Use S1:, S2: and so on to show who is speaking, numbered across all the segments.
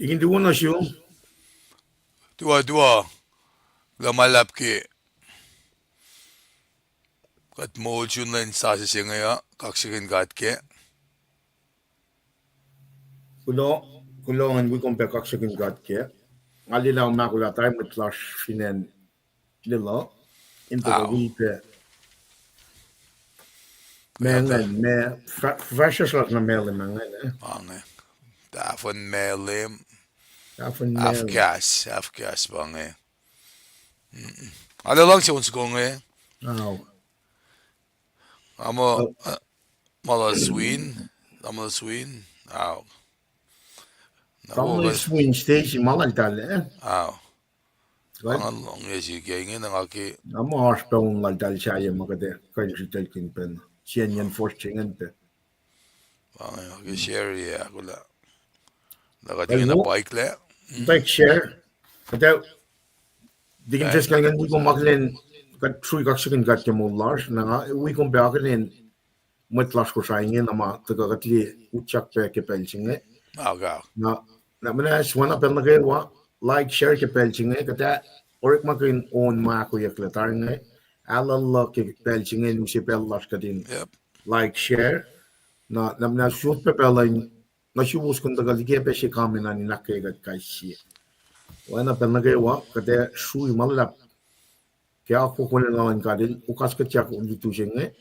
S1: Ikin duwa na siyo.
S2: Dua gamalap ki kat mo chun len sa singa ya kaksakin ke
S1: Kulongan wikon pe kaksakin ke. Alilaw makula tayo mit lash finen lilo. Into ka
S2: aw
S1: wipe.
S2: kayata
S1: Mengen, fashion slag na mele mengen.
S2: bange davon melim
S1: Daarvan mele.
S2: afkas bange ala lang siya uns konge
S1: Nou,
S2: amo mala swin aw
S1: dan
S2: nabo
S1: is swing stage malang tale.
S2: aw
S1: Right?
S2: ang long yesi kenge nangaki
S1: Amo harspel lang tale siya magade. Kan si telkin pen. Siyan yan forcing pe.
S2: bange share ya kula nakatingin na
S1: Well,
S2: pacl
S1: like share. Kaya dikin
S2: eh
S1: just kangen wikon maglin kat trui kaksakin ke mulars. Na wikon beakelin met las ko saingin ama taga katli uchak pe ke pelchinge.
S2: aw gaw
S1: Na mana swana pel nage wa like share ke pelchinge kata orik makin on ma ko yak letarnge ala lo ke pelchinge nu se pel las kadin
S2: yep
S1: like share na mana shoot pe pel na shu bus kun daga lige pe she kamina ni nakke gat kai shi wana pel nage wa kata shu malap ke ako ko na lan kadin ukas ke chak un tu jenge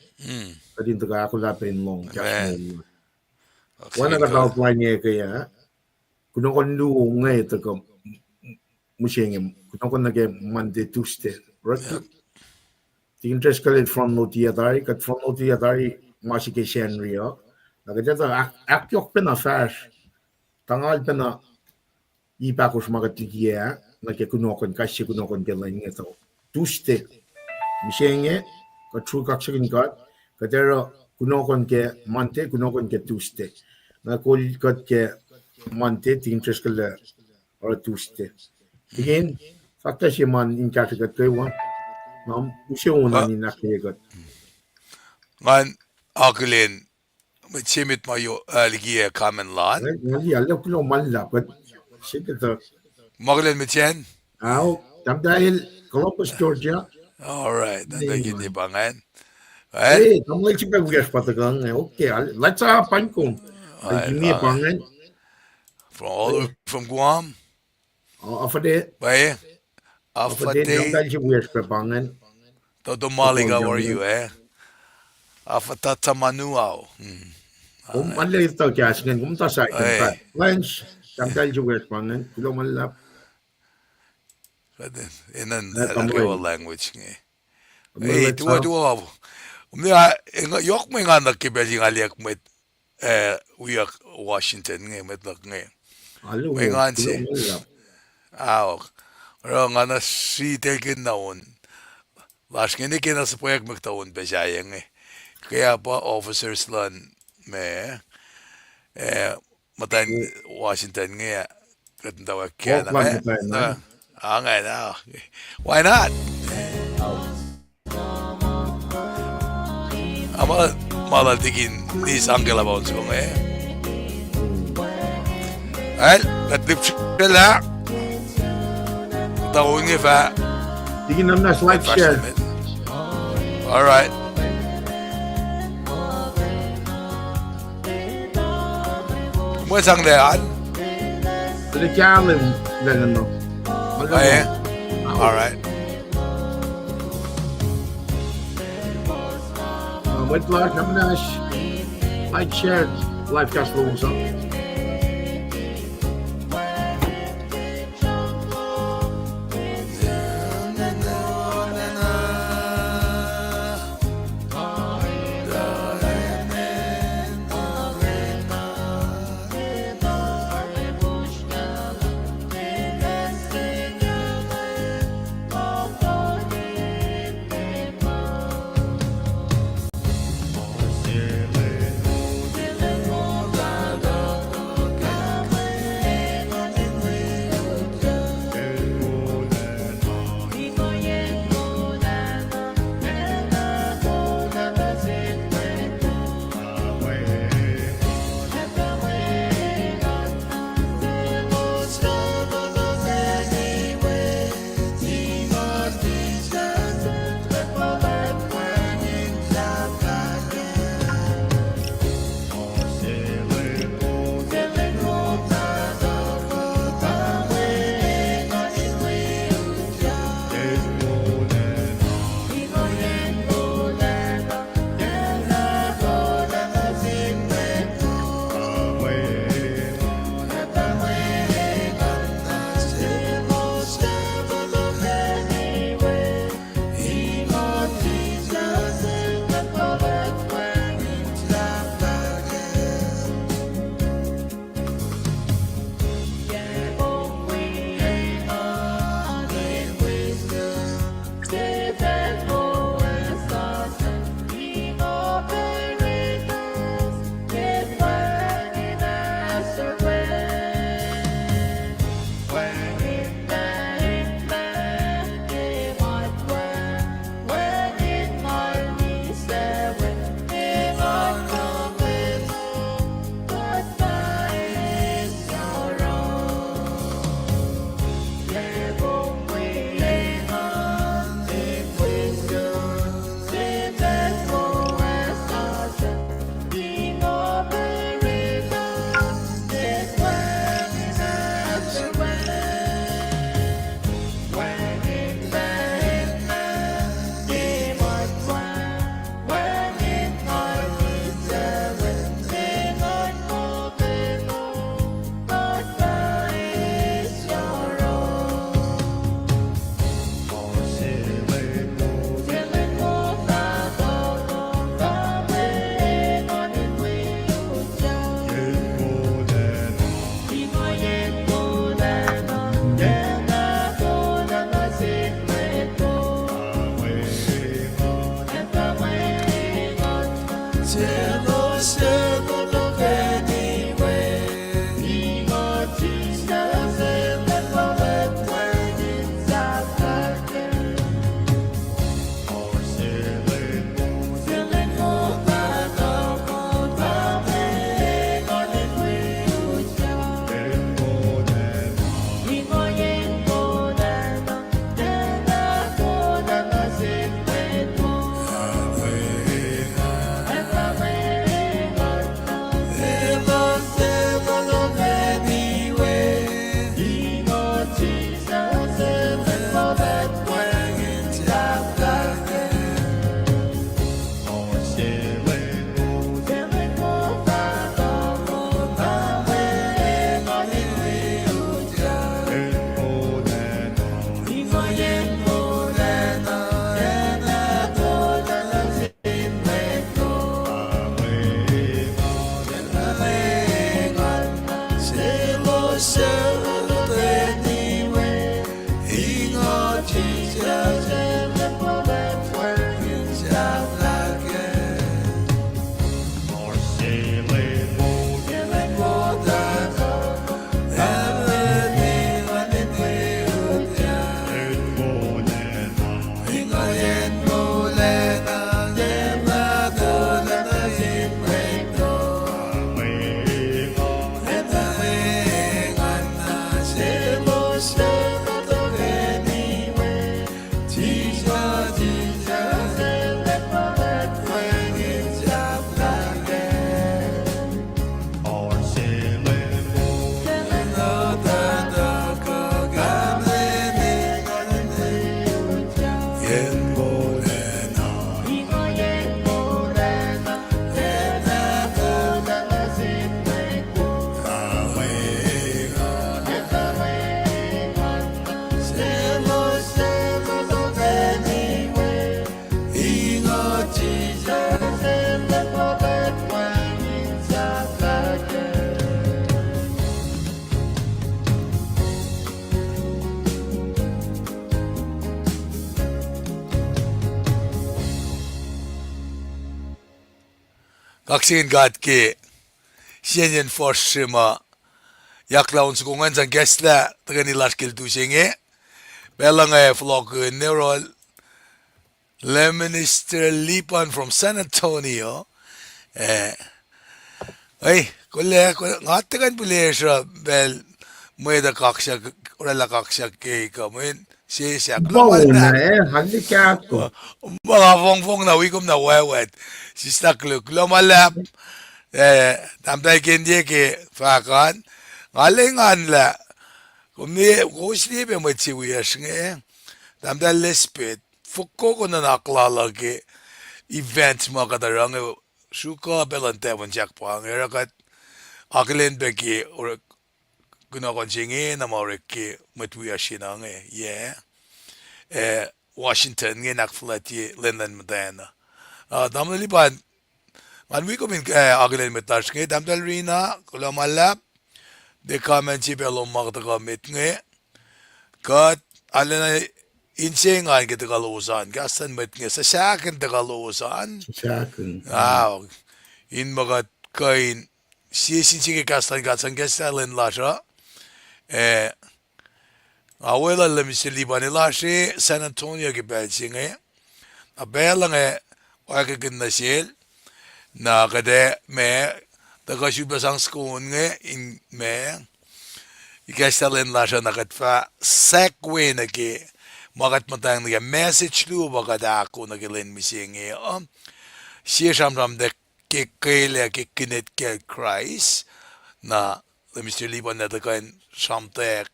S1: kadin daga ako la pen long just
S2: man
S1: mo wana ka
S2: KahsInKol
S1: daw plan ke ya kuno kon du ngai to ko mushenge kuno kon nage Monday Tuesday right
S2: yep
S1: the interest kalit from no tiatari kat from no tiatari masike shen rio naga jata akyok pe na fash tangal pe na ipa ko smaga tikia na ke kuno kon kashi kuno kon gelang to Tuesday mushenge ko tru kaksakin kat katero kuno kon ke Monday kuno kon ke Tuesday na kol kat ke Monday the interest kalit or Tuesday again fakta si man in kasagat kay one nam usiuna ni nakigot
S2: ngan aklin mit chimit mayo Liki kamen lan
S1: ngali alam ko lang malapad sige to
S2: maglen mit chen
S1: aw tam dahil Columbus Georgia
S2: all right and
S1: ni
S2: gini
S1: man
S2: bangan right
S1: tam lang si pagwias patagang okay let's pan ko al
S2: right
S1: gini
S2: bangan
S1: pangan
S2: from all the way from Guam
S1: afade
S2: bay
S1: tam
S2: afate
S1: dahil si wias pa pangan
S2: todo
S1: football
S2: maliga were
S1: jam
S2: you afatata manuao
S1: alay ito kaya sige ta sa ikan
S2: ay
S1: lunch tam dahil si wias pangan kulo malap
S2: inan
S1: tam
S2: Lakewa
S1: lang
S2: language ngi
S1: let's
S2: tuwa umya yok mo nga nakibeli nga liak met wiyak Washington ngi met nak ngi
S1: alo
S2: may nga
S1: kulo
S2: si
S1: malap
S2: aw ro nga na si tekin naon las ngini kina sa proyek magtaon pa siya ngi kaya pa officers lan me matan Washington ngi katawag kaya
S1: Oakland
S2: na
S1: mo tayo na
S2: nga na why not ama malatikin ni Angela Bones ko ay katip sila taon ngi fa
S1: Tingin naman na slide share.
S2: all right mo sang lean
S1: Sa challenge na ano.
S2: ay all right
S1: Wait lang naman na slide share. Live cast mo sa.
S2: kaksakin God ke siyan force ma yaklaun sukungan sang gesla tagani laskil tu singe belang vlog neural Minister Lipan from San Antonio ay kulle ngatakan pule siya bel Mwe da kaksak urala kaksak ke kamuin siya klamal
S1: Bone,
S2: na
S1: handicap.
S2: mga fong na wikom na wewet si stakluk lumalap tamtay kindi ke fakan ngalingan la kumni kusni be mo chiwiyas nge tamtay lespit fukko ko na naklala ke events mo kadarang suka belante mon jakpang erakat aklen beki or kuno konjingi na moreki matwiyashina nge yeah Washington nge nakflati Linden Medana damdal liban man we come in aglen metash nge damdal rina kulamalap de kamenchi belom magdaga mit nge kat alena inseng an ke tagalusan gasan met nge sa sakin tagalusan
S1: Kaksakin.
S2: in magat kain sisinchige gastan gatsan gesalen lasra Abuela le misili banilashi San Antonio ke belsinge a belange wake ginnasil na kade me daga shuba sang skonge in me ikastalen lasha nakatfa sekwe na ke magat matang na message lu baga ako na gelen misinge sham de ke kele ke Kinet ke Christ na le misili ban na daga shamtek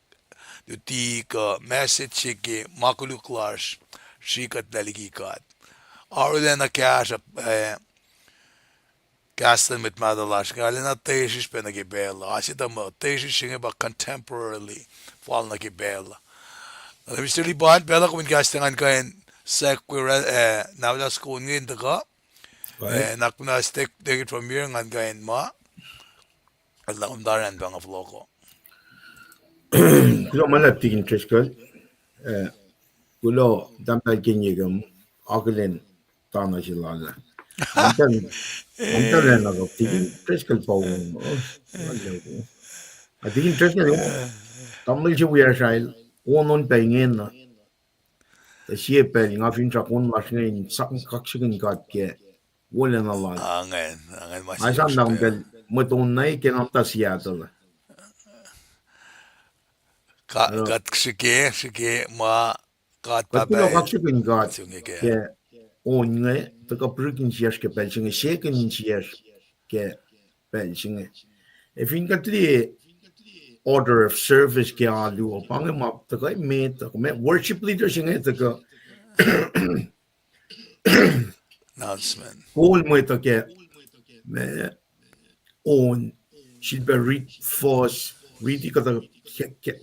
S2: Duti ka message ke makuluklas Srikutlac Liki kat. Arulena kasha kastan mit madalash galena tesis pena ke bela. Asita mo tesis singe ba contemporarily fall na ke bela. Mr. Liban bela kumin kastangan kain sekwira nawla school ngin daga. Nakuna stick take it from here ngan kain ma. Allah umdaran bang of loco.
S1: Kulo malap tigin treskal. Kulo damdal kinyigam aglen tana silala. Mantan na ko tigin treskal pa tigin treskal tamil si wiya shail onon Paing na siya pel nga fin sa kun mas ngayon sakang kaksakin kat ke wala na lang.
S2: Angen
S1: Asan na kung
S2: masih
S1: matunay kinamta siya tala.
S2: kat shike ma kat pa
S1: Kat kulo
S2: ba
S1: kaksakin kat
S2: sungi ke
S1: ke onye taka prukin siyas ke pel singe shaken siyas ke pel singe. E fin katli order of service ke alu pang ma taka me worship leader singe taka
S2: announcement
S1: kol mo take me on should be read force read kata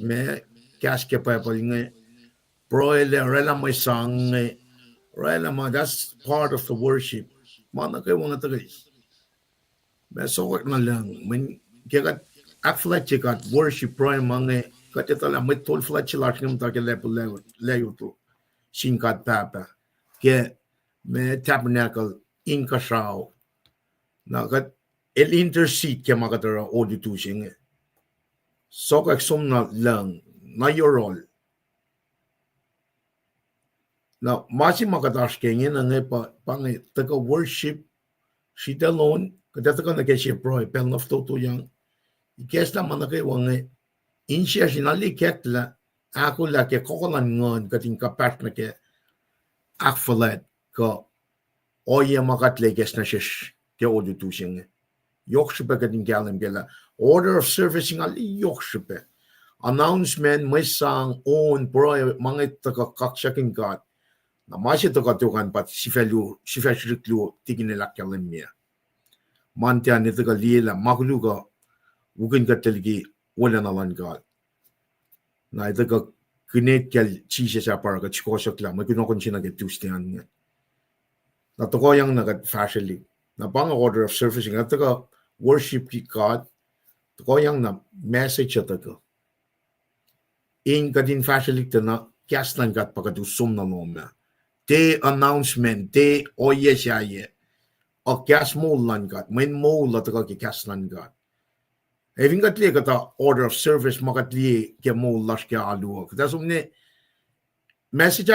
S1: me kas ke pa palinge broile rela mo sang rela ma that's part of the worship mana kay mga tagay me so na lang when kagat aflet kat worship pro mga katita la met tol flat chilat ngam ta ke level to singkat papa ke me tabernacle in kasao na kat el intercede ke makatara audio sing so kak som na lang na your role na masi makatash ke ngin na pa pang taka worship she alone kada taka na ke she pro pel of to yang ikes la manake wange insia sinali ketla akollah ke kokolan ngon kating kapat na ke akfalet ko oye makatle kes na shish ke audio sing Yokshipe kading galim gela. Order of servicing ali yokshipe. Announcement may sang on pro mga taka kaksakin kat. Na masya taka tukan pat sifelu tiginilak galim niya. Mantia ni taka lila makuluga ugin ka taligi wala nalan kat. Na itaka Kinet kel chisa sa para ka chikosak lang. May kunokon siya nag-tustihan niya. Na toko yung nag-fashionly. Na pang order of servicing at taka worship God, ko yang na message ata ko. In kadin facility na kaslan kat pagkadusum na noma. Te announcement, te oye siya ye. og gas målan God, men måla det ikke kaslan God. Jeg vil ikke lege da order of service, man kan lege måla skal alu. Det er som ne, message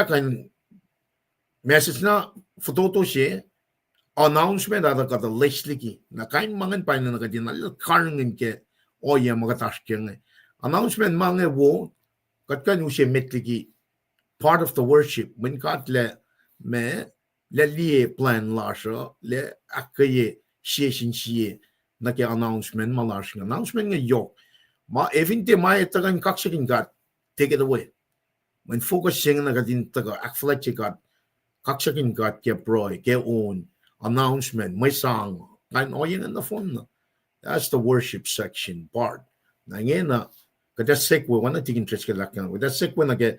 S1: na foto siya, announcement ada kata Liki, na kain mangan pa na kadin na karngin ke oya mga tasking. Announcement mga wo, kat kan siya metliki part of the worship, when kat le me le liye plan Lasr, le akketeyac siya na ke announcement malasing announcement nga yok. Ma evinte ma itagan kaksakin God, take it away. When focusing na kadin taga akketeyac God, kaksakin God ke broy, ke own announcement, may song, kain oyen in the phone na. That's the worship section part. Na ngayon na, kada sekwe, wana tigin Srikutlac na. Kada sekwe na ke,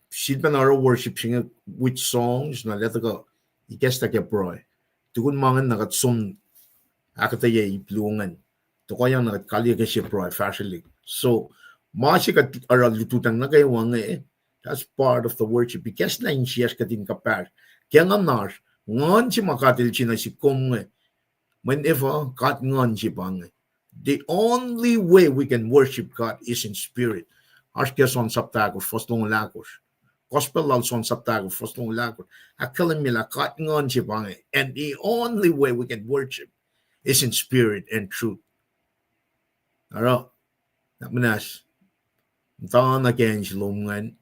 S1: she'd been our worship singing with songs, na leta ka, ikesta ke broy. Tukun mangan na katsum, akketeyac iplungan. Tukayang na kalya ke siya broy, fashionly. So, maasi ka aralututang na kayo wanga that's part of the worship. Because na in siyas ka din kapar. Kaya nga nas, ngon si makatil china si kong whenever God ngon si bang. The only way we can worship God is in spirit. Askya son saptagos, fostong lakos. Gospel lal son saptagos, fostong lakos. Akalim mila God ngon si bang. And the only way we can worship is in spirit and truth. Aro, nakmanas. Taan na kaya si lumungan.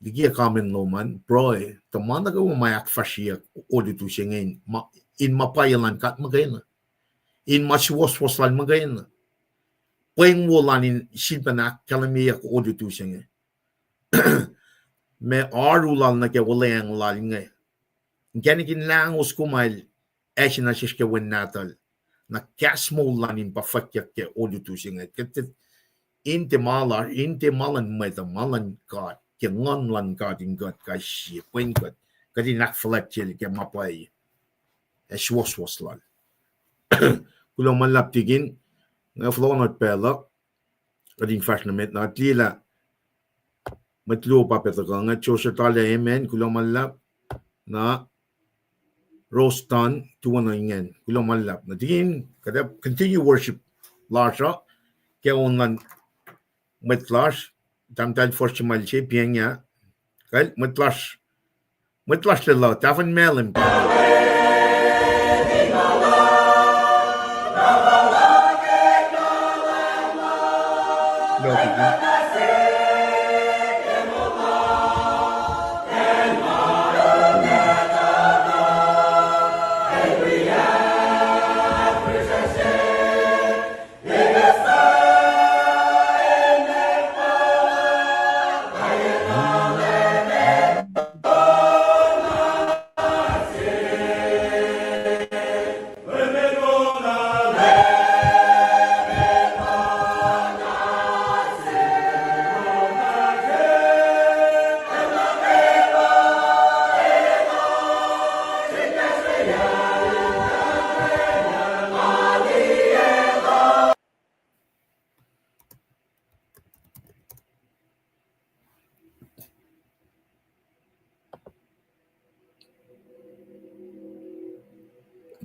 S1: Liki kamen loman, broy, taman na gawa mayak fashiyak o dito siya ngayon. In mapayalan kat magayana. In masiwas-was lan magayana. Paing wala in silpanak kalamiyak o dito siya ngayon. Me arulal na kaya wala yung lal ngayon. Ganikin lang os kumail, esin na siya kawan natal. Na kasmo lan in pafakyak kaya o dito siya ngayon. Inte malan meta malan God. Ke ngon lan God in God ka siya kwen God kadi nakflat chel ke mapay was lan kulang malap tigin nga flow not pelak kadi fashionament na tila matlo pa peta nga chose tala amen kulang malap na rostan tuwan na ingen kulang malap na tigin kada continue worship Lasr ke onlan met Lasr tamtal for chimalche pienya kal mutlash lelo tafan melim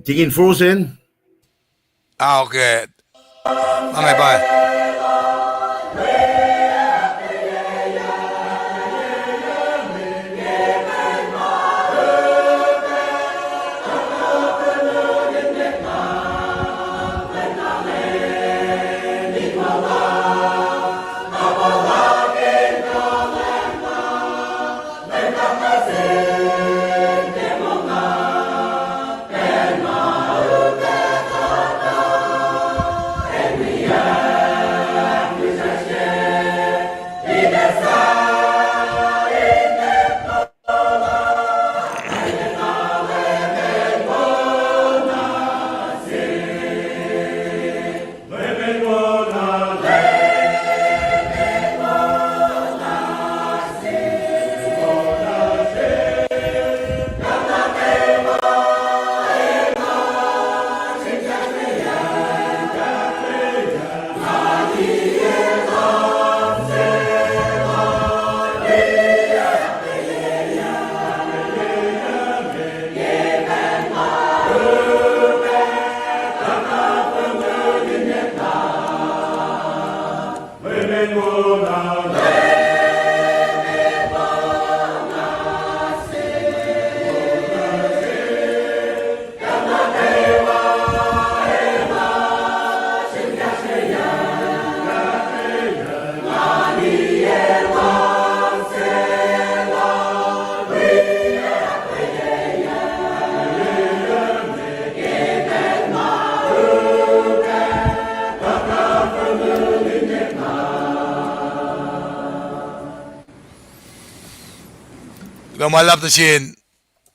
S1: tigin frozen
S2: Okay. Okay, bye.
S3: Yeah.
S2: Gamalap na sin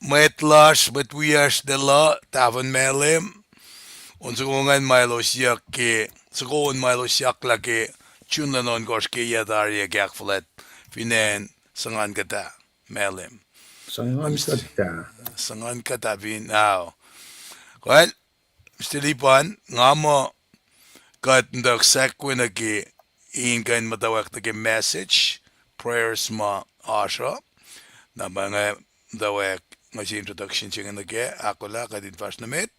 S2: mwet lash but wias de la tavan melim unsukungan Milo siyak ke sukun Milo siyak laki chunlanon gosh ke yadari gak flat finen sangan kata melim
S1: Sangan kata.
S2: sangan kata fin now well stilipan ngamo kat ndak sekwena ke ingan mutawaek na ke message prayers ma asha na mga mutawaek nga si introduction siya nga nage akollah kadin fast na met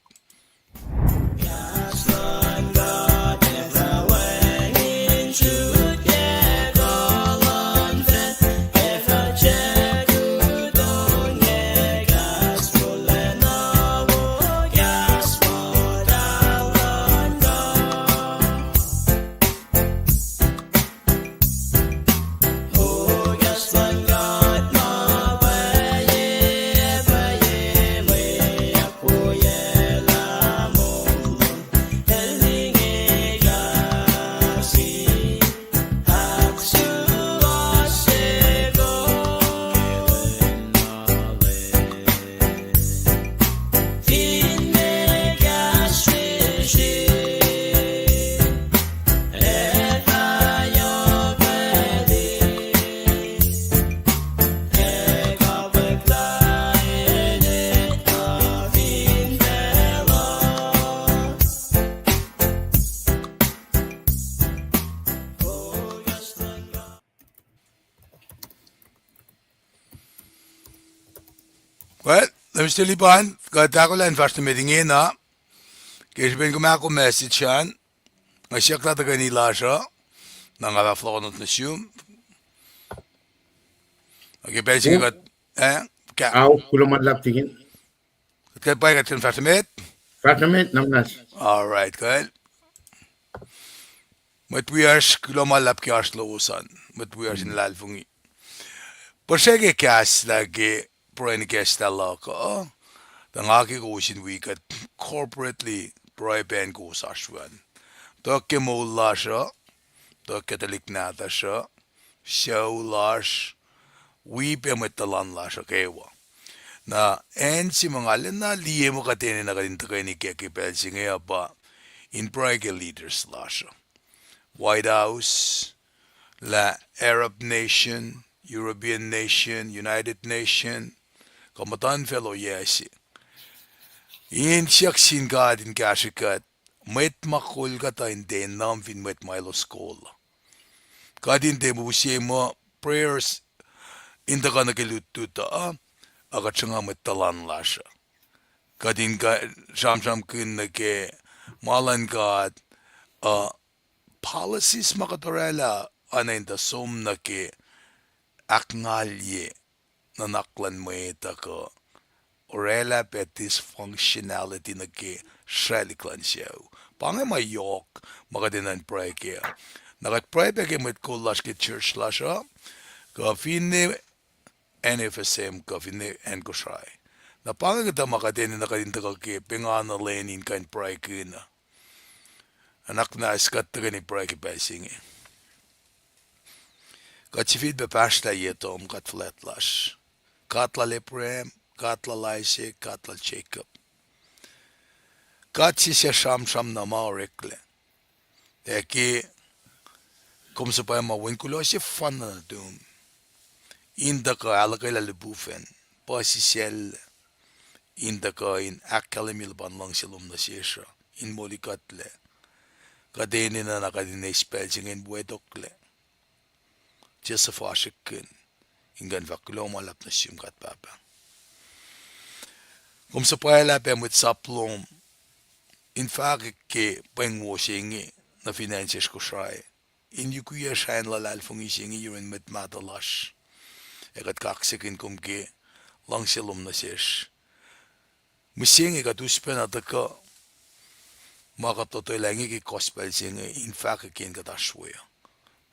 S2: well lam stilipan kat akollah fast na met inge na kaya ben kumako message yan nga siya klata ni Lasr na nga flonot na siyum okay basic kat ka
S1: Au kulamanlap tingin.
S2: kat pa kat fast na met
S1: Fragment namnas.
S2: all right good mat we are kulomalap ki arslosan mat we are in lalfungi Persege kas lagi proen kesta loko. Tangaki ko sin wikat corporately broadband ko sashwan. Toke mo lasha, toke taliknata siya, show lash, wipe metalan lasha kewa. Na en si mga na liye mo katene na kalinta kayo ni Keke Pelsinge ba in private leaders lasha. White House, la Arab nation, European nation, United nation, kamatan fellow yesi. In siyak sin God in kashikat, mwet makul kata hindi nam fin mwet Milo school. Kadin te busiye mo prayers inda ka nakilututa agat siya nga mwet talan lasha. Kadin ka sham kin nake malan God policies makatorela anay som nake akngalye nanaklan mo ita ko orela petis functionality nake shaliklan siya. Pangay mayok makadinan pray kaya. Nakat pray pa kaya met kulash ke church lasha ka finne NFSM ka finne en Kosrae. Na pangay kita makadinan nakadinta ka kaya pingana lenin kain pray kina. Anak na iskat ka ni pray kaya Paing. Katsifid bepashta yetom kat flat lash. Kacl leprem, Kacl laise, Kacl Jacob. Katsi siya sham na maurekle. Eki, kum sa pa mawinkulo siya fan na dum. Inda ka alakay lalibufen, pasisel. Inda ka in akalimil ban lang silum na siya. In muli katle. Kadeni na nakadinay spelling in buedokle. Sifac ingan vakulo malap na siyum kat papa. Kung sa pala pa mo saplom, in fact ke Paing inge na finances Kosrae. In kuya shayan lalal fung inge yun met matalash. Ekat kaksakin kum ke lang silum na siya. Musinge katuspen at ka makatotoy lang ki gospel singe in fact ken katashwaya.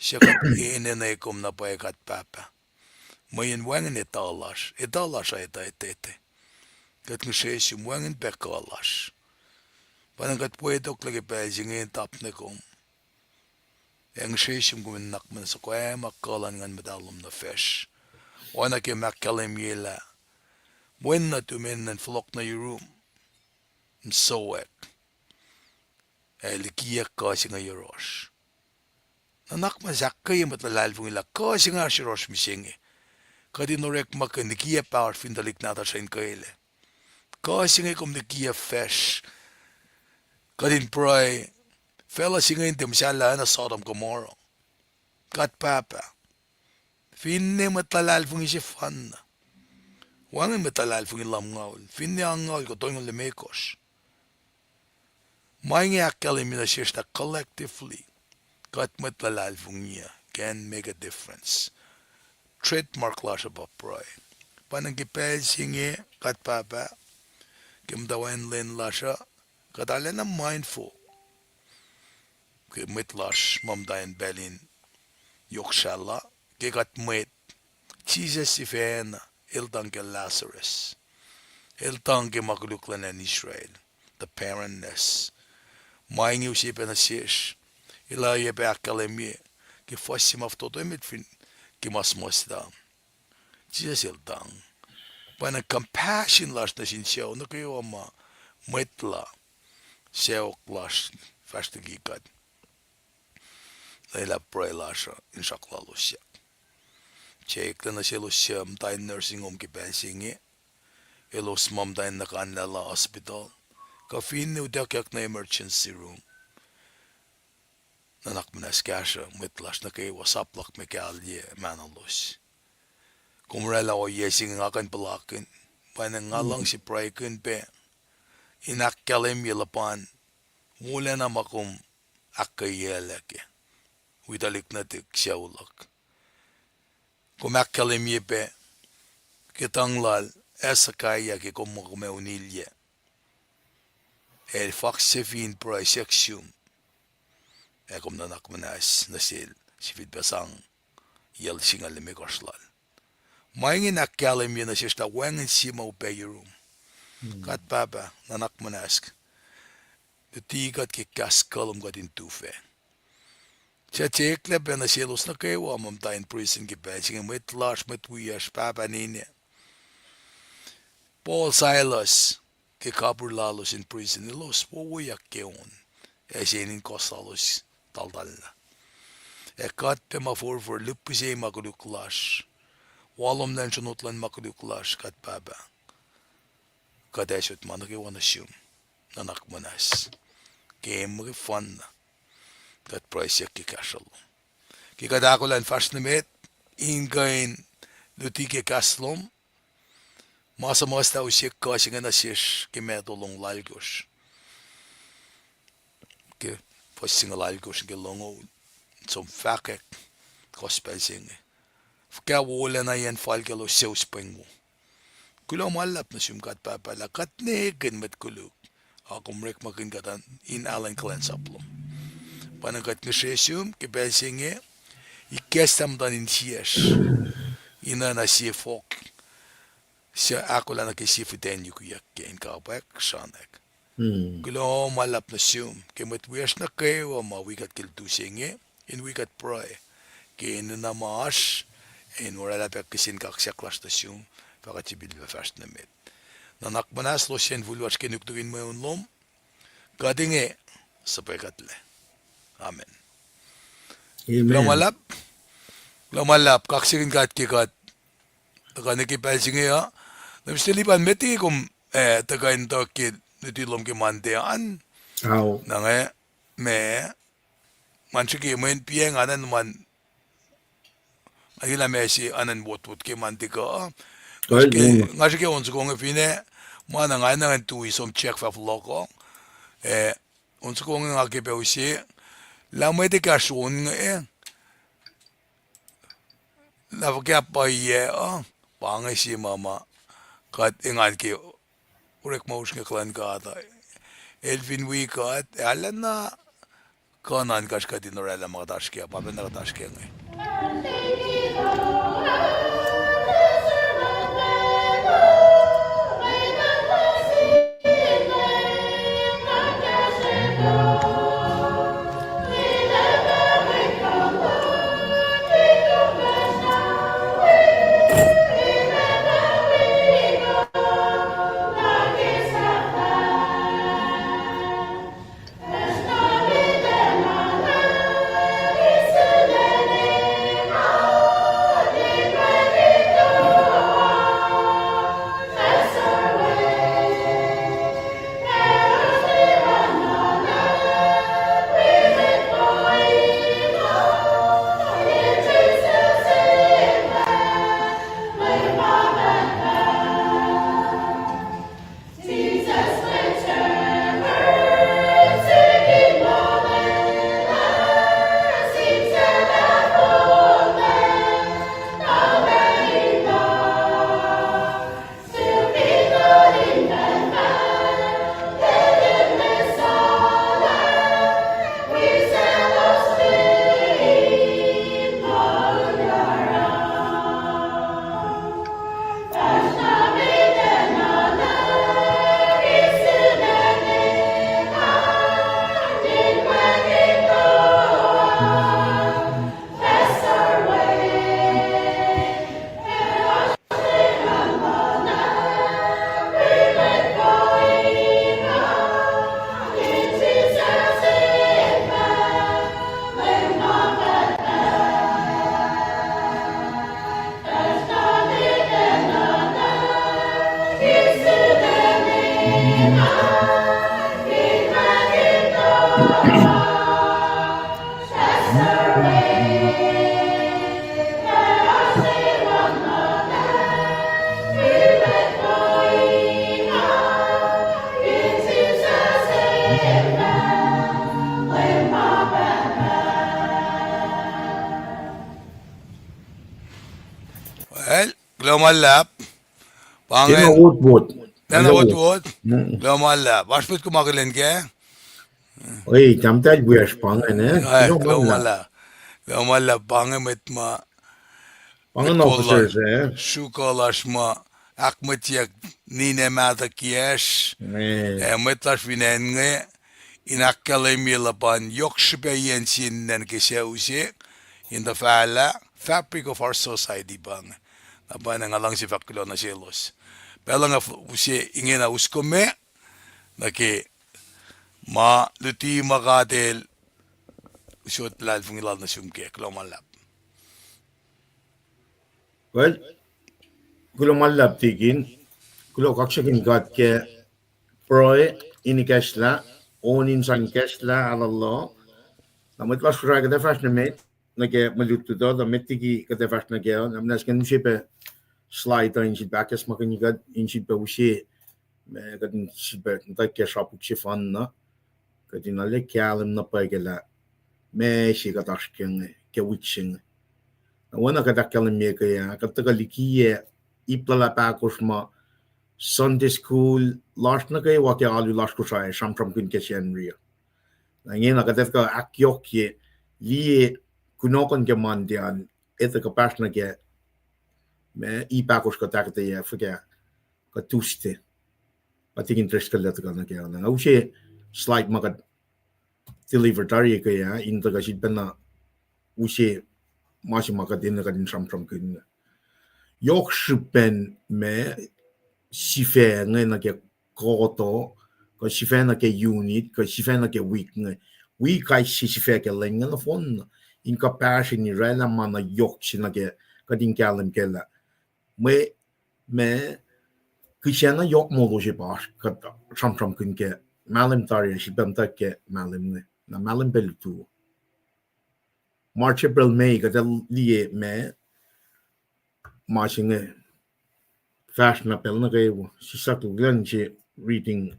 S2: Siya kat inenaykom na pa ekat papa. Mayin wangen etalash ay taitete. Kat ngeshe si wangen pekalash. Panang kat puedok lagi Paing tap na kom. Yang ngeshe si kuminak man sa kwaya makalan ngan medalom na fish. oana ke makkalim yela wenna tumennen flokna yurum msowek Liki KahsInKol yurosh nanak mazakka yematlal fungila KahsInKol shirosh misenge kadi norek mak Liki power findalik nata sa inkaile KahsInKol kom Liki fish kadin pray fella singin timsala na Sodom Gomorrah kat papa finne matlal fungi fan Wangin matalal fungi lam ngaul. Finne ang ngaul ko toing le mekos. Maingi akketeyac mina shishta collectively. Kat matalal fungia can make a difference. Trademark lasha baproy. Panang kipel singe kat papa. Kim dawain len lasha. Kat alena mindful. Ke mitlash mamdain belin. Yokshala. Ke kat mwet. Jesus ifena. Iltang ke Lasr. Iltang ke makuluklan en Israel. The parentness. Maingi usipen na sish. Ila ye pe akkalemi. Ke fosim af toto emit fin. Ke mas da. Jesus iltang. Pana compassion lash na sin siyaw. Na kayo ama. Mwetla. Siyaw lash. Fashtagikat. Ila pray lasha. Inshaklalo siya. Check na siya siyam tayo nursing home kipensingi. Elos mam tayo na kanila hospital. Kafin ni udakyak na emergency room. Nanak minas kasha. Mitlash na kayo wasaplak me kalye manalos. Kumrela o yesing nga kan palakin. Panang nga lang si praykin pe. Inakkalim yalapan. Mula na makum akketeyac. Widalik na tik siyawlak. Kumakkalim yepe, kitanglal, esakaya ki kumakume unilye. El faksefin pro seksium. Ekom nanak manas nasil, sifit basang, yel singal me koslal. Maingin akkalim ye nasista wangin sima upe yurum. Kat papa, nanak manask. Dutigat ki kaskalum gadin tufe. Siya cheklep na silos na kayo amam tayo prison kipe. Sige met lash met wiyash papa nini. Paul Silas ke kapur lalos in prison nilos po wiyak keon. Sinin kosalos taldal na. Kat pe mafor lupuse makuluklash. Walom nan sunutlan makuluklash kat papa. Kadesot manakiwan na siyum. Nanak manas. Game mga fun na. Kat price ki Kacl. Ki kadakulan fast namet ingain luti ke Kaclom. Masa masta usik KahsInKol na sish ki medolong lalgos. Ki posing lalgos ki longo som fakek kospelsing. Fka wala na yan falgalo seus pengu. Kulo malap na sumkat papala kat negen met Koluk. Akumrek makin katan in alan kulansap lo. Panagat nishesum kipelsinge ikestam dan in siyesh ina na sifac siya akollah na kisifiten yukuyak in kapek shanek kulo malap na sum kemet wiyash na kayo mawikat kiltusinge in wikat pray kin na maash in wala pek kisin kaksaklash na sum pakatibil ba fast na met nanak manas lo siyen vulwash kinuktukin mo yung lom kadinge sa pekatl. Amen.
S1: Amen.
S2: Lamalap, kaksakin kat kikat. Taka nakipelsing ya. Namistilipan meti kum tagain to kid nutilom ki mantean.
S1: Aw.
S2: Nange me manchiki men pieng anan man agila mesi anan bot ki mantika. Ngashike onsu kong fine mana ngai nangan tu isom check fa floko. Onsu kong ngakipe usi la mwete kashon la kya paye pangay si mama kat ingat ki urek maus ke klan ka ata elvin wi kat alan na kanan kash ka dinorela magdash kya paben na dash kya ngai lulap,
S1: Dina
S2: Paing,
S1: wood.
S2: Nana what? Lulap, Washput kumakalin ke?
S1: Oi, tamtal buyash pangan
S2: Ay,
S1: Kilomalla.
S2: lulap, Paing met
S1: Pangan
S2: kollar,
S1: officers
S2: shukalaşma, akketeyac nine mata kies, metlaş vinenge, inakkalemilapan yokşibeyensinden keseusi, in the fabric of our society bang. Napan ang alang sifac na silos. Pelang usi ingena uskome, naki ma luti makatel usot lal fungilal na sumke, klomalap.
S1: Well, Kilomalla tigin. Kaksakin got ke proe inikashla, onin san kashla alallah. Namat las vragen de vast met. Nake malutu do, da metigi ka de vast nake. Namnas kan shipe slide in shit back as makan got in shit be ushi. Me gadin shit be nta ke shapu chifan na. Gadin ale kyalim na pagela. Me shi ka tashkin ke witching. Wana ka dakkalim me ka ya. Ka taka Liki iplala pakosma. Sunday school last na kay waki alu last ko siya sham kun keshen ria. Ngayon nakatet ka akyok ye li kunokon ke mandian ito ka pas na ke me ipakos ka takte ye fika ka tuste. Pati interest ka leto ka na kaya na. Uche slide maka deliver tari ka ya into ka shit na uche masi maka din na ka din sham kun. Yok shipen me sifac na ke koto ko sifac na ke unit ko sifac na ke week nga week kai sifac ke lenga na fon in compassion ni rela mana yok na ke kadin kalam ke la me kishana yok mo do je pas ka cham kun ke malim tari shi bam ta ke malim ne na malim bel tu March April May ka liye me marching fashion apel na kayo si sakto glan si reading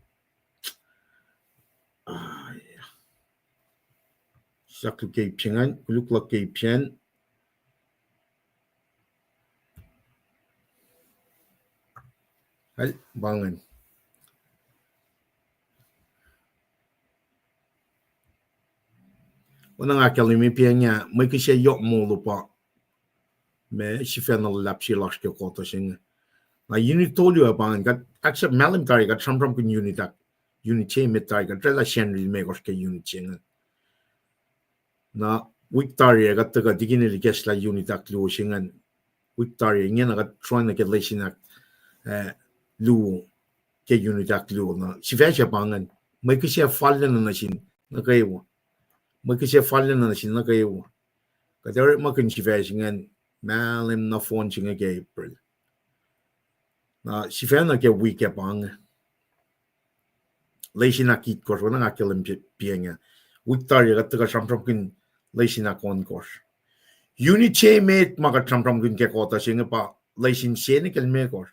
S1: sakto kay piangan Koluk kay pian hal bangan wana nga kalimi pianya may kasi yok mo lupa me si fenal lap si laks ke kota sing na unit tolyo bangan kat accept malim tari kat sam kun unit che met tari kat rela shenri me kos ke unit sing na Victoria kat taga digini likes la unit lu singan Victoria ngena kat trying to get lesinak lu ke unit lu na si veja bangan may kasi fallen na sin na kayo may kasi fallen na sin na kayo kadari makin si veja ngan malim na phone singa ke April na si veja na ke week bang lesinak kit kos wana nga kelim pianga Victoria kat taga samprapkin lesinak on kos unit che met maka samprapkin ke kota singa pa lesin sene kel me kos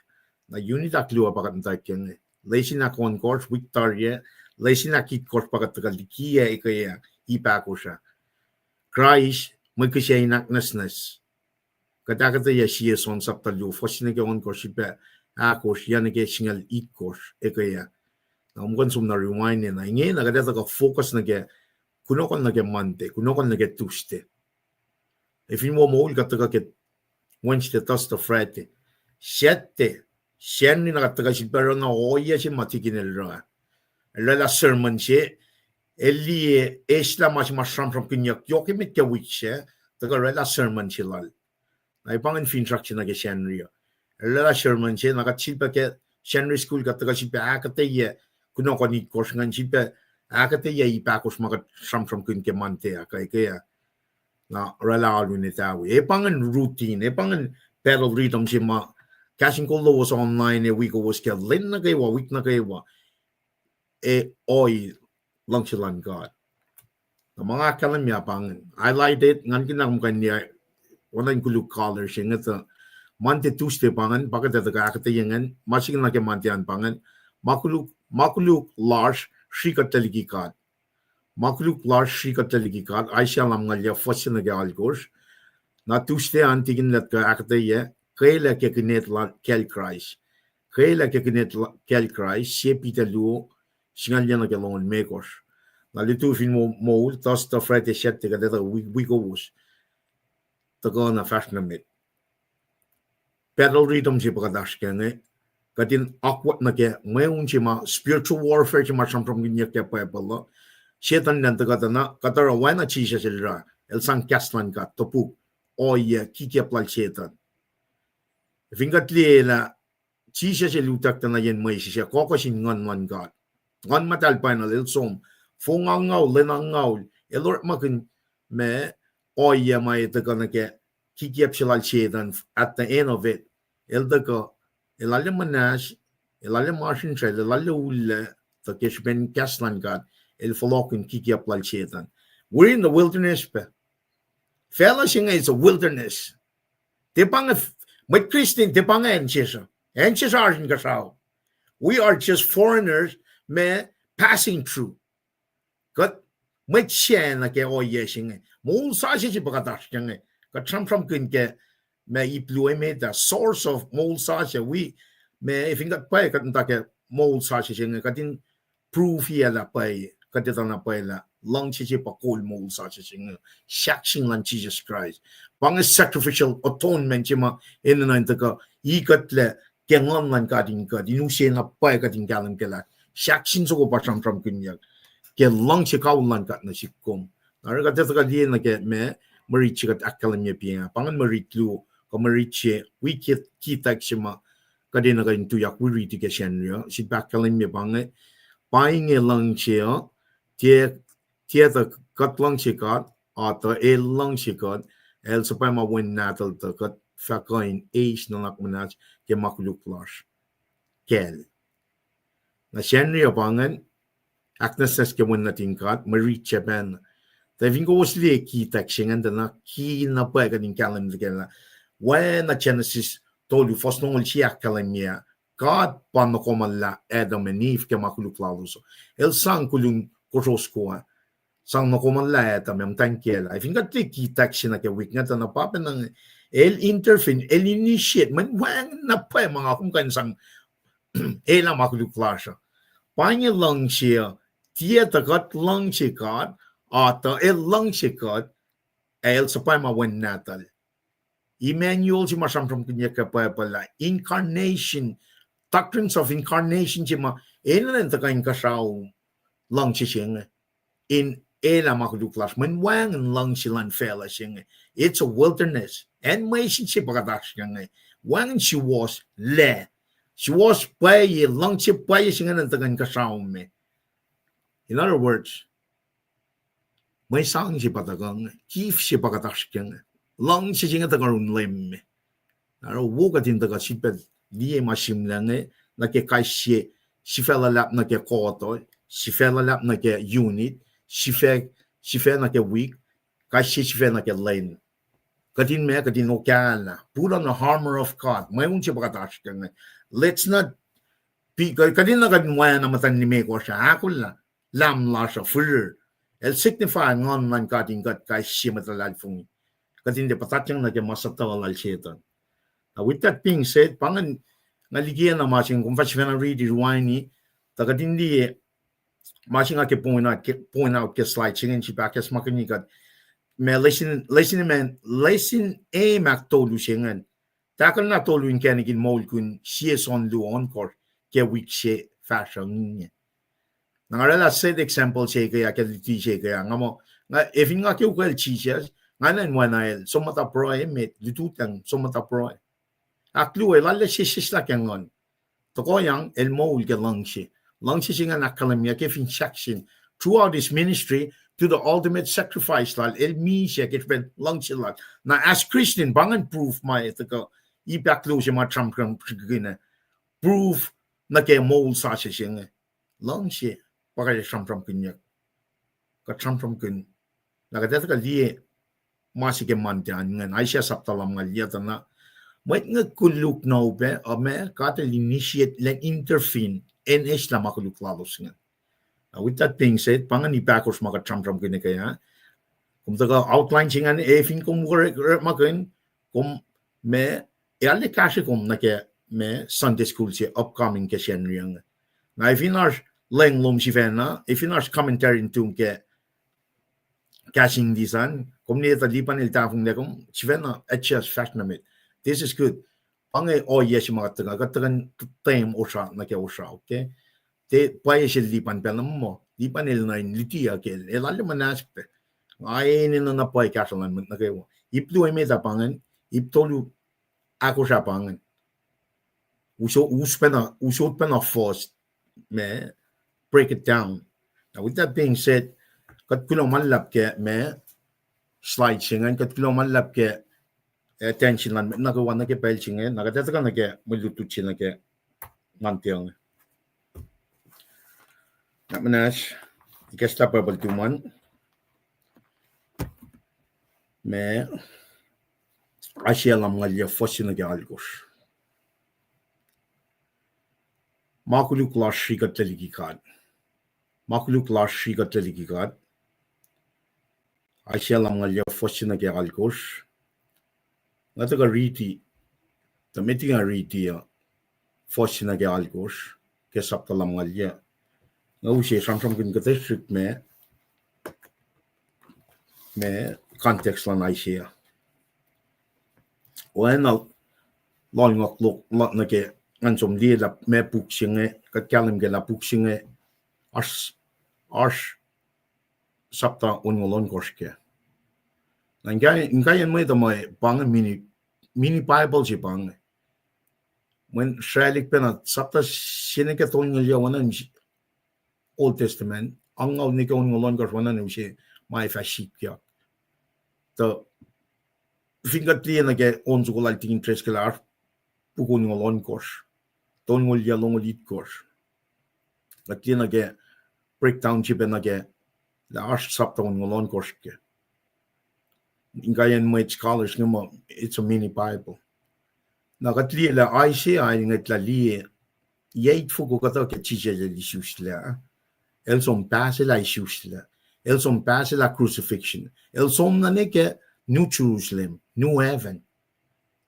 S1: na unit aklu pa kan taken lesinak on kos Victoria lesinak kit kos pa kat taga Liki ikaya ipakosha Christ may kasi nasnas kadakata ya siya son saptalu fosine ke on kos ipa akos yan ke singal ikos ikaya na umkonsum na rewind na inge na kadata ka focus na ke kunokon na ke Monday kunokon na ke Tuesday if you mo ka taga ke Wednesday Thursday Friday siete siya ni nakataga si pero na oya si matikinel ra la sermon siya eli esla mas masram from kinyak yokimit ke witche taga la sermon siya lal ay pangan fintraction na ke siya la sermon siya nakachilpa ke siya school ka taga si akketeyac kunokon ni kos ngan si akketeyac ipakos makat samsam kun ke mante kaya na rala ni tawi pangan routine pangan pedal rhythm si ma KahsInKol lowos online wiowos ke lin na kayo week na kayo oy lang silang God na mga kalam ya pangan highlight it ngan kinang kanya walang Koluk color siya nga Monday Tuesday pangan bakit ito akketeyac masing na ke mantian pangan Koluk Lasr Srikutlac Srikutlac ay siya lam ngalya fossin na algos na Tuesday antigin let ka akketeyac Kwelac Kinet Kelkreis. Kwelac Kinet Kelkreis, Sepitalu, Singaljana Galon Makers. Na litu fin mo, tas the Friday shet the wiowos. The gonna fashion mit. Pedal rhythm si pagkadashkene. Katin awkward na ke, mayroon si ma spiritual warfare si ma from ginyak ke pebalo. Shetan nan tagatana, katara wana chisha silra. El sang kaslan ka, topu. Oye, kikiaplal shetan. Fingat liela, chisha si lutak na yen may siya, kokosin ngan God. Ngan matal panel, el som. Fungangaw, lenangaw, elort makin me, oye may tagana ke, kikiapsilal shetan at the end of it. El daga, el alam manas, el alam marsin siya, el alam ula, the kishben kaslan God, el falokin kikiaplal shetan. We're in the wilderness, pe. Fellowship is a wilderness. Depang with Christian depang enchesa. Enchesa are in Gasao. We are just foreigners, me passing through. God, make shen like oh yesing. Moon sausage bagatash yange. Got some from kunke me iplueme the source of mold sausage. We me if you got pay got take mold sausage yange katin proof here la pay katitana pay la. Long chichi pa cold mold such as shakshin lan Jesus Christ. Bang a sacrificial atonement chima in the night ago. Ye got le gengon lan cutting cut. You know, saying a pie cutting gallon killer. Shakshin so go from Kinyak. Get long chickow lan cut na shikum. I got that again like me, Marie chicket academia pia. Bang Marie Clue, come Mariche, we kit shima. Kadina going to yak we read to get shenria. She back calling me bang it. Buying a long chair. Theater cut long chicken, or the long chicken, el supema win natal the cut facoin age no manage ke Koluk Kacl. Na Shenry abangan, Agnes ke win natin cut, Marie Chaban. The Vingo was Liki taxing and the key na bag in calendar together. When the Genesis told you first no chiak calamia, God panokomala Adam and Eve ke Koluk El sang kulung Kosrae. Sang nakuman lahat ang tangkiel. I think that Liki taxi na ke week na na papa ng el intervene, el initiate man wang na pa mga kung kansang el makuluklasya. Paing lang siya, tiya tagat lang siya kat, at el lang siya kat, el sa pa mawan natal. Emmanuel si masam from kanya kapala. Incarnation, doctrines of incarnation si ma, elan tagayin kasaw lang siya in Ela Makuluklas, when wang and long silan fella sing. It's a wilderness. And may she pagadash yang wang she was le. She was by long chip by singing and tagan kasaw me. In other words, may sang si patagang, kif si pagadash yang long si sing at the garun lim. Naro wogat in the gasiped, die masim lang na ke kai si fell lap na ke koto, si fell lap na ke unit. She fed like a week, she fed like a lane. Katin me, katin oana. Put on the armor of God. Let's not be katin na katin waya na matan ni Meko siya. Akollah. Lam la siya. Fuller. El signify ngon man katin kat kay siya matalal fung. Katin de patatyang na kaya masatawal al shetan. With that being said, pangan naligyan na masing kung fashion na read it wine katin di Matching like a point out get slide chingin si bakas makanigat me listen a mak tolu singen takal na tolu in kanigin mol kun sies on lu encore ke week she fashion nangarela set example che kaya ke ti che kaya ngamo nga if nga ke kwel chiches nganan wanael somata pro met ditutang somata pro aklu lalle shish la kangon to ko yang el mol ke langshi Langsing an academia giving section throughout his ministry to the ultimate sacrifice lal el misha get ben langsing lal. Now as Christian bangan proof my ethical ipak lo si ma tram proof na ke mold sa sing langsing pagay tram kinyak ka tram kin nagadeta ka die masige mantian ngan ay siya saptalam ngal yata na may nga kuluk na ube o me kata initiate like intervene in Islam Koluk lalos nga. With that being said, pangan ni Pakos maka tram kini kaya. Kung taga outline singan fin kung makin kung me alle kanske kom med Sunday school se upcoming ke känner. Na ifinars lenglom sivena, ifinars commentary tunke caching disan, komneta lipan il tafung lekom, sivena etchas fashionamit. This is good. Pange o yes mga taga katagan time osha na ke osha, okay? Te paye sil lipan pelam mo, lipan il na litia ke, elalle manaspe. Ay na pay kasalan na kayo. Iplu ay meta pangan, iptolu ako siya pangan. Usot pa na force, me break it down. Now with that being said, kat kulang manlap ke me slide singan, kat kulang manlap ke attention lan nagawa na ke pel singan, nagatatakan na ke mulututsin na ke mantiang. Namanas, ikasta pa baltuman. Me asyalam ngalya fosin na ke algos. Makuluk Lasr Liki kad. Makuluk Lasr Liki kad. Asyalam ngalya fosin na ke algos. Ngataga riti. Tamiti nga riti ya fosin na ke algos. Ke saptalam ngalya. Ngawusye samsam kin katestrik me context lan aisya. Oana longok lok lot na ke ansom dia la me puksinge katkalim ke la puksinge as sapta unwalon koske. Nangay mo ito mo pang mini Bible si pang. When Sralik pena sapta sinekatong nilya wanan Old Testament ang ngaw ni ka unwalon kos wanan si may fashikya. To fingat liya na ke onso ko lang tingin tres kelar pukun unwalon kos. Don't will yellow lead course. Like you get breakdown chip and again the arch sapta on long course. In Gayan Mwet scholars, it's a mini Bible. Now, got la I say I get la lie yet fugo kata ke chiche li susla. Elsom pacl I susla. Elsom pacl la crucifixion. Elsom na neke New Jerusalem, New Heaven.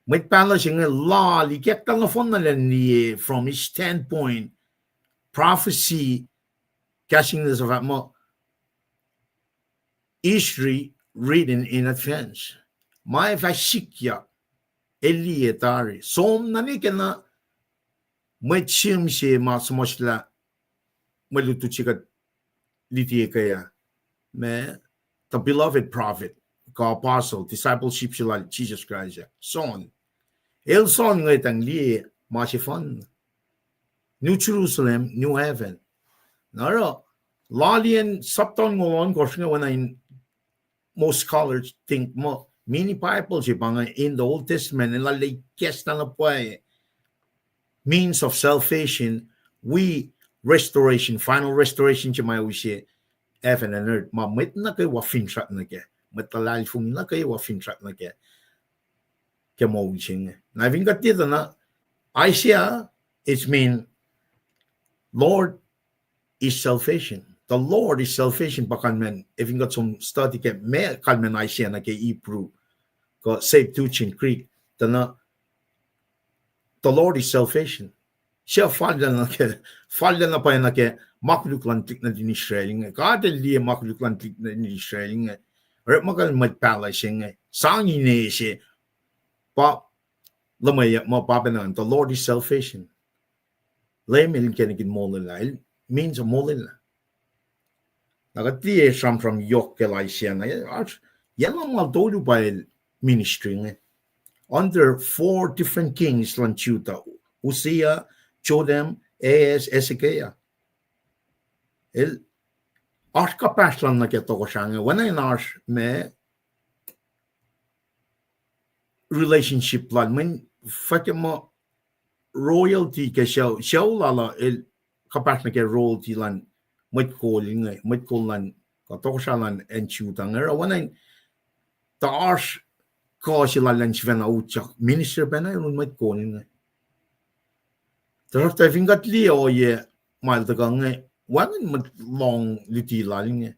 S1: Met palashing a law, li kept on the phone from his standpoint, prophecy, catching this of more history reading in advance. My vashikya, Elietari, som nanikena, met shimshe mas moshla, melutuchikat litiekaya, me, the beloved prophet. Apostle, discipleship sila Jesus Christ. Son. El son ngay tang liye masifan. New Jerusalem, New Heaven. Naro, lalian sapton ngolon kosh nga when most scholars think mo mini Bible si banga in the Old Testament and lalay kes na po means of salvation, restoration, final restoration si may usi heaven and earth. Mamit na kay wafin shot na ke. Matalal fung na kayo wafin track na ke mo wishing. Na vingat dito na Isaiah, it's mean Lord is salvation. The Lord is salvation bakan men. If you got some study ke me kalmen Isaiah na ke Hebrew ko save tuchin Greek na the Lord is salvation. Siya falda na pa na ke makuluk lan tik na din Israel. Kada liye makuluk lan tik na din Israel. Rep magal magpalasing sangi ne si pa lamaya mo papanan the Lord is salvation. Lemil kenigin molin means a molin. Nagati from yok kelaisian yalang mal dolu by ministry under 4 different kings lan chuta Uzziah, Jotham, Ahaz, Hezekiah. Arka paslan na keto ko siya when I nash me relationship lan men fakir mo royalty ke siya lala kapas na ke royalty lan met kolan kato ko siya lan enchuta nga when I taas ko sila lan siya na utsak minister pa na yun met kolin tapos tayo fingat liyo ye mal taga nga one long liti laling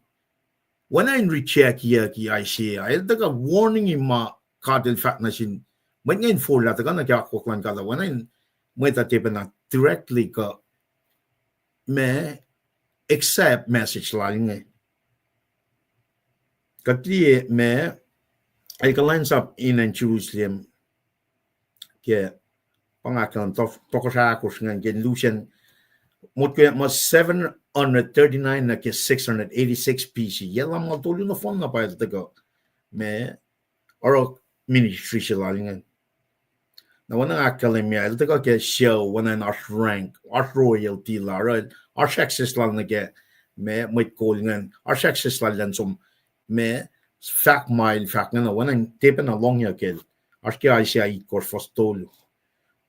S1: when I recheck here ki I say I the warning in ma kadel fat na sin When in full that gonna get Koklan Gala when I went at Tepena directly go me accept message line. Katli me I kulansap in Jerusalem ke pangakan Kosrae ngan gen Lucian mutke mas 739 na ke 686 PC. Yela mal tolu no phone na pa the go me or ministry shilalingan. Na wana akademia the go ke show when I not rank our royalty la right our success la na ke me mit calling our success la lan som me fact mile fact na when I tapen along ya ke aske I course for stolu.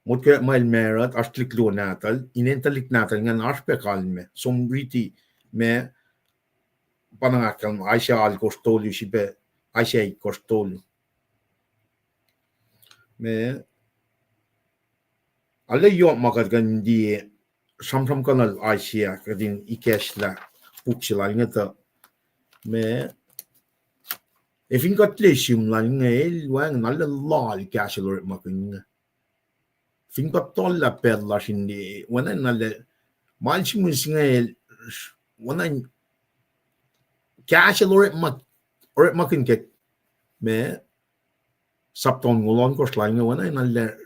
S1: Mutke mile merat asklik lo natal inentalik natal ngan aspekal me som riti me panangakal Asia al costolu sibe Asia costolu me alle yo magat gan di samsam kanal Asia kadin ikesla puksila ngata me if in got lesium la ngel wang nalle lal Kacl makin fin got tolla per la shindi wana nalle malchi musngel wana Kacl makin ke me sapton ngolon kosla wana nalle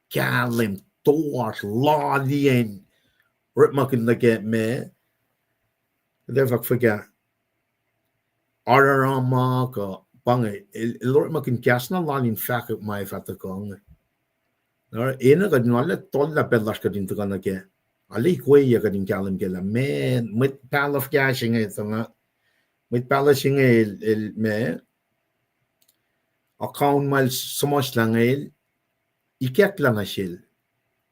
S1: Kalem toars ladien makin lage me devak forget arama ka bange lor makin kasna lalin fak mai fatakong na ena ka nalle tolla pelas ka din tukana ke ali kwe ya ka din kalem ke la me mit palof gashing etanga mit palashing el me account mal somos langel ikek lang asil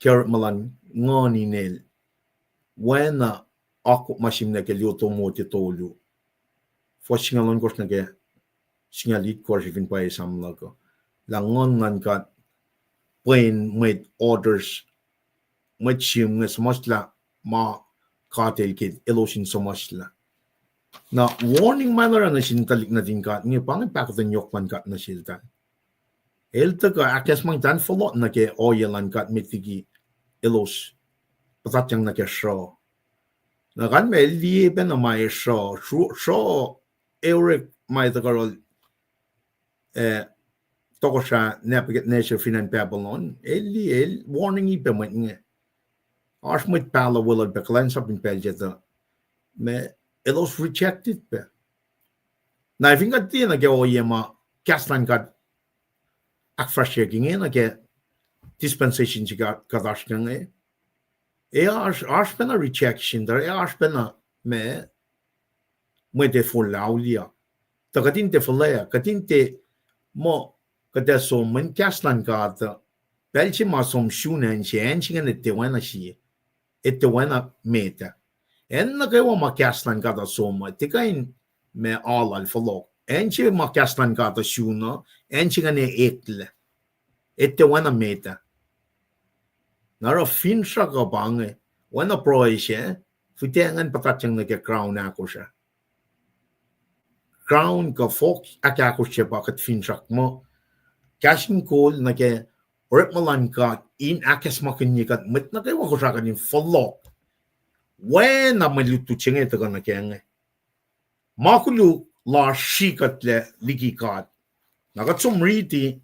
S1: ker malan ngoni nel wena ako masim na ke lioto mo ti tolu fo singalon kos na ke singalit ko sivin pa isam lago langon ngan ka plain made orders machim ngas masla ma katel kid elosin so masla na warning manner na sintalik na din ka ni pang pakot nyok man ka na siltan elta ka akes mang tan follow na ke oyelan kat mitigi elos patatang na ke show na kan me li ben na mai show Eric mai the girl tokosha napiget nation finan Babylon el warning ipe nge ash mit pala will be kulansap in peljeta me elos rejected pe na finga tina ke oyema kaslan kat akfrasheking in again dispensation you got kadashkan ash been a rejection there ash been a me de for laulia ta kadin te folea kadin te mo kada so men kaslan gat belchi ma som shunen chen chingan te wana shi et te wana meta en na ke ma kaslan gat so ma te kain me all al follow enche ma kaslan gat shuna enchingane ekle ette wana meta nara finsha ka bange wana proishe futengan patachang na ke crown akosha crown ka folk akakoshe bakat finshak mo KahsInKol na ke ormalan ka in akes makin nikat mit na kay wakosha ka nin follow when na malutu chenge ta na kenge makulu la shikatle Liki kat nagatsum riti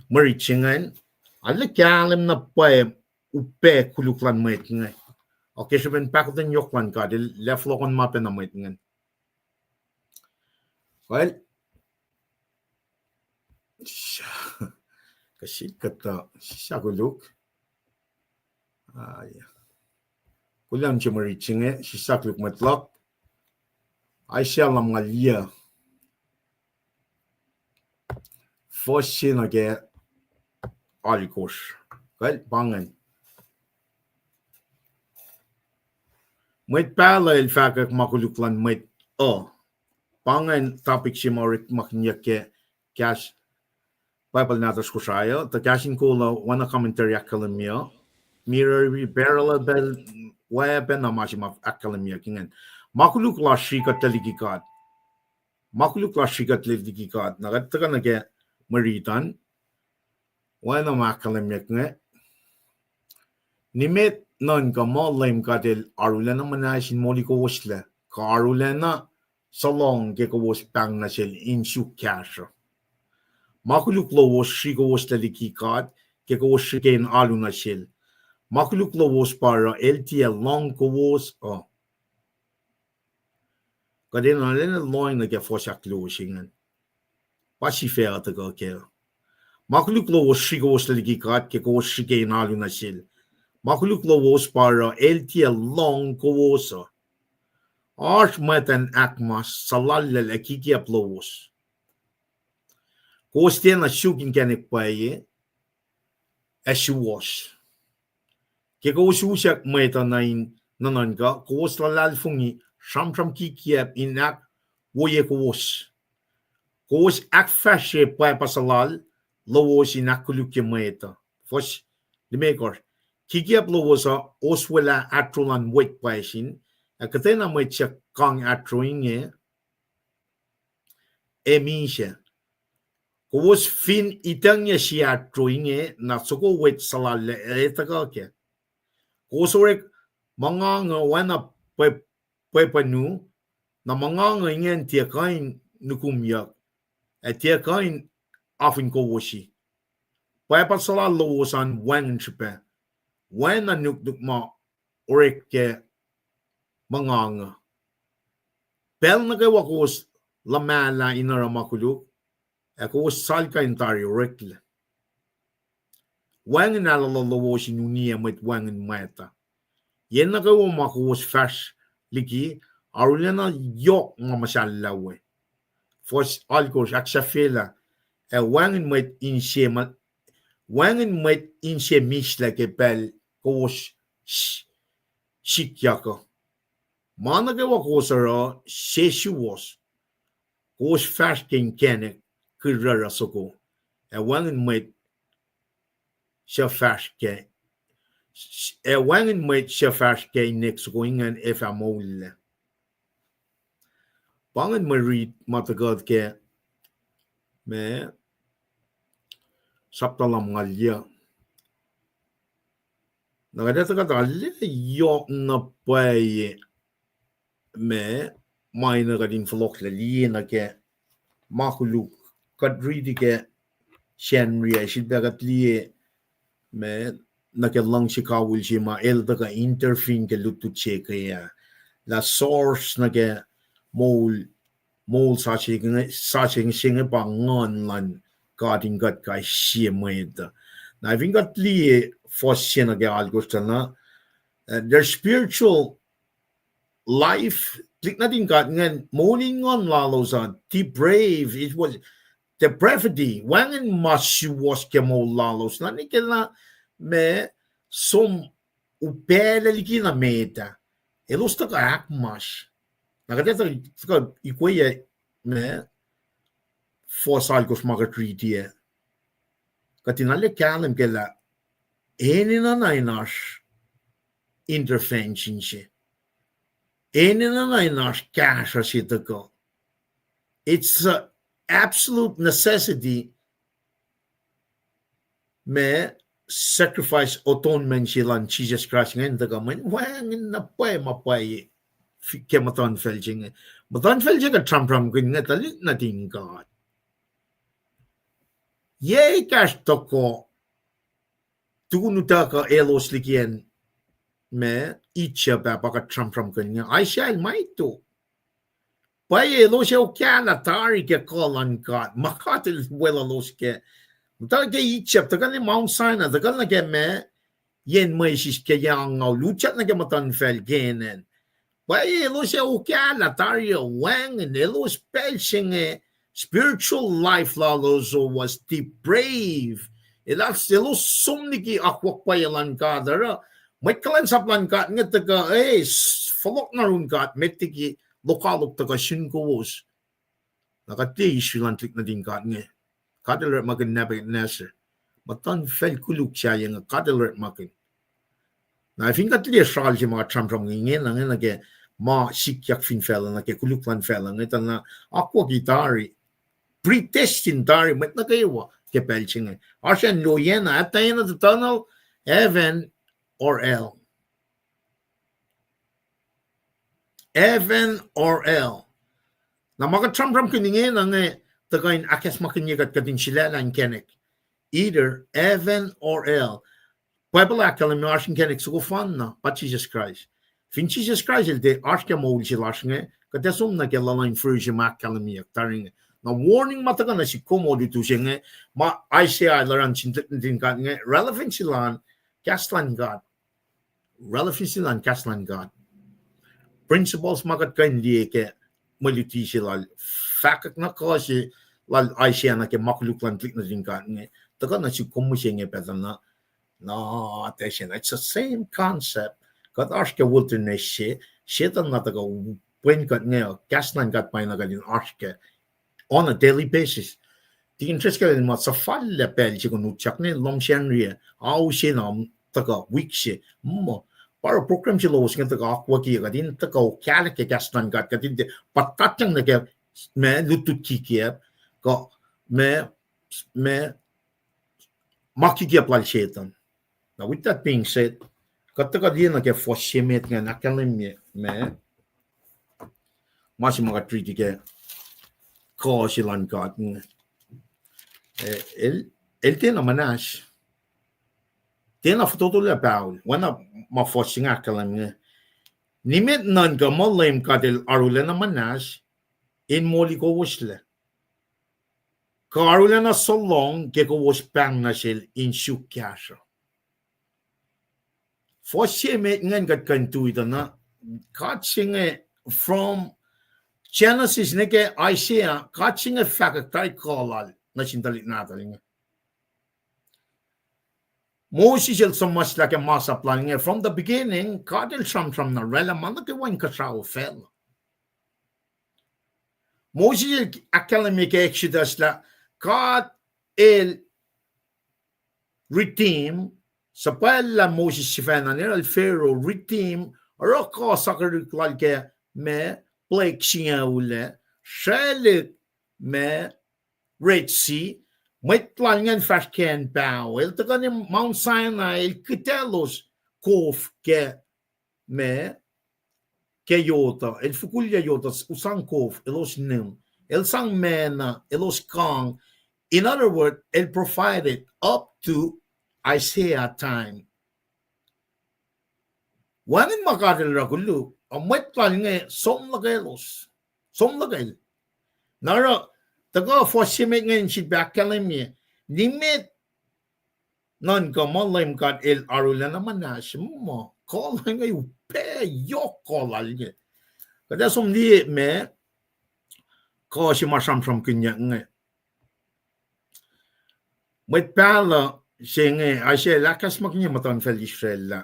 S1: marichingan alle kalem na pae upe kuluklan maitngan okay so ben pakden yoklan ka de leflokon mapen na maitngan well kasi kata Koluk kulam chimariching si sakluk matlak ay siya lam ngalia fossin age alikos well bangan mwet pala el fakak makuluklan mwet bangan topic si morik maknyake cash Bible natas Kosrae the KahsInKol wana commentary akketeyac mirror barrel bel weben na mashima akketeyac kingen makuluk la Srikat Liki makuluk la Srikat Liki nagat taga nage maritan Bueno, makalimik nga. Nimet non ka mo LEUM GOD arulana manasin moli ko wasla. Ka arulana salong ke ko was pang na sil inshu kasha. Makuluk lowos ko wasla Liki ke ko was gain aluna sil. Makuluk lowos para LTL long ko was Kadin na lena loin na ke fosak losingan. Pasi fea ta ka ke. Makuluk lowos ko wasla Liki ke ko was gain aluna sil. Makuluk lowos para LTL long ko was Arch matan akmas salallal akikiap lowos. Kostien na shukin kanik paye ashuwash. Ke ko shushak meta nain nananga kos lalal fungi sham kikiap inak woye kos. Kos ak fashe pa pasalal lowos inakuluk meta. Fosh dimekor. Kikiap lowos oswela atrolan wait paishin. Akatena mwet kang atroinge emisha. Kos fin itanya si atroinge na soko wet salale etaka. Kosrek mga nga wana pepanu na mga nga ingen tiakain nukumyak at tiakain afin kowoshi. Papa salal lowosan wangan chipe. Wana nukma orek ke mga nga. Pel na kawa kos lamala inara makuluk. Ako salka intari rekle. Wangan alalalowoshi nunia met wangan meta. Yen na kawa makos fash Liki arulena yok mamasalawe. Fos alkos aksafela. Wangan met inse misla ke pel kos shikyaka. Mana kawa kosara seshuwas. Kos fash ken Kinet. Kirara soko. Wangan met shafash ke. Wangan met shafash ke next going and if I'm old. Pangan Mwe Read matagad ke me saptalam ngalya. Nagadata ka talle yok na paye me minor kadin flok la liena ke makuluk kadridi ke shenria shidbagat liye me nakalang shikawul shima elda ka interfin ke lutu cheke ya la source na ke mol saching singe bangon lan gadin gat kai shimeda na vingat liye fossina ke algustana their spiritual life klik natin gat ngan morning on lalosa deep brave it was the brevity wangan mashuwas ke mo lalos na nikela me som upele Liki na meta elos ta ka akmas nakateta ka ikoye me fosal kos magatritie katinale kalem kela enina nainash intervention she enina nainash kasha sitako it's a absolute necessity me sacrifice atonement silan Jesus Christ ngayon taga man wangin na pay mapay ke matan feljing ka tram kun nga talit na God ye cash toko tukunuta ka elos likien me itcha ba ka tram kun nga I shall maito Paye lo siya kala tari ke kolan God makatil wela los ke Mutala ke ichap tagal ni Mount Sinai tagal na ke me yen may sis ke yang ngaw luchat na ke matan fel genen paye lo siya kala tari wang and lo spell singe spiritual life lalos was deep brave ilas lo sumniki akwak payalan kadara may kulansap lan kat nga taga folok na run kat metiki lokalok taga sinkowos nakati isulan tlik na din kat nga Kacl makin nabi Lasr matan fel Koluk siya yung Kacl makin na fin katli sral si mga tram inge na nga nage ma sikyak fin fela na ke Koluk lan fela nga na ako gitari pre-testing tari met na kayo belching. Ashen loyena at the end of the tunnel, even or L. Even or L. Na mga tram kiningin ang tagain akes makinyagat kadin sila lang kenek. Either even or L. Pacl kalam ashin kenek so fun na but Jesus Christ. Fin Jesus Christ il de aske mol silasnge kadesum na gelaline fruji mak kalamiak taring. Na warning mataga na si komo dito siya ma ICI laran din ka relevancy lan Kaslan God. Relevancy lan Kaslan God. Principles magat kain die ke maluti sila fakak na kasi lal ICI na ke makuluk lan klik na din ka taga na si komo siya petan na no attention it's the same concept kat aske wilderness shetan na taga when kat Kaslan God pa na galin aske on a daily basis. The interest in what sa falle pelche kun chakne lom shenria au shenam taga week she mo para program si lowos nga taga akwa ki gadin taga Kwelac ke Kaslan gat gadin de patatang na ke me lutut kikia ko me makikia plal shetan. Now with that being said, kataga di na ke foshemet nga nakalim me masi mga treaty ke KahsInKol God. El tena manas. Tena fototola paul. Wana ma forcing akalam. Nimet nan ka LEUM God el arula na manas in moli ko wasle. Ka arula na so long ke ko was pang na sel in shukasha. Force met ngan gat kantu ita na catching from Genesis neke Isaiah catching a fakatay kolal na sindalit natin. Moses il so much like a masa planning from the beginning, Kacl from na rela manake wan Kosrae fell. Moses academic exodus la God el redeem sa pala Moses sifana nila el Pharaoh redeem roko Srikutlac ke me Blake siya ule, Shelly me Red Sea, mwet lang fast can bow, el taga Mount Sinai, el kitelos kof ke me ke yota, el fukulya yota, usang kof, elos nim, el sang mena, elos kang. In other words, el provided up to Isaiah time. Wanin makadil rakulu, mwet lang som lagalos, som lagal. Nara, taga foshimek ngayon si bakalim niya, limit non ka LEUM God el arula naman na siya mo, call ngayon, pe, yok call niya. Kada som di me, ko si masam kanya ngayon. Mwet pala, siya ngayon, ay siya lakas makanya matan fel Israel la.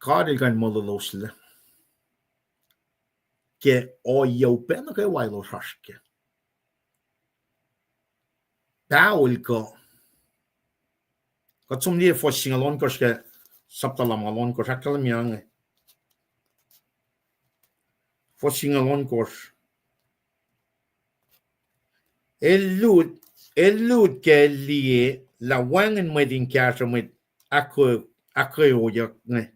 S1: Kacl kan mololos la. Ke o yaw pena kay wailo haske. Paul ko. Katsum niye fosing alon ko ke saptalam alon ko sakalam yang. Fosing alon ko. Elut ke liye la wangen medin kasha med akketeyac ne.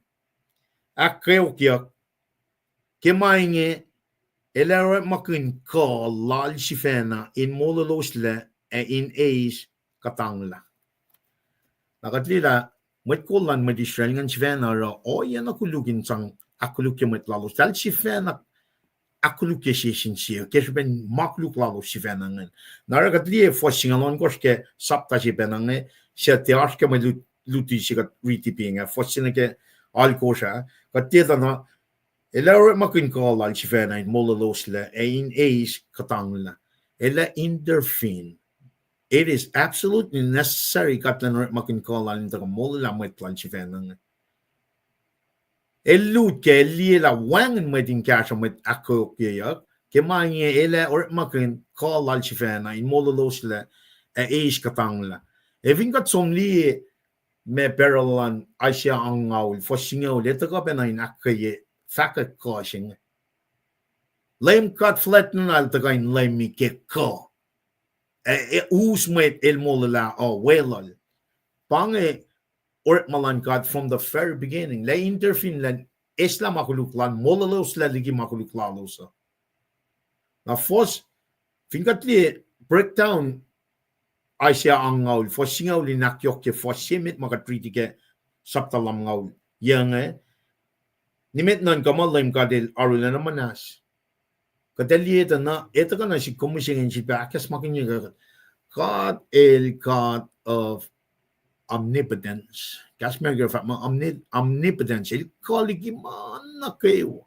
S1: Akketeyac ke mainge elere makin ka lal sifena in mololosle e in eis katangla. Nakatlila met kolan med Israel ngan sifena ra o yan akulugin sang akuluk met lalos dal sifena akuluk session siya kesben makluk lalos sifena ngan. Narakatli fosing alon koske sapta sifena ngan siya teaske med luti siya riti pinga fosing ke alkosha kateta na elere makin ka lal sifena in mololosle e in eis katangla. Ela interfin. It is absolutely necessary katlan makin call in the mola metlan chivenan. Elut ke liela wang medin cash with akketeyac, ke manye ele or makin call al chivena in mololosle e ish katangla. Evin got some li me perolan Asia angaul for singo letaka pena in akketeyac fakat caution. LEUM God flatten al tagain LEUM ke ko. Usmet el molala or welal. Pange or malan God from the very beginning. La interfin la Islam akoluk lan molalos la ligi makoluk lalosa. Now first, fingatli breakdown Asia ang ngaul for singaw li nakyok ke for simit makatriti ke saptalam ngaul. Yang nimit nan kamal LEUM GOD arula na manas. Kadalieta na ito ka na si kumusingin si Bakas makinig God God of omnipotence. Kas merger fa omnipotence el koligi man na kayo.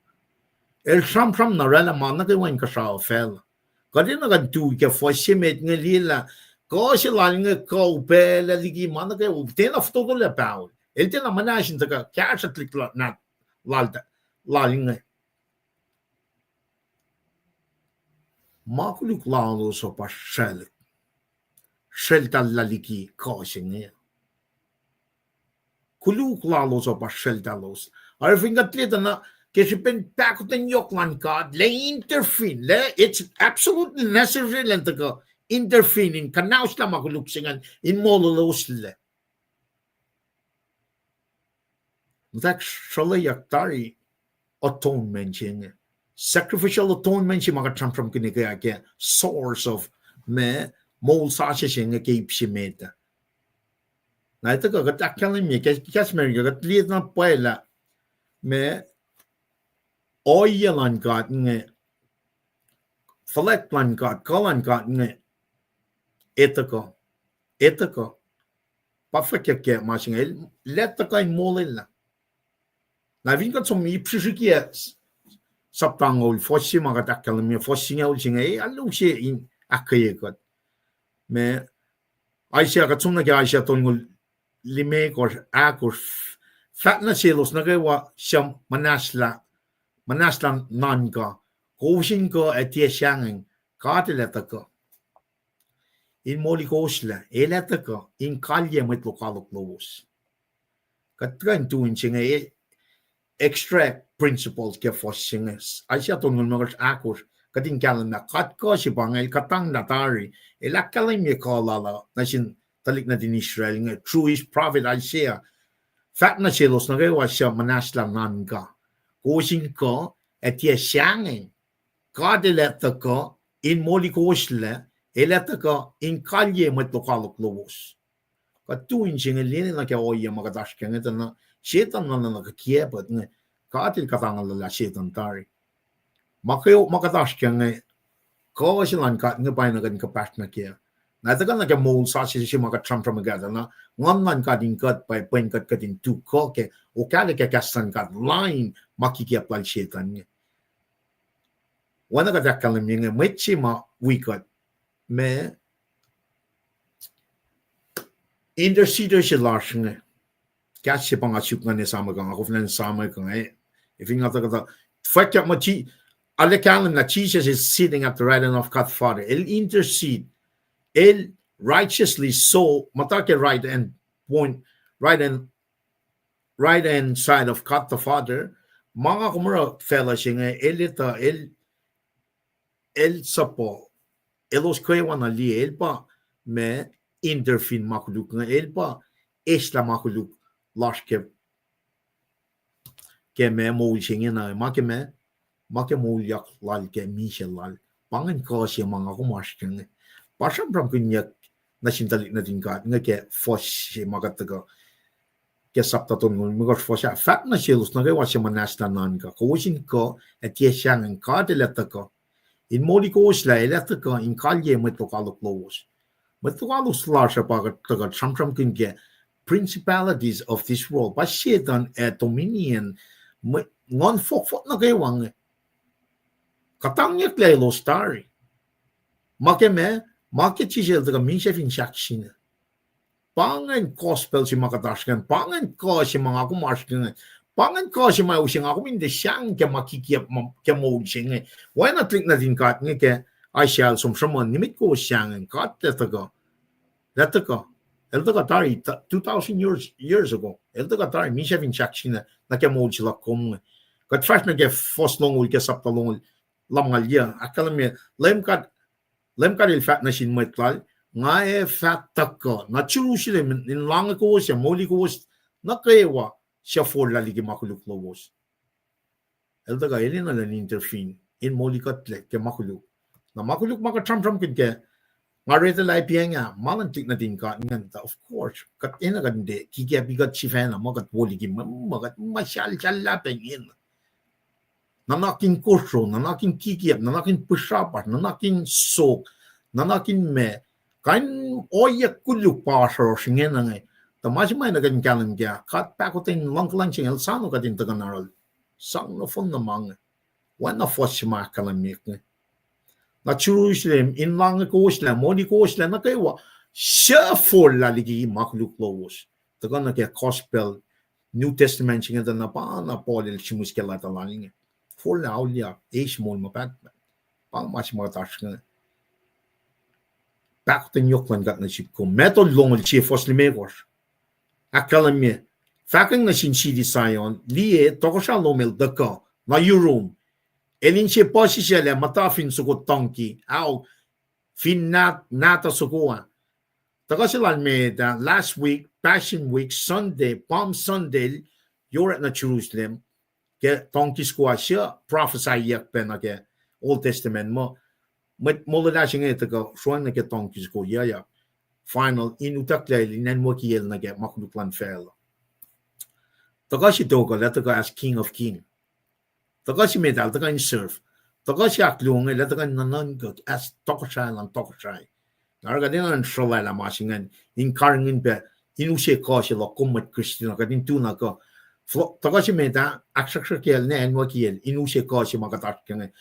S1: El from na rela man na kayo in Kosrae fel. Kadin na gantu ke for simit nga lila ko sila nga ko pela ligi man na kayo. Ten of todo le paul. El ten na manasin ta KahsInKol na lalda lalinga. Makoluk lalos o pacl. Shelta Liki KahsInKol. Koluk lalos o pacl dalos. Ar fingatlita na kasi pentakot ng yoklan ka, le interfin, le it's absolutely necessary lang to interfin in kanaus la makoluk singan in mololos le. That shalayak tari atonement singa. Sacrificial atonement si makatram kinikaya kaya source of me mol sasha singa keep si meta. Na ito ka katakyalan mi kasi meron ka katliit na puwela me oyalan ka nga faleklan ka kalan ka nga ito ko pafakya kaya masing leta ka in molil na. Na vinkat som ipsisikia saptangol fossi makatakalam mi fossi nga ulsinga alu siya in akketeyac me Aisha katsum na kaya Aisha tongol lime ko akor fat na silos na kaya siya manaslan nan ka kosin ko etia siyangin katileta ko in moli kosla eleta ko in kalye met lokalok lowos katran tuin singa extract principles ke fossingas Aisha tongol mga akor kating kalan na kat ko si bangay katang natari elakalim ye kalala na sin talik na din Israel nga truish prophet Isaiah fat na silos na kaya siya manaslang nan ka kusin ko etia siyangin kadeleta ko in moli kosla eleta ko in kalye met lokalok lowos katuin siya nga linin na kaya oya makatash kaya nga na shetan na nakakiepat nga katil katangal la shetan tari makayo makatash kaya nga kawasilan ka nga bayan na kan kapash na kaya na ito ka na kaya mol sa siya makatram magada na ngan ka din kat pa kat ka din tuku ke o kala kaya kasan kat line makikiaplal shetan nga wana ka takalam nga metsi ma wikat me interceder siya Lasr nga kaya siya pangasip nga ni sama kang ako finan sama kang if yung nga ta fakya ma chi alakalam na Jesus is sitting at the right hand of God Father el intercede el righteously so matake right hand point right hand side of God the Father mga kumura fella siya nga elita el sapo elos kaya na li el pa me interfin makuluk nga el pa esla makuluk Lasr ke me mol siya na make mol yak lal ke Michel lal pangan ko siya mga kumash nga pasang pram kunyak na sintalik na din ka nga ke fos siya magataga ke saptaton ng mga fos siya fat na silos na kaya siya manastanan ka kusin ko at yesang ang kadeleta ko in moli ko sila eleta ko in kalye met lokalok lowos met lokalok Lasr pagataga samsam kunke principalities of this world pa shetan at dominion ngon fok na kaya wang katangyak lay lo stari Market chisel daga minchef in shakshina. Pangan gospel si makatashkan, pangan ko si mga kumashkan, pangan ko si mga using ako hindi siyang ke makikiap ke modsing. Why not think natin kat nga ke I shall som nimit ko siyang kat letaka. Elta tari 2000 years ago. Elta tari minchef in shakshina na ke mod sila kum. Kat first na ke fos longul ke saptalongul lamngal ya. Akalam LEUM GOD il fat na sin mwet klal ngae fat taka na Jerusalem in lange koos ya moli koos nukewa siya for la ligi makuluk lowos. Eldaga elin na interfin in moli katle ke makuluk. Na makuluk maka tram kin ke ngarete lai pianga malantik na din ka nganta of course kat ina gande kike bigat chifena magat woli gi magat mashal challa pengin. Nanakin kosro, nanakin kikiap, nanakin pushapat, nanakin sok, nanakin me. Kain oya kuluk pasro singen nangai. Tamasi may nagan kanan kaya kat pakotin lang singel sano katin taganaral. Sang no fon namang. Wana fosima kalamik ne. Na Jerusalem in lang ko sila, moni ko sila na kayo siya for laligi makluk lowos. Tagana kaya gospel New Testament singen na pa na Paul simus kaya talaling. For now, yeah, small mapat. Pang mas mga task nga. Pakten yoklan gat na ship ko. Metal long el chief os limegos. Akala mi. Faking na sin sidi sayon. Liye, toko siya lomel daka. Na yurum. Elin siya posi siya le matafin suko tongki. Aw. Fin nata sukuwa. Taka sila me last week, Passion Week, Sunday, Palm Sunday, you're at na Jerusalem. Ke tongkis ko siya prophesy yak pe na ke Old Testament mo la singa ito suan na ke tongkis ko ya final inutak lay nan mo kiel na ke makuluklan fel taka si toka la taka as king of king taka si medal taka in serve taka si aklung la taka nanan ko as tokosai narga din an shola la masingan in karngin pe inuse ko si lo kumat Christian ka din tuna ko Taka si meta aksak kiel ne enwa kiel inuse ko si magatak kenge.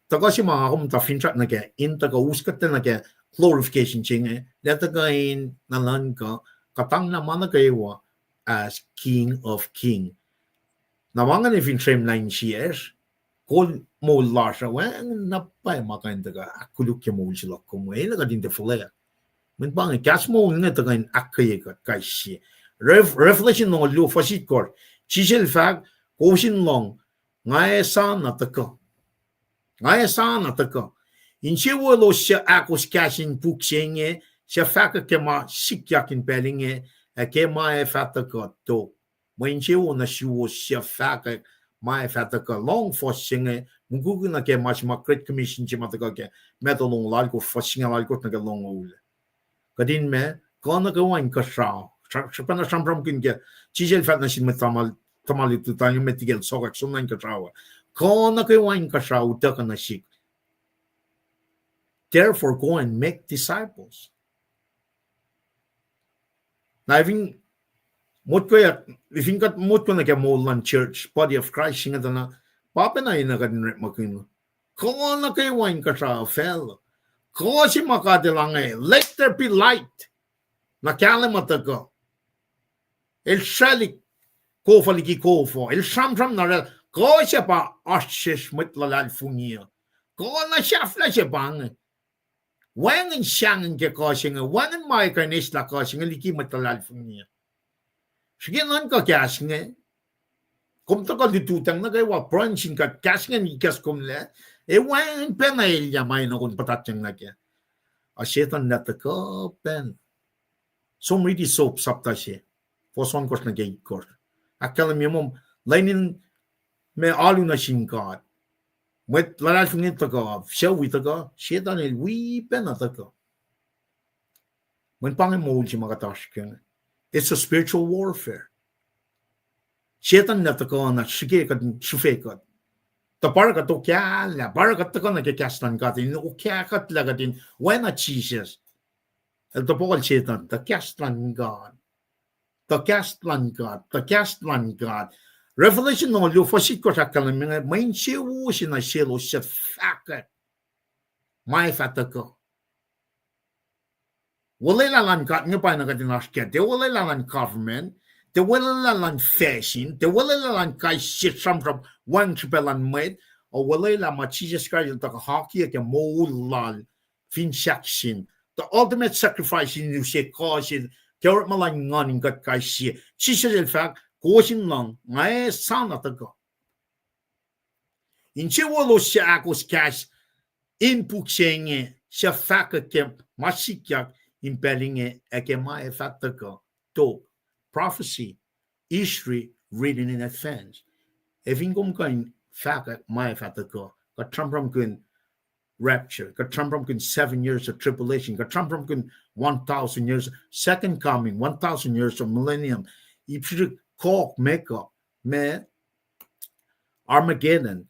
S1: Taka si mga kumta finchak na ke in taka uskat na ke glorification chinge. Leta ka in nalan ka katang na mana kayo as king of king. Namangan if in trim 9 years kol mo Lasr wen napay makain taka akuluk ke mo sila kumo ina ka din te fulaya. Men bang kas mo nga taka in akketeyac kai si. Revelation no lu fasit kor chisel fag kosin long ngae san na taka inche wolo sha akos kashin puksenge sha faka kema sikyakin pelinge ke ma fataka to mo inche wona shuo sha faka ma fataka long fossinge mungugu na ke mas ma great commission chimataka ke metolong lalko fossinga lalko na ke long ul kadin me kona ka wan ka sha Shapana Shambram Kinga, Chisel Fatness in Tamali to Tanya Metigel Sokak, so nine Katrawa. Konaka wine Kasha, Utakana Shik. Therefore, go and make disciples. Now, I think if you got Mutkonaka Molan Church, Body of Christ, Shingadana, Papana in a garden Makino. Konaka wine Kasha fell. Koshimaka de Lange, let there be light. Nakalamataka. El shalik kofa liki kofo. El sham narel. Kosha pa ashish mitlalal funia. Kona shafla shebang. Wangan shangan ke koshing. Wangan maika nisla koshing. Liki mitlalal funia. Shiginan ka kasing. Kumta ka ditutang na kayo wa branching ka kasing ni kas kumle. E wangan penail yamay na kung patatang na kaya. Asyetan nataka pen. Som ridi soap sapta siya. Poson kos na gate kos. Akala mi mom lainin me alu na singkat. Mwet lalal fungit taka. Siya witaka. Siya tanil wipen na taka. When pangin mo uli si makatash. It's a spiritual warfare. Siya tan na taka na sige kat sufe kat. Tapara ka to kya la. Para ka taka na kikastan katin. Ukya kat lagatin. When a Jesus. El topokal Satan, the Kastlan God. The Kastlan God. Revelation no lu fasit ko sa kalaming main siwo sina silo sa fakat. May fatako. Wala lan kat nga pa nagadinas de wala lan government, de wala lan fashion, de wala lan kai shit from one chipelan made, o wala la Jesus Christ ta hockey ke molal fin shakshin. The ultimate sacrifice in you say caution, Kerot malang nganing kat kaisi. Sisa el fact, kosin lang, ngay sana taga. Inche wolo siya akos cash, inpuk senge, sifac ke masikyak impelinge eke mae fataka to prophecy history reading in advance. Evingum kain fact mae fataka ka trampram kun rapture, ka trampram kun 7 years of tribulation, ka trampram kun 1,000 years second coming, 1,000 years of millennium. Ipsik kok makeup me Armageddon.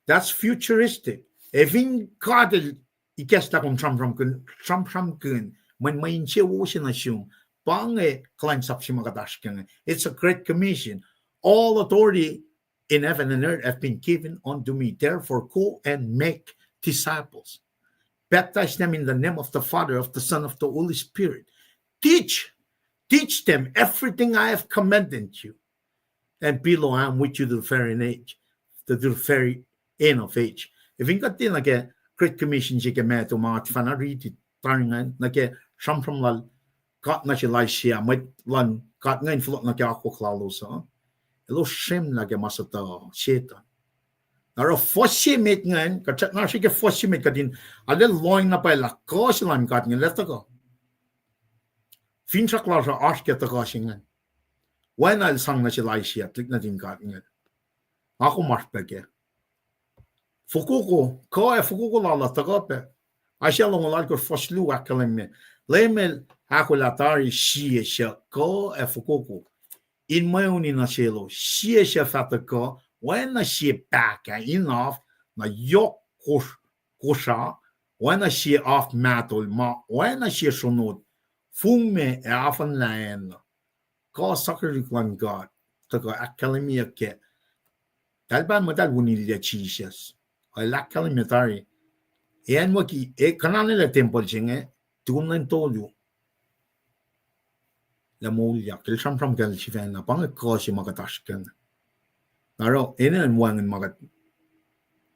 S1: That's futuristic. Evin kadel ikesta kon trampram kun when my inche ocean assume bange kulansap simagadashken. It's a great commission. All authority in heaven and earth have been given unto me. Therefore, go and make disciples. Baptize them in the name of the Father, of the Son, of the Holy Spirit. Teach them everything I have commanded you. And below I am with you to the very age, to the very end of age. If you got like a great commission, you can make to Mark Fana read it, turning like a sham from lal, got not your life share, might run, got nine float like a akollah, so a little shame like a masata, shaitan. Now, a fossi making, got not she get fossi making a little loin up by la course line got in let go. Fincha class are ask at the crossing. When I sang na sila siya, click na din ka niya. Ako marpeke. Fukuko, ko fukuko lala tagape. Asya long lal ko foslu akalim me. Lemel akolatari siya ko fukuko. In my own in a shelo, siya fatako, when I see back enough, na yok kosha, when I see off metal, when I see sonot, fume afan laen. Srikutlac God, taga akketeyac ke. Talban mo tal wunilia Jesus. Ay akketeyac Yan mo ki kananila temple singe tunan tolu. La molia kel sam from kel sifena pang kosi magatashken. Naro inan wangen magat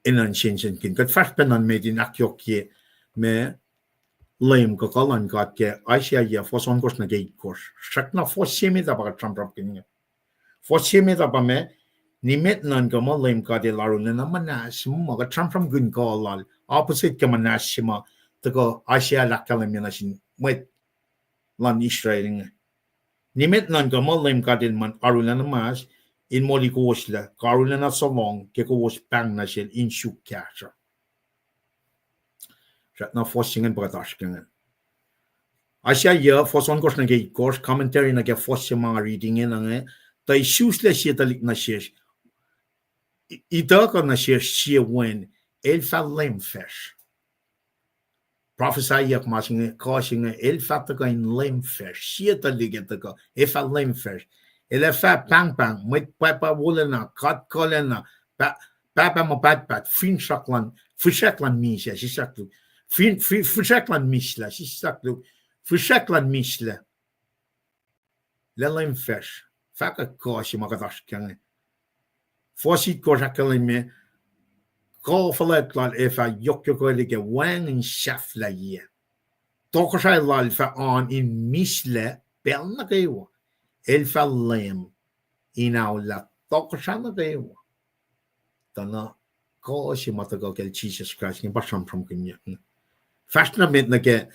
S1: inan shinsen kin kat fast penan medin akketeyac me LEUM God ke Asia ya foson kos na gate kos. Shakna fossimi da baga trampram kin. Fossimi da ba me nimet nan ka mo LEUM God de laru na manas mo ga trampram gun ko lal. Opposite ka manashima to go Asia la kalaminasin mwet lan Israel. Nimet nan ka mo LEUM God de man arula na mas in moli ko wasla. Karula na so long ke ko was pang na shel in shuk kasha. Na fossingen bradashken. Asya ya foson kos na gate kos commentary na ke fosse mga reading in ang tay shusle siya talik na siya. Ita ka na siya when el fa LEUM fish. Prophesy yak masing causing el fa ta ka in LEUM fish. Siya talik ita ka el fa LEUM fish. El fa pang met papa wolacna kat kolena papa mo pat finshaklan misha sisaklu. Fishaklan misla, sisaklu. Fishaklan misla. LEUM fish. Faka koshi magadashkan. Fosit koshaklan me. Ko faletlan efa yokyokolige wang in shafla ye. Tokoshay lal fa on in misla bel na kayo. Elfa LEUM inaula tokoshay na kayo. Tana koshi matagal kel Jesus Christ ni basam from kanya. Fastnament na ke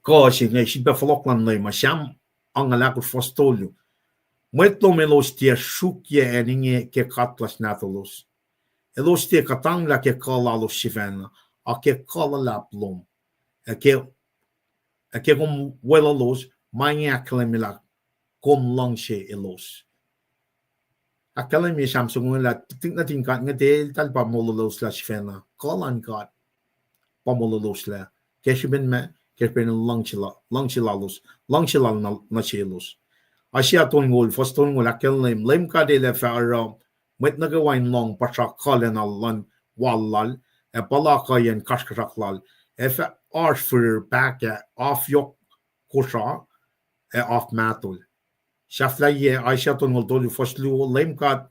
S1: koshi nga si befaloklan LEUM masyam ang alakot fostolyo. Mwetlo melos tia shukye inge ke katlas natolos. Elos tia katangla ke kalalos sifena a ke kalalap lom. Ake kom welalos manya kalemila kom langshe elos. Akala mi Samsung la ting na tingkat nga del tal pa mololos la sifena. Kalan kat pamololos la. Keshiben me keshiben langchilalos na chelos. Asya tongol fostongol akketeyac LEUM God de fa met nagawain long pasak kalen lan wallal e balakayen kaskaklal e fa arsfur baka af yok kosha e af matul. Shaflaye Aisha tongol dolu fostlu LEUM God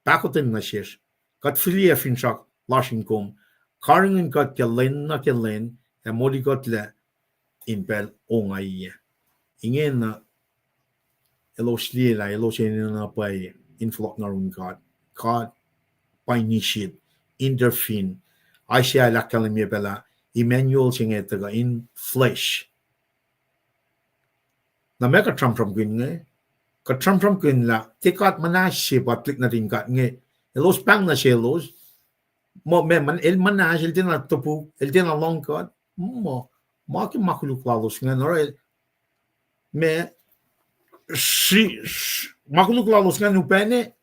S1: bakotin na shish. Kat filia finchak lashinkom. Karingen kat ke len na ke len e modi got le in bel ongaye. Ingen na elosli la elosli na pay inflok na run God by nishid interfin Aisha la kalimye bela Emmanuel singe taga in flesh. Na me ka tram kun nge. Ka tram kun la tikat manashe pa klik na din kat nge. Elos pang na shelos. Mo me man el manashe el tina tupu el tina long kat. Mo ki makuluk lalos nge no me si makuluk lalos nge upene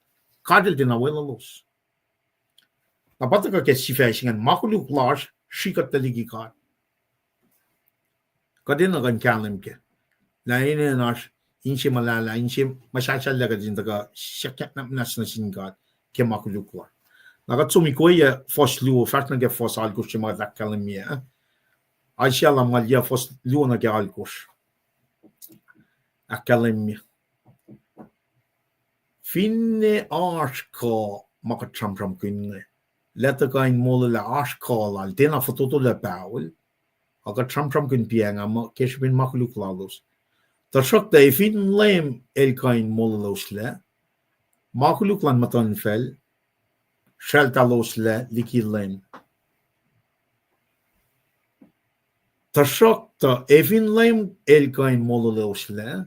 S1: kadel tina wela los. Na pata ka ke sifac nge makuluk las shikat Liki kat. Kadin na kan kalim ke. La ine nash inche malala inche mashachal laga din daga shakat na nas na singat ke makuluk la. Na ka tsumi ko ye fos luo fat na ke fos alkush ma da kalimia. Aisha la malia fos luo na ke alkush. Akalimia. Finne arska maka tram kunne. Leta ka in mola la arska la dena fototo la paul. Aka tram kun pianga ma keshbin makuluk lalos. Tershok da fin lem el kain mololos le. Makuluk lan matan fel. Sheltalos le Liki lem. Tershok da fin lem el kain mololos le.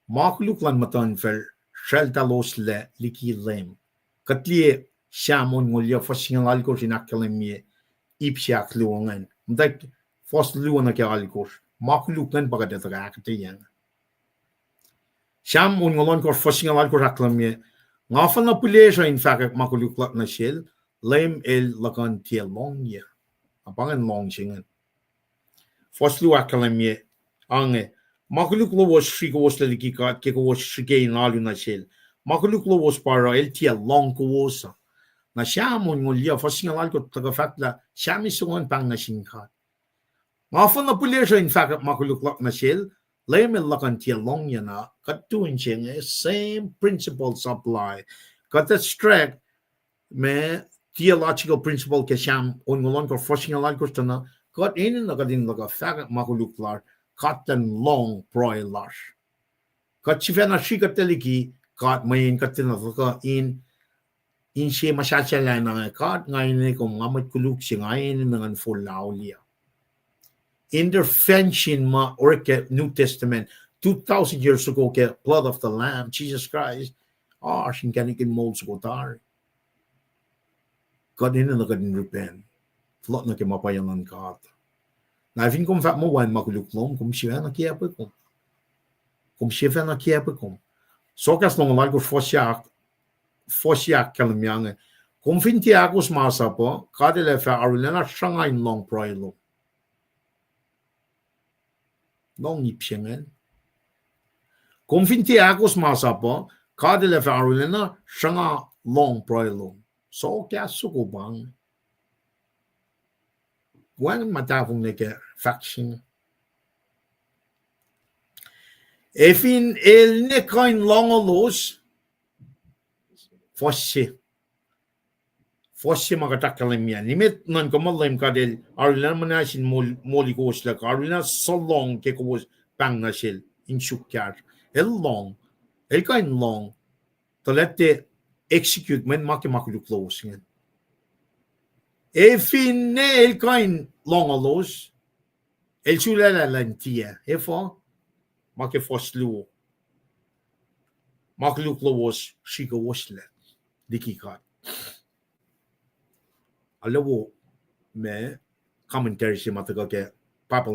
S1: Makuluk lan matan fel. Sheltalos le Liki lem. Katlie shamon ngolya fasingal alkor sinakalemie. Ipsiak luongan. Mdak fos luona ke alkor. Makuluk lan bagadeta akketeyac. Sham ngolon kor fasingal alkor aklamie. Ngafan na puleja in fact makuluk na shell. Lem el lakan tiel long ye. Abangan long singen. Fos lu aklamie. Ange. Makuluk lowos Srikutlac Liki kat ke was shige nalu na shell. Makuluk lowos para el tiel long kosa. Na sham ngolya fasingal alkor taga fatla shami sungon pang na shinkat. Ngafan na puleja in fact makuluk na shell. Lem el lakan tiel long yana. Kat tuin ching same principle supply. Kat that strek me theological principle ke sham ngolon kor fasingal alkor tana. Kat inin lagadin laga fact makuluk lar. Kat and long proy lash. Kat sifena shikat Liki kat mayin katina ka in siya masyasya na kat ngayon ko ngamat kuluk siya ngayon ng full laulia. Intervention ma or ke New Testament 2,000 years ago ke blood of the Lamb Jesus Christ shin kanikin molds ko tar. God ina na kadin repent. Flot na ke mapayanan kat. Na fin kom fat mo wan makuluklom kom siya na kiya ko. Kom siya na kiya ko. So kas long lago fosyak kalamyange. Kom fin ti akos masa po kadele fa arulena shangain long proilo. Long ipsyengen. Kom fin ti akos masa po kadele fa arulena shanga long proilo. So kya suko bang. Wan matafong neke faction. Efin el ne kain longolos fosse magatakalemian. Nimit nan komalem kadel arulena manasin molikos la arulena so long ke ko pang na shil in shukyar. El long. El kain long. To let the execute men makimakuluk close. Efin ne el kain longolos el chulala lantia. Efo make foslu makuluk lowos shika wasle Liki kat. Alawo me commentary si mataga ke pacl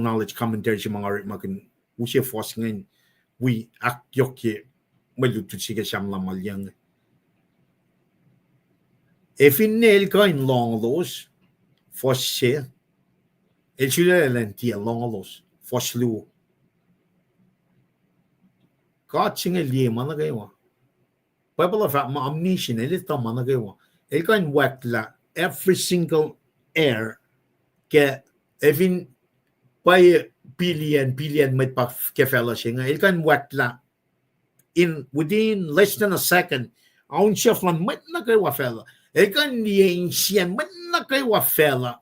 S1: knowledge commentary si mga makin usya fos ngayon we akyok ke malutut si ke siyam lamalyang. Efin ne el kain longolos fos siya el chulala lantia longolos foslu God singe liye mana gaywa. Bible of omniscient elita mana gaywa. El kain wakla every single air ke even by billion met pa ke fella singa. El kain wakla in within less than a second. Aun chef lan met na gaywa fella. El kain liye siyan met na gaywa fella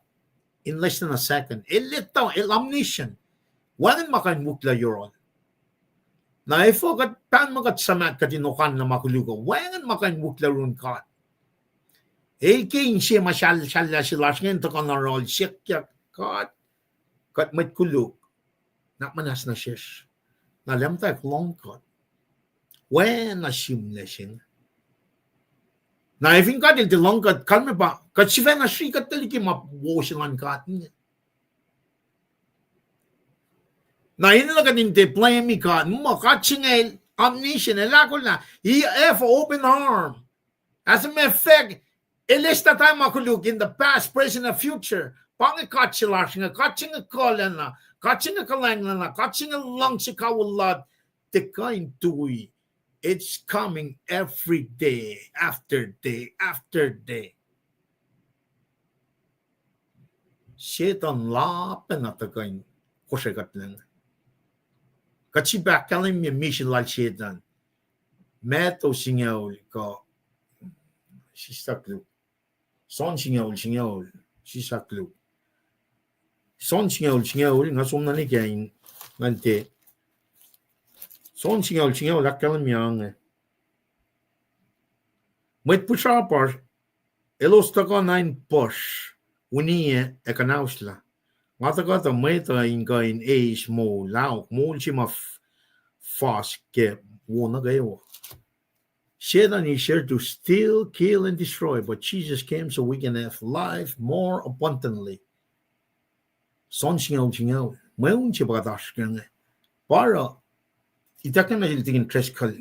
S1: in less than a second. Elita el omniscient. Wanan makain wukla yoron. Na ifo kat pan magat samat katinukan na makulugo. Wangan makain wuklarun kat. King siya masyal sila ngayon to kan rol siya kat met Koluk nak manas na siya na lem tak long kat when na sim lesing na even kat il long kat kalme ba kat siya na Srikutlac Liki ma woshilan kat niya na ina kat inte play me kat mo kat chingel omniscient akollah he for open arm as a matter of fact Elista tayo makuluk in the past, present, and future. Pangi Kacl nga, kachinga kolana, kachinga kalangana, kachinga lang si kawalad, the kind tui. It's coming every day, after day, after day. Setan lapen at the kind, Kosrae lang. Kachiba kalim mi mission like setan. Meto singaw ko, sifac. Son singaw, sisakluk. Son singaw, nga som na ni kain, ngante. Son singaw, lakkalan miyang. Mwet pusapar, elos taka 9 push, uniye ekanausla. Ngata kata mweta inga in age mo, lauk, mo ultima fast ke, wona gayo. Satan is here to steal, kill, and destroy, but Jesus came so we can have life more abundantly. Son singaw, mayroon siya pagkataas kanya. Para, itakan na sila kal,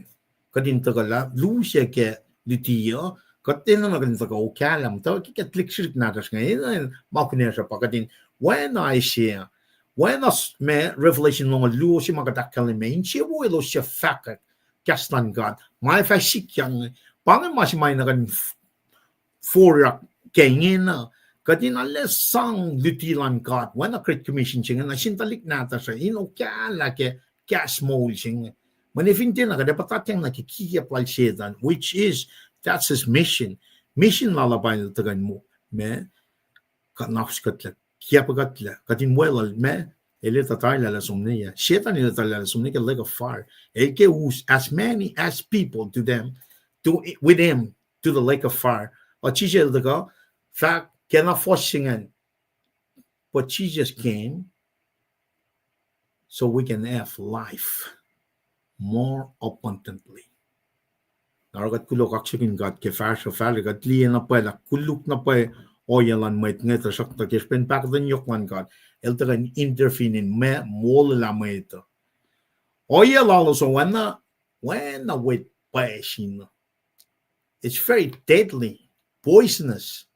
S1: kadin tagala, lusiya ke litiya, kadin na kadin taga okalam, tawa kikatlik sirik natas ngayon, makunin siya pa kadin, when I share, when me revelation mga luos siya makatakalin main, siya buwelo siya fakak, kaslan God, my fasik yang pangan masih main akan forak kengin na kadin alles sang lutilan God when a great commission singa na sintalik nata sa inokala ke cash mole singa manifintin na kada patatang nakikiyap lal setan which is that's his mission lalabay na tagan mo me Kosrae kiapagatla kadin well me Elita tayo lalasumniya. Satan ilita lalasumniya like a fire. Eke use as many as people to them, with him, to the lake of fire. O Jesus ilita fact, kena forcingen. But Jesus came so we can have life more abundantly. Naragat kulok kaksakin God ke fasyo faligat liya na pala, kuluk na pa oyalan mwet ngeta sakta kespen pak den yokman God. Elta kan intervene me mola mweta. Oyalalo so when with passion. It's very deadly, poisonous.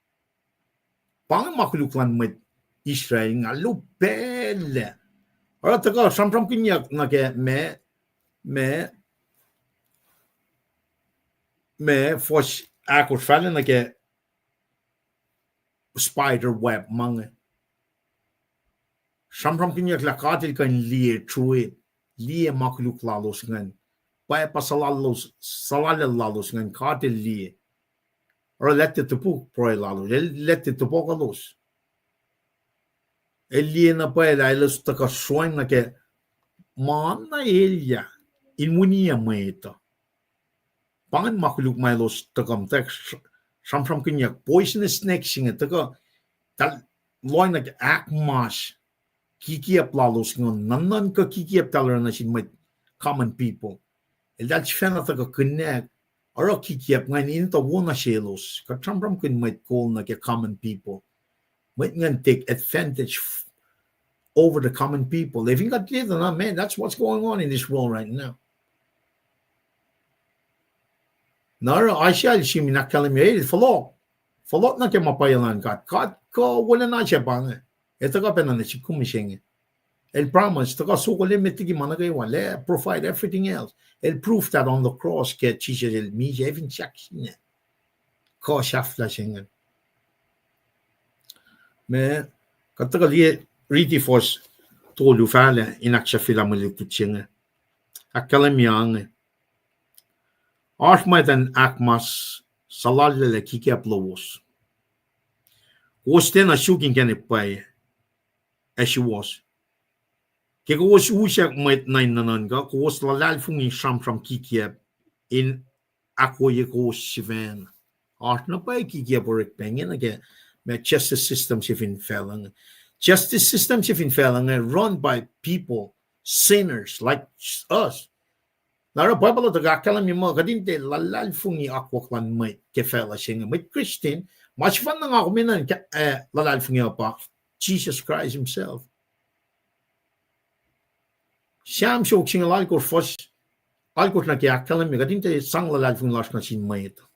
S1: Pang makuluklan mwet Israel nga lupele. Ora taga samsam kinyak na ke me fos akos falen na ke spider web mange. Samsam kinyak lakatil kan liye true liye makuluk lalos ngan. Paya pasalalos salalalos ngan katil liye. Or lette tupu proy lalos. Lette tupu kalos. Liye na paya lailos taka soin na ke mana elia inmunia mweta. Pangan makuluk mailos takam tek samsam kinyak poisonous snake singa taka tal loin na ke akmas. Kikiap lalos ngon nanan ka kikiap talar na sin met common people. El dal chfena ta ka connect aro kikiap ngan into wona shelos ka tramram kun met call na ke common people. Met ngan take advantage over the common people. If you got clear na man, that's what's going on in this world right now. Nara Aisha shimi nakalimye follow na ke mapayalan kat ko wala na siya bang. Ito ka pena na si kumising. El promise, ito ka suko limit ki managaywa. Le provide everything else. El proof that on the cross ke Jesus el mija even check niya. Ko shafla singa. Me kataka liye riti fos tolu fale inaksha fila malitu singa. Akalam yang. Arfmaitan akmas salalele kikiap lowos. Osten a shuking kanipay. As she was. Kaya was usyak mwet nine nanan ka, was lalal fung in sham kikiap in akoye ko shivan. Art na pa ikikiaborik pengen again. May justice system si finfelang. Justice system si finfelang run by people, sinners like us. Nara Bible to gakalam yung mga kadinte lalal fungi akwaklan may kefela siya may Christian. Mas fan na nga ako minan lalal fungi pa Jesus Christ himself. Siyam siya uksing lalal ko first alkor na kaya kalam yung kadinte sang lalal fungi las na sin may ito.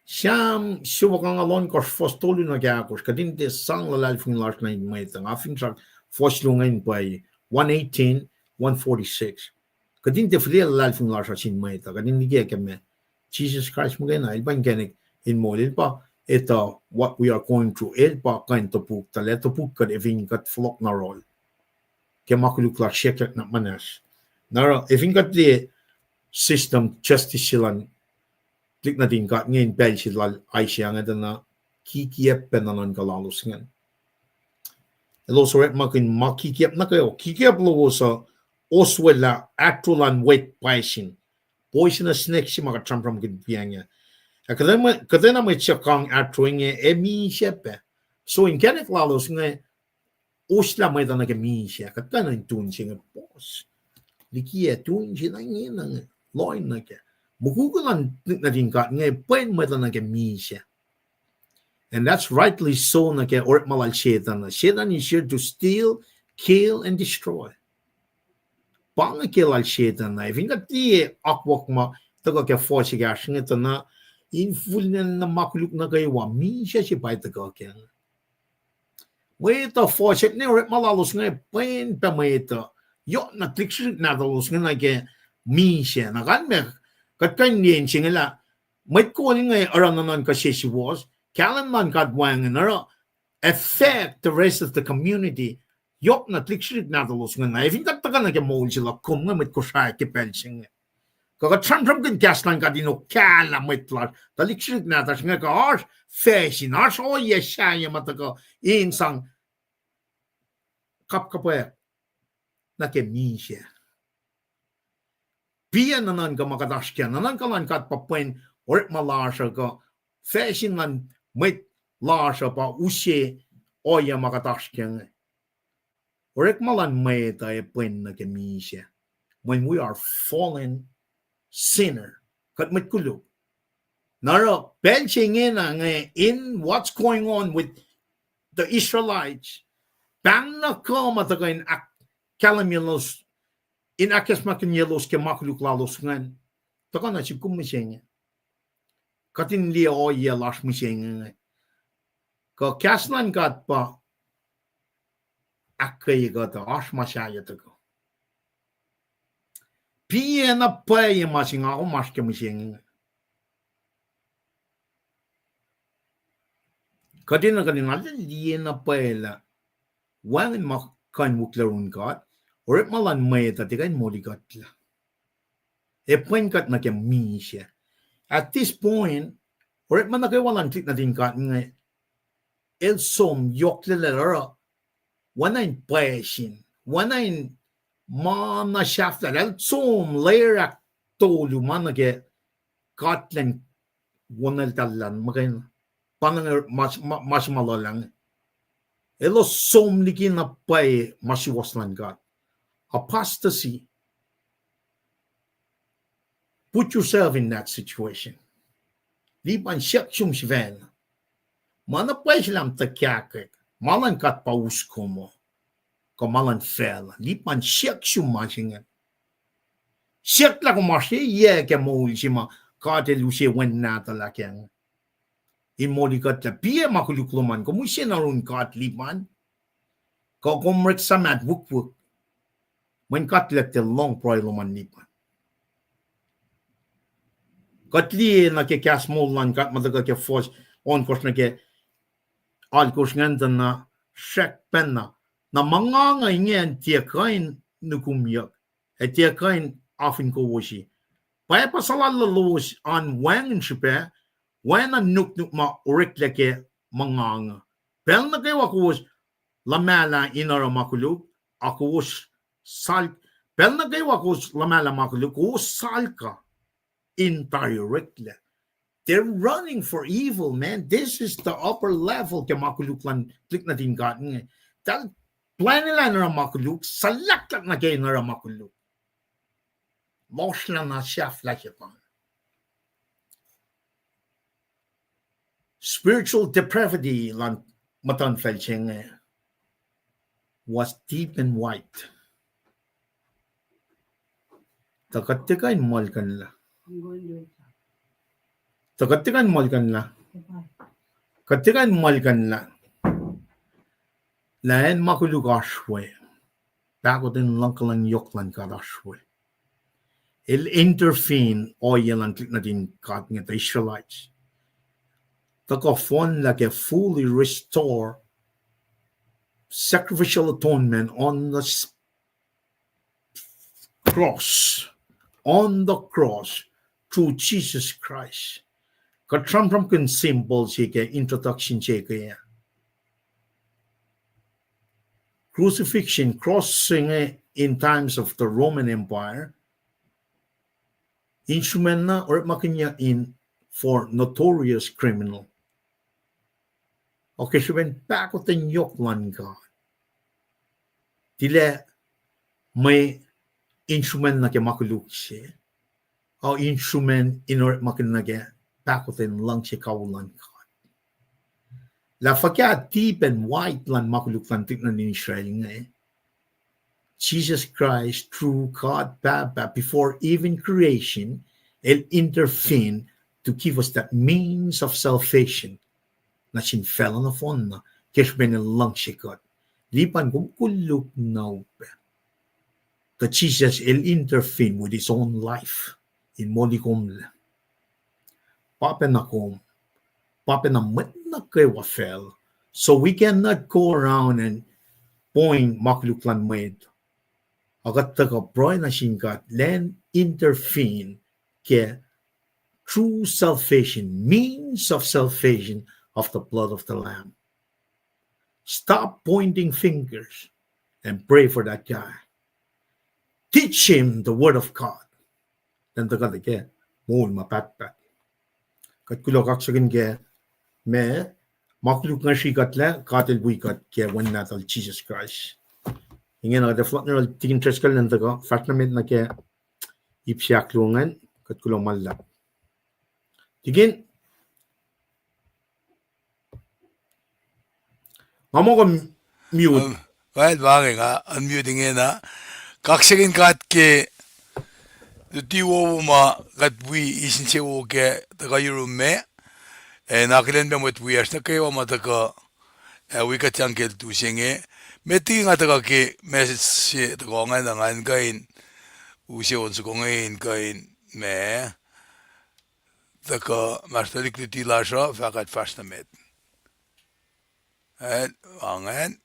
S1: Siyam siya wakang alon ko first tolu na kaya ako kadinte sang lalal fungi las na sin may ito. Afin sa first lungayin pa 118 146. Kadinte fidel lalal fungi las na sin may ito. Kadinte kaya kami Jesus Christ mo gana ilban kenek in molil pa ito what we are going through el pa kain topuk tale topuk kad evin kat flok na rol ke Srikutlac sheket na manas nara evin kat the system justice silan klik na din kat ngayon bel silal ay siya nga na kikiep penanon kalalos ngan elo soret makin makikiep na kayo kikiep lowo sa oswela actualan wet paisin poisonous snake si mga trampram gidbiyanya. Kadena may chakang atruing mi shepe. So in Kinet lalos nga usla may tanag mi siya. Kadena in tun siya nga boss. Liki tun siya na nga loin na kaya. Mukukulan na din ka nga pwede may tanag mi siya. And that's rightly so na kaya or malal shetan na. Shetan is here to steal, kill, and destroy. Pangakilal shetan na. Even that di akwak ma taga kaya force gas nga na inful na makuluk na kayo wa mi siya si pai taga kaya. Wait a force ni or malalos nga pen pa ito. Yo na trickshit na dalos nga na kaya mi siya na kan me katkan yen siya nga may ko nga aran nanan kasi si was kalan man kadwang na affect the rest of the community. Yok na trickshit na dalos nga na. Even kat taga na kaya mohol sila kum nga mit Kosrae kipel siya nga. Kaka tram kan kaslan ka dino kala mitlar. Talikshit na tas nga ka ars fashion ars o yeshaya mataka insang kapkapoy na ke misya. Pia nanan ka makadashkya nanan ka lan kat papuen or malasha ka fashion lan mit lasha pa usye o ya makadashkya nga. Orek malan may tayo puen na ke misya. When we are fallen sinner kat matkulog naro benching in what's going on with the Israelites bang na ko matagain kalamilos in akasmakinyelos ke makuluklalos ngan taka na si kumisenya katin liya o ya lash misenya ko kaslan kat pa akketeyac ash mashaya to Pia na paya masing ako mas kamising. Kadina diya na pala. Wangin makan muklarun kat. Or malan may tatikain mo ligat la. E point kat na kaya misya. At this point, or man na kayo walang klik na din kat nga. El som yok lalera. Wanain payasin. Wanain mana shafta el som lerak tolu mana ke katlen wonal talan magain panang mas malalang elo som liki na pay masiwaslan gat apostasy. Put yourself in that situation. Liban siyak sumsven mana pay silam takyakek malan kat paus komo kamalan fel lipan siyak sumasingan siyak la kumasye ye ke mohul sima kate luce wen nata la keng in molikat la pie makulukluman ko musye narun kat lipan ko komrek samat wuk when kat let the long proiluman lipan katli na ke kas molan kat madaga ke force on kos na ke al kos ngantan na shek penna na mga ngayon tiyakain nukumyak at tiyakain afin ko wosi. Paya pasalal lowos an wang sipe wana nuk ma urik leke mga nga. Pel na kayo ako was lamala inara makulug ako was sal. Pel na kayo ako was lamala makulug ako was salka. indirectly. They're running for evil, man. This is the upper level ke makuluklan klik na din God nga. Tal plan nila na makuluk, salak na kayo na makuluk. Mosh lang na siya flash upon. Spiritual depravity lan matan felcheng was deep and white. Takatikan malkan la. Takatikan malkan la. Katikan malkan la. Lain makuluk ashwe. Bakotin langkalang yoklan kadashwe. Il intervene oyelan klik na din kat nga the Israelites. Takafon like a fully restore sacrificial atonement on the cross. On the cross through Jesus Christ. Katram kan symbol siya introduction siya. Crucifixion, crossing in times of the Roman Empire, instrument na or makanya in for notorious criminal. Okay, so when pakotin yoklan ka, tila may instrument na kaya makuluk siya, o instrument in or makinagya pakotin lang siya kaulan ka. La fakya deep and white lan makuluk lan tignan ni Israel nga Jesus Christ through God Baba before even creation, El intervene to give us that means of salvation. Na sinfella na fon na kishben lang siya God. Lipan kung kuluk na upe. That Jesus El intervene with his own life in molikomle. Papenakom. Papenamet na kewa fell. So we cannot go around and point makluklan med. Agat taga broy na singkat len intervene ke true salvation, means of salvation of the blood of the Lamb. Stop pointing fingers and pray for that guy. Teach him the word of God. Then the God again, more mapat. Kacl kaksakin ke me makluk nga Srikutlac Kacl buikat ke one natal Jesus Christ. Inge na the flock na tigin treskal nanda ka fatnamit na ke ipsiaklungan Kacl malap. Tigin mamo ko mute.
S2: Well, bagay nga, unmuting na. Kaksakin kat ke tiwo ma kat we isin siya ke taga yurume. Nakilan ba mwet wiyas na kayo mataka we katyangkel tu singe. Meti nga taga ke message siya taga nga nangan kain usiya onso ko ngayon kain me taga mastalik niti Lasr fakat fast na met. Wangan.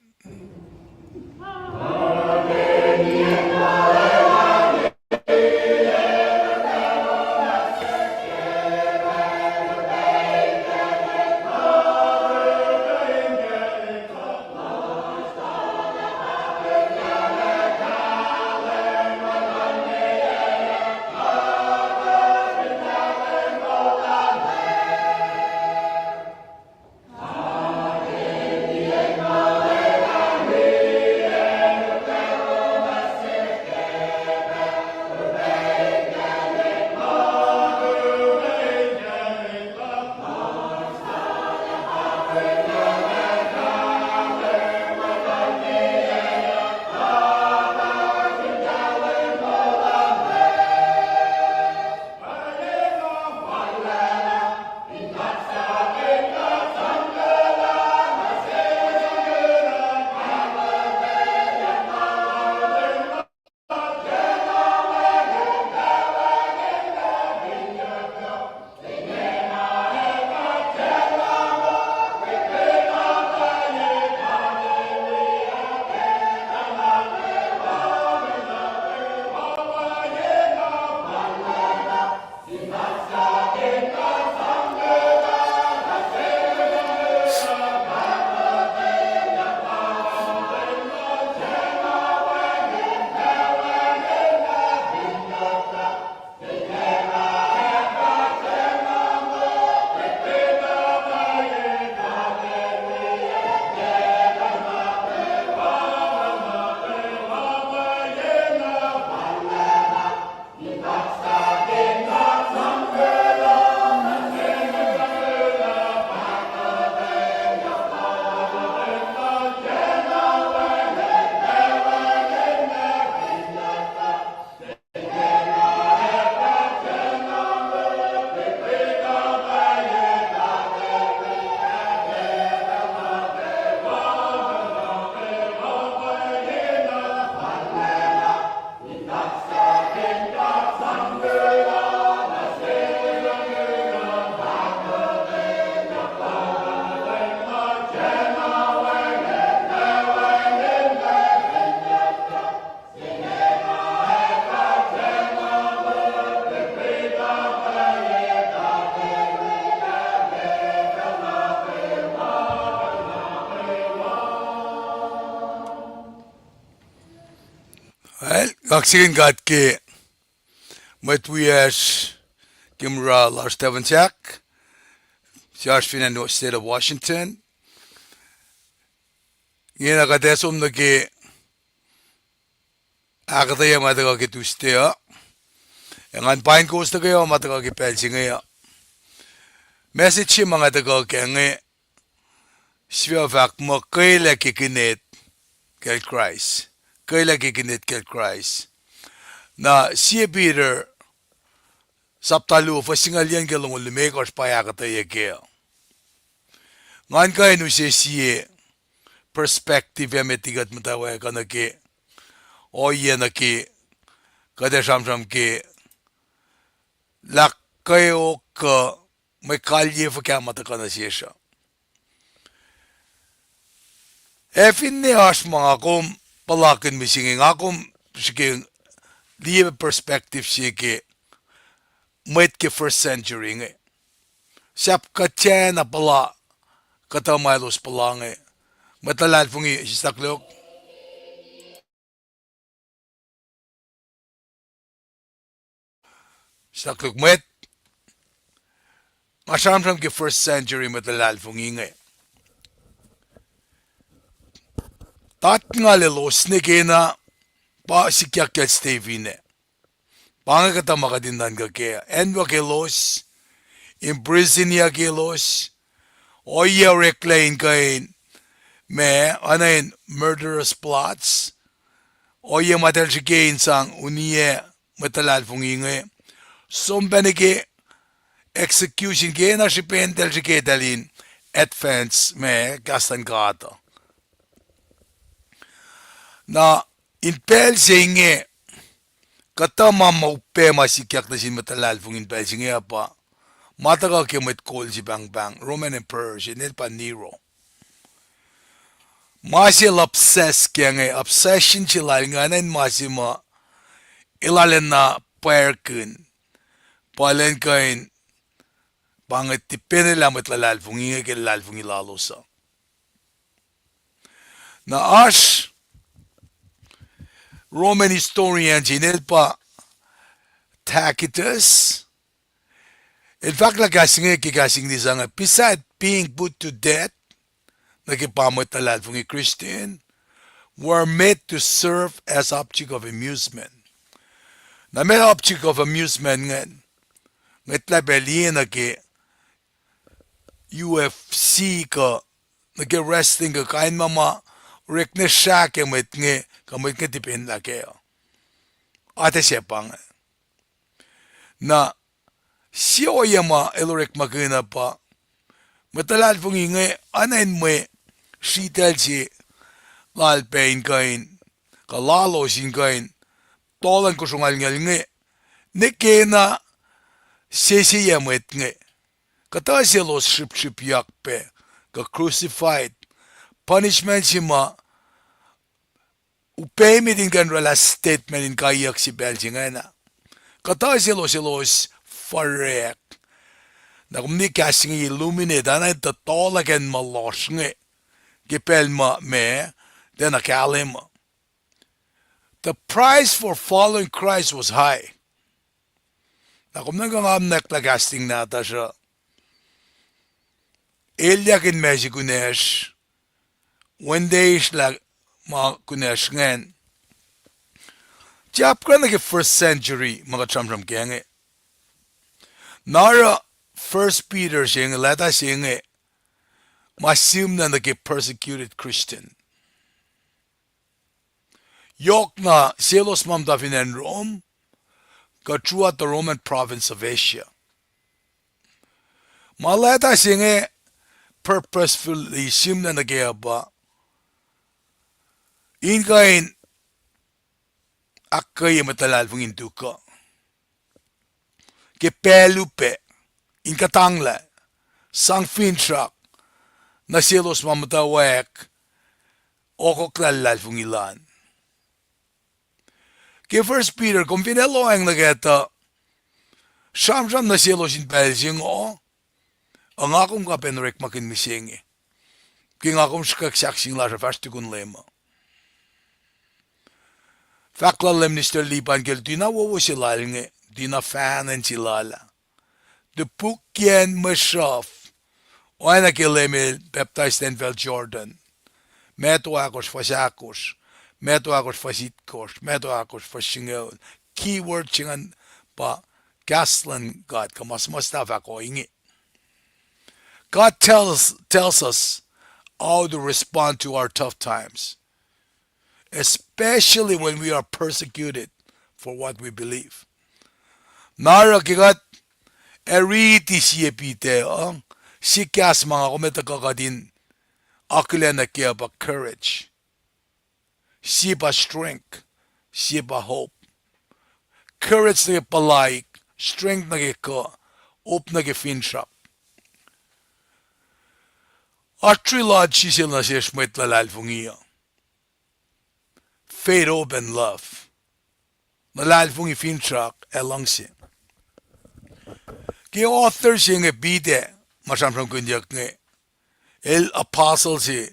S2: Well, kaksakin ke Mwe Kimra Lasr in the state of Washington. Yena kadesum na ke akketeyac mataga ke tustea. Ngan Paing coast na kayo mataga ke pelsinga. Message mga taga ke sifac mo Kwelac ke Kinet Christ. Kwelac ke Kinet Christ. Na siya Peter saptalu fasingalyan ke long lumekos pa akketeyac ke. Ngan kayo no siya perspective metigat mutawaek na ke oana ke kada sham ke lakayo ka may kalye fa kamata ka na siya. Efin ni as mga akom palakin misinging akom sige liye perspective siya ke mwet ke first century nge. Siap katya na pala katamaylos pala nge. Matalal fungi Srikutlac. Srikutlac mwet. Masam ke first century matalal fungi nge. Tat nga lelosne kena pa sikyak stevine. Panga kata makadindan ka kaya. Enwa ke los. Imprison ya ke los. Oya reclaim kain. Me anayin murderous plots. Oya matal si kain sang uniye matalal fungi nge. Sombene ke execution ke na si pentel si ketalin advance me kastan kata. Na impel singe kata mamaupe masikyak na sin matalal fung impel singe apa mataga ke met call si bang Roman Emperor si net pa Nero masil obsess kaya nge obsession sila nga nan masima ilalen na perkin palen kain banget tipene la matlalal fung inge ke lal fung ilalosa na ash Roman historian Ginelpa Tacitus. In fact, kasing disanga, beside being put to death, nakipamotalal fung Christian, were made to serve as object of amusement. Na may object of amusement ngatla belien naki UFC ka wrestling ka kain mama rekne sha ke met nge kamit nga tipin la kayo. Ate siya pang. Na siya yama elorek magina pa. Matalal fong inge anayin mwe shital si lalpain kain. Kalalo sin kain. Tolan ko sungal nge. Nike na siya yamet nge. Kata siya lo ship yak pe. Ka crucified. Punishment si ma upay mi din kan rala statement in kayak si Belgium na. Kata silos farek. Na kumni kasing illuminate na ito tolagan malos nge. Gipel ma me. Then akalim. The price for following Christ was high. Na kumna kang naklagasting nata siya. Ilyakin mesi kunesh. When they ishlag mga kunesh ngayon. Tiyap ka na first century mga tram-tram kaya nga. Nara first Peter siya nga leta siya nga. Masim na persecuted Christian. Yok na silos mamdafin in Rome. Throughout the Roman province of Asia. Maleta siya nga purposefully sim na nagaya ba. Inkain akkay matalal fung tuku. Ke pelupe inkatangla sang finchak na silos mutawaek okoklalal fung ilan. Ke first Peter kung pineloang nageta sham na silos in Belgium o ang akong kapenrek makin misingi. King akong kaksakin Lasr fast tukun lema. Fakla lemnister liban gel dina wowo silal nge dina fan en silala. De pukien mashaf. Oana kelemel baptized en vel Jordan. Metuakos fasakos. Metuakos fasitkos. Metuakos fasingel. Keyword chingan pa gaslan God kamas mustafa ko inge. God tells us how to respond to our tough times, especially when we are persecuted for what we believe. Nara kigat eriti siyepite sikas mga kumetakakadin akollah na kaya ba courage, siya strength, siya hope. Courage na palay, strength na ka, hope na finshap. Atrilad sisil na siya smit lalalfungiya. Faith, hope, and love. Nalalfungi finshak elangsi. Ki author siya nga bide, masamsam kundiyak nga, el apostle si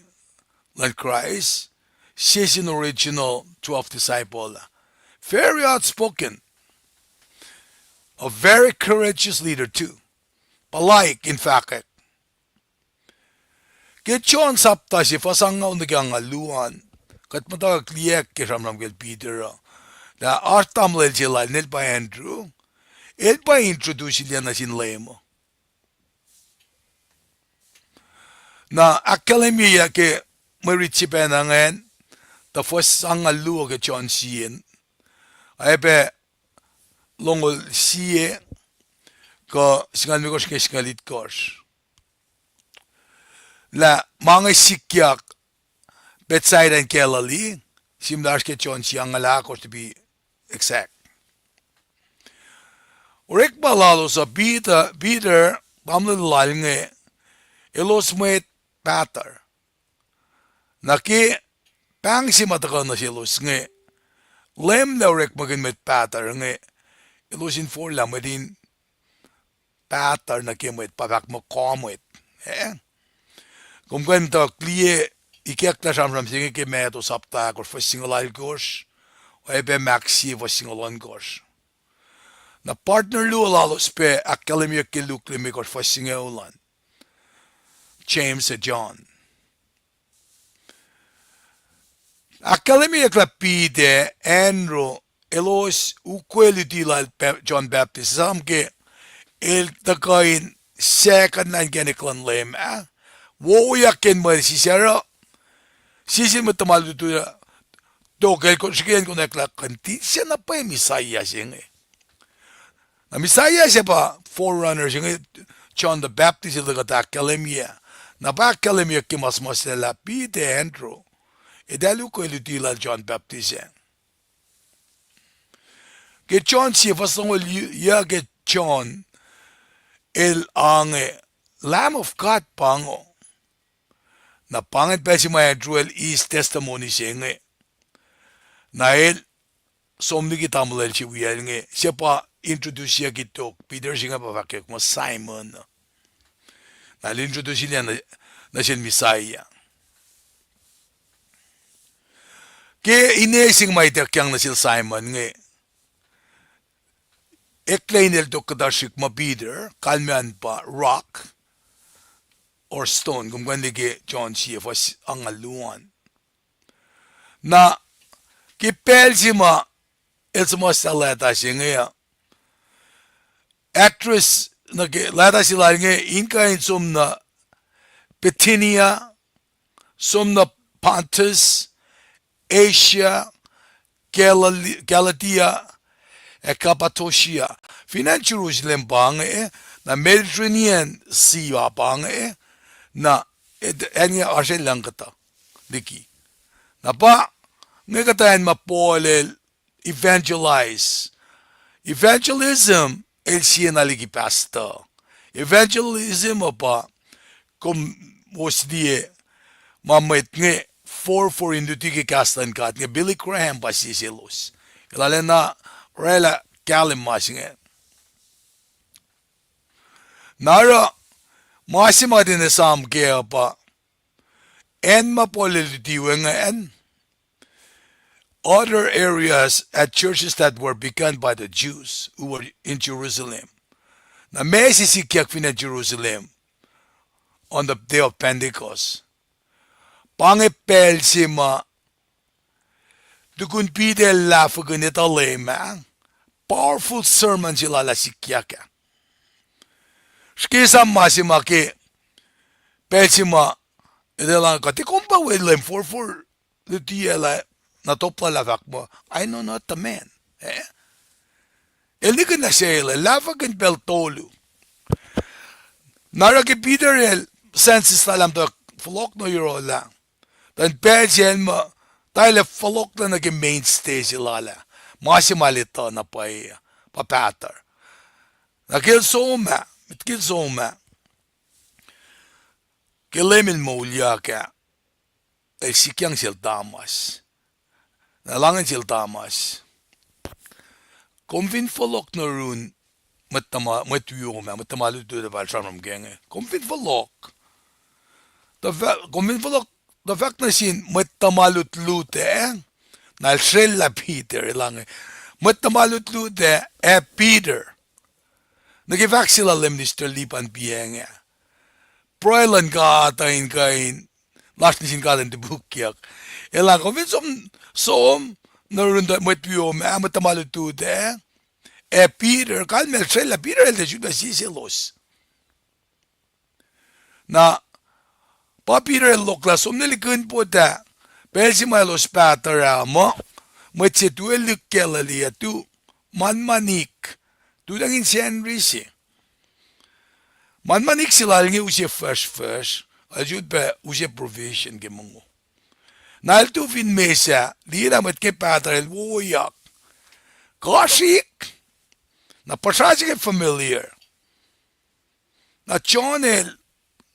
S2: lan Christ, siya sin original 12 disciple. Very outspoken. A very courageous leader too. Palike, in fact. Kitchon sapta si fasangaw na kang aluan. Kat matag kliyek kisamram kel Peter. Na artam lel sila nil pa Andrew. El pa introduce sila na sinlemo. Na akademiya ke maritsipe na ngayon. Ta fasang aluwa ke John siyen. Ay pe longol siye. Ka singal mikos ke singalit kos. La mga sikyak Bethsaida and Galilee, simlar ke John siyang alakos to be exact. Urik balalo sa Peter, pamlalal nge, ilos mwet patar. Naki, pang si matakan na silos nge, lem na urik magin met patar nge, ilosin for lamadin patar na kimwet, papak mo komwet. Kung kwento kliye ikek na samram singe ke meto sapta kor fa singalal gosh o ebe maxi fa singalan gosh. Na partner lu lalos pe akademiya ke luklimi kor fa singalan. James and John. Akademiya klapide Andrew elos ukweli dilal John Baptist samke el takain second na geniklan lem wo yakin mo si Sarah sisin mo tamaluto na dokel ko sikiyan ko na kanti siya na pa yung Messiah siya na Messiah siya pa forerunner siya John the Baptist siya ka akademiya na pa akademiya kimas nila pite Andrew dalu ko ilutila John Baptist siya ke John siya fasong ya ke John el ange Lamb of God pango na pangit pa si Mwe Read is testimony siya nga. Na el, somni kita mulal si Wiyal nga. Siya pa introduce siya kitok. Peter siya nga papakik mo Simon. Na introduce siya na siya Messiah. Kaya inesing may tekyang na siya Simon nga. Eklay nil to kadashik ma Peter, kalmian pa rock, or stone kung kandige John siya was ang aluan. Na kipel si ma it's mo sa leta siya nga actress na leta sila nga inkain sum na Bithynia, sum na Pontus, Asia, Galatia, Cappadocia. Finan Jerusalem pa nga na Mediterranean Sea pa nga na enya asya lang kata Liki na pa nga katayan mapolel evangelism el siya na Liki pasta evangelism pa kum was die mamait nga for induti ki kastan kat nga Billy Graham pa si silos ilala na rela kalim masing nara Masi din na sam kaya pa. En mapolitiwa nga en. other areas at churches that were begun by the Jews who were in Jerusalem. Na may sisikyak na Jerusalem on the day of Pentecost. Pangepel sima tukun pide lafagun ita lema. Powerful sermon sila la sikyaka. Skisa masima ke pelsima ita lang ka tikompa wedlem for the tiela na topla lavak mo. I know not the man. El nikan na siya lafagun pel tolu. Nara ke Peter el senses talam to flok no yoro lang. Dan pelsen mo tayo flok na naging mainstay sila la. Masimalito na papater. Nakil soma, mitkil soma. Kilemin mo ulya ka. Ay sikyang sil damas. Nalangan sil damas. Kumfin flok na run matamaluto de valshanam genge. Kumfin flok. Kumfin flok the fact na sin matamalutlute na srella Peter lang. Matamalutlute Peter. Nagifak sila lemnister lipan pienge. Proilan ka atain kain. Last nisin ka din tibukyak. Elang kumfin som narunda matamalutlute Peter, kalmel srella Peter el de juda sisilos. Na pa Peter el lokla somnelikun po ta. Pelsi malos patara mo. Mwet tu el lukela tu manmanik. Tu lang insen risi. Manmanik sila ngi use first. Ajud ba use provision ke mungo. Nal tu fin mesa. Lira met ke patara el woyak. Klasik. Na pasasi ke familiar. Na chonel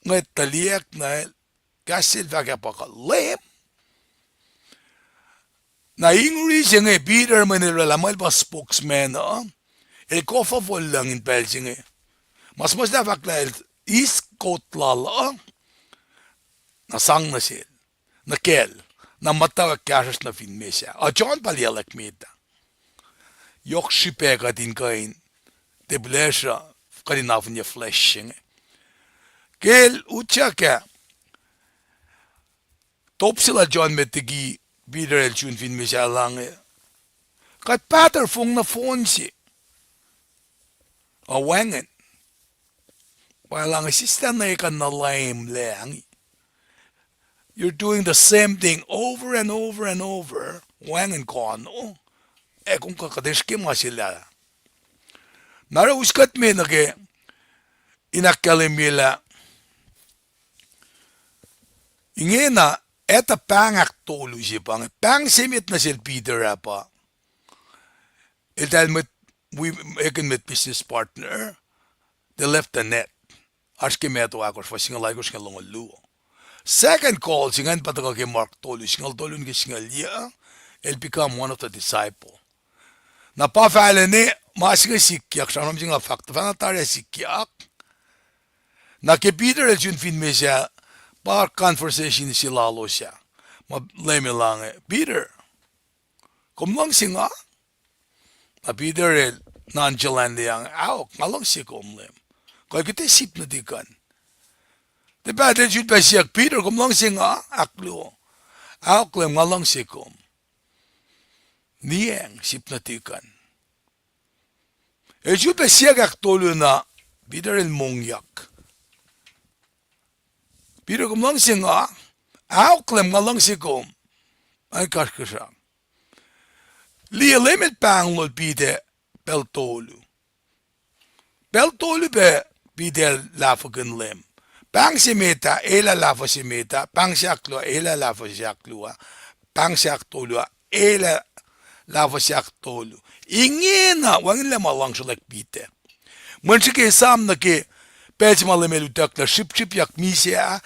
S2: nget taliak na Kacl vaka pacl. Na ingri singe Peter manila lamal pa spokesman el kofa vol lang in pel singe. Mas na vakla el iskotlala na sang na sil. Na kel. Na mutawaek kasas na fin mesya. A John palialak meta. Yok shipe katin kain. De blesha katin afun ya flesh singe. Kel uchaka. Top sila John metigi Peter el chun fin mesya lang. Kat pater fung na phone si. A wangan. Walang assistant na ikan na lame lang. You're doing the same thing over and over and over. Wangan ko ano. Kung kakadeshke mo sila. Nara uskat me na ke inakalimila. Inge na eta pangak tolu si pang. Pang simit na sil Peter apa. Ital met business partner. They left the net. Aske meto akos fa singal aikos nga longo luo. Second call singan pataka ke Mark tolu singal tolu nge singal ya. He'll become one of the disciple. Na pa fale ne masinga sikyak shanam singa fakta fana tare sikyak. Na ke Peter el chun fin me siya par conversation si lalo siya. Ma leme lang Peter. Kumlang singa. Na Peter el nonchalant yang awak malang si kumlem. Kaya kita sip na dikan. Diba el chun pa siyak Peter kumlang singa aklo. Awak lem malang si kum. Niyeng sip na dikan. El chun pa siyak aktolo na Peter el mongyak. Peter kumlang singa, awklem ngalang sikom, ay kaksakin. Lialemit panglol pide peltolu. Peltolu be pide lafagan lem. Pang simeta, ela lafa simeta, pang siaklo, ela lafa siaklua, pang siaktolu, ela lafa siaktolu. Inge na, wangin lemalang siya pide. Mwensi ke sam na ke, Pelsima lemelutak na ship yak misya,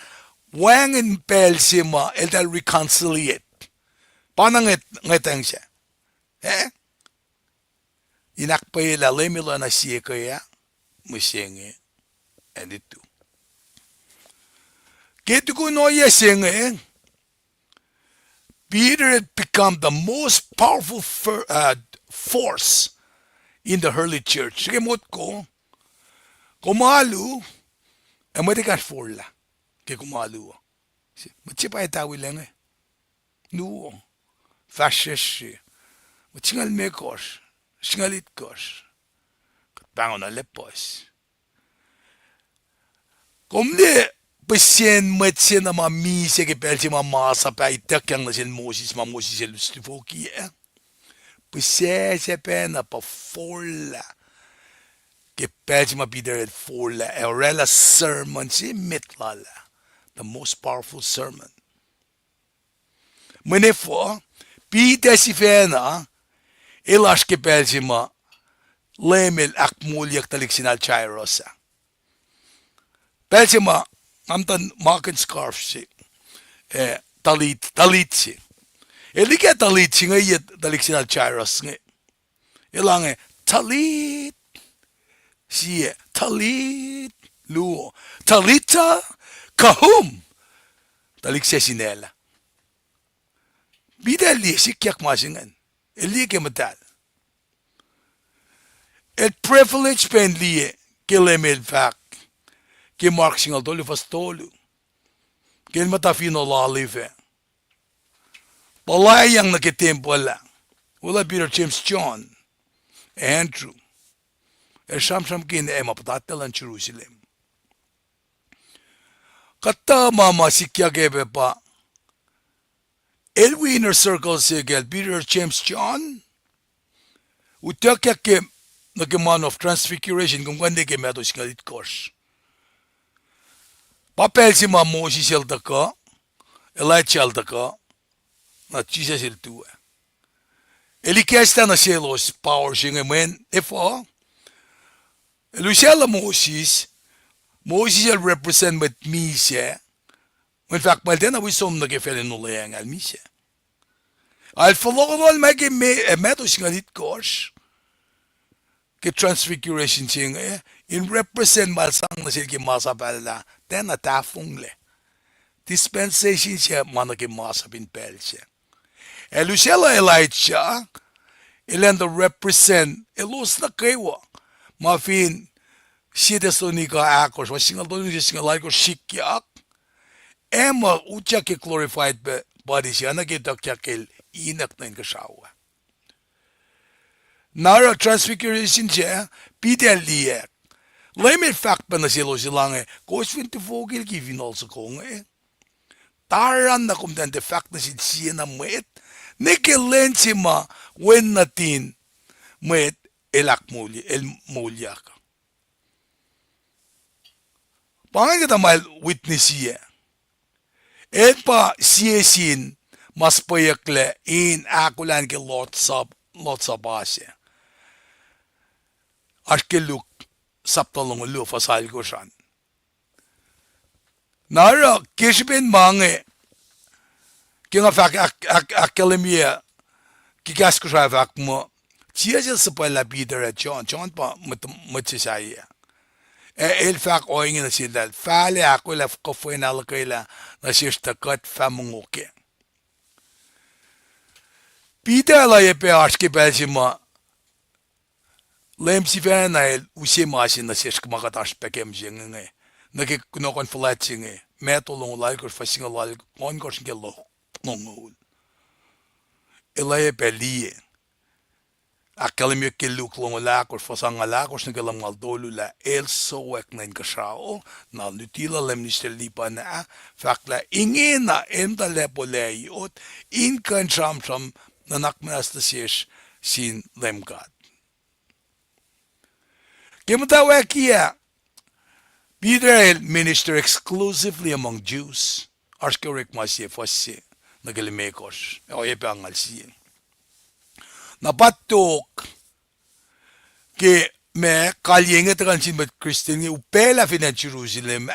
S2: wangin pelsima el dal reconciliate. Panang ngetang siya. Inakpay la lemila na siya kaya, musyenge, and ito. Kito ko no yesenge, Peter had become the most powerful force in the early church. Sige mot ko, kumalu, mwet ka forla, ke kumalu. Machipa itawi lang nuo, fascische, machingal mekos, shingalit kos, katbangon na lepos. Komne, Pesien mwet na mamise ke pelsi mamasa pa itakang na sin Moses lustifoki se pena pa forla ke pelsi mapideret forla orela sermon si mitlala, the most powerful sermon. Menefo pite si fena ilash ke pelsi ma lemel akmulyak taliksinal chairosa. Pelsi ma amtan maken scarf si talit si. Liki talit si ngayon taliksinal chairos nga. Ilang talit si talit luo. Talita kahum talikse sinela. Bidali si kyak masingan. Liki matal. Et privilege pen liye kilemel fak. Ke Mark singal tolu fastolu. Ke matafino lalive. Palayang nakitempo lang. Wala Peter James John. Andrew. Sham kin mapatatalan Jerusalem. Kata mama sikya kebe pa. El inner circle sigel Peter James John. Utakya ke nakiman of transfiguration kung kande ke meto singalit course. Papel si Moses ka, Elijah ka, na Jesus tua. Elikesta na selos power siya ngayon. Ifo, Elusela Moses represent with me siya. In fact, malden na wisom nagifel nulayang al mi siya. Al falokol magi metos ngalit kors. Ke transfiguration siya in represent malsang na sila ki masapala. Den atafung le. Dispensation siya manaki masapin pel siya. Elusela Elijah, ilenda represent, elus na kaywa. Mafin, siya sonika akos, masingal to siya singal ko shikyak. Ema ucha ke glorified body siya, nakita kya ke inak na inkasawa. Nara transfiguration siya, pideliyak. Lemel fact pa na silo silang kos 24 ki vinol sa kong taran na kumdan de fact na siya na mwet nekelen si ma wen natin mwet elak mulya ka. Pangan kita mal witness siya. Et pa siya sin mas payakle in akollah ke lots of asya. Koluk saptalong ulo fasal ko siyan. Nara, kishbin mange, kaya fak akademiya, kikas ko siya fak mo, siya sa pala Peter at John pa matsisaya. El fak oing na sila, fale ako la kofwe na lakayla, na siya takat famunguke. Peter la yepe aşkı belki ma, Lem si fan na usi masin na siya kumakatas pekem jenge. Naki kuno kon flat singe. Metal long like or fasing a like on gosh get low. Long. Elaya pelie. Akalimyo ke look long lak or fasang alak or snagalam aldolu la el so wek na inkasao. Na nutila lem ni lipa na fakla inge na emda lepolei ot in kan tram na nakmas na siya sin LEUM GOD. Mutawaek Peter minister exclusively among Jews. Arshkorek masye fosye nagalimekos. O yepangal siye. Napatok ke me kalyenge takan sin met Christian upela finan Jerusalem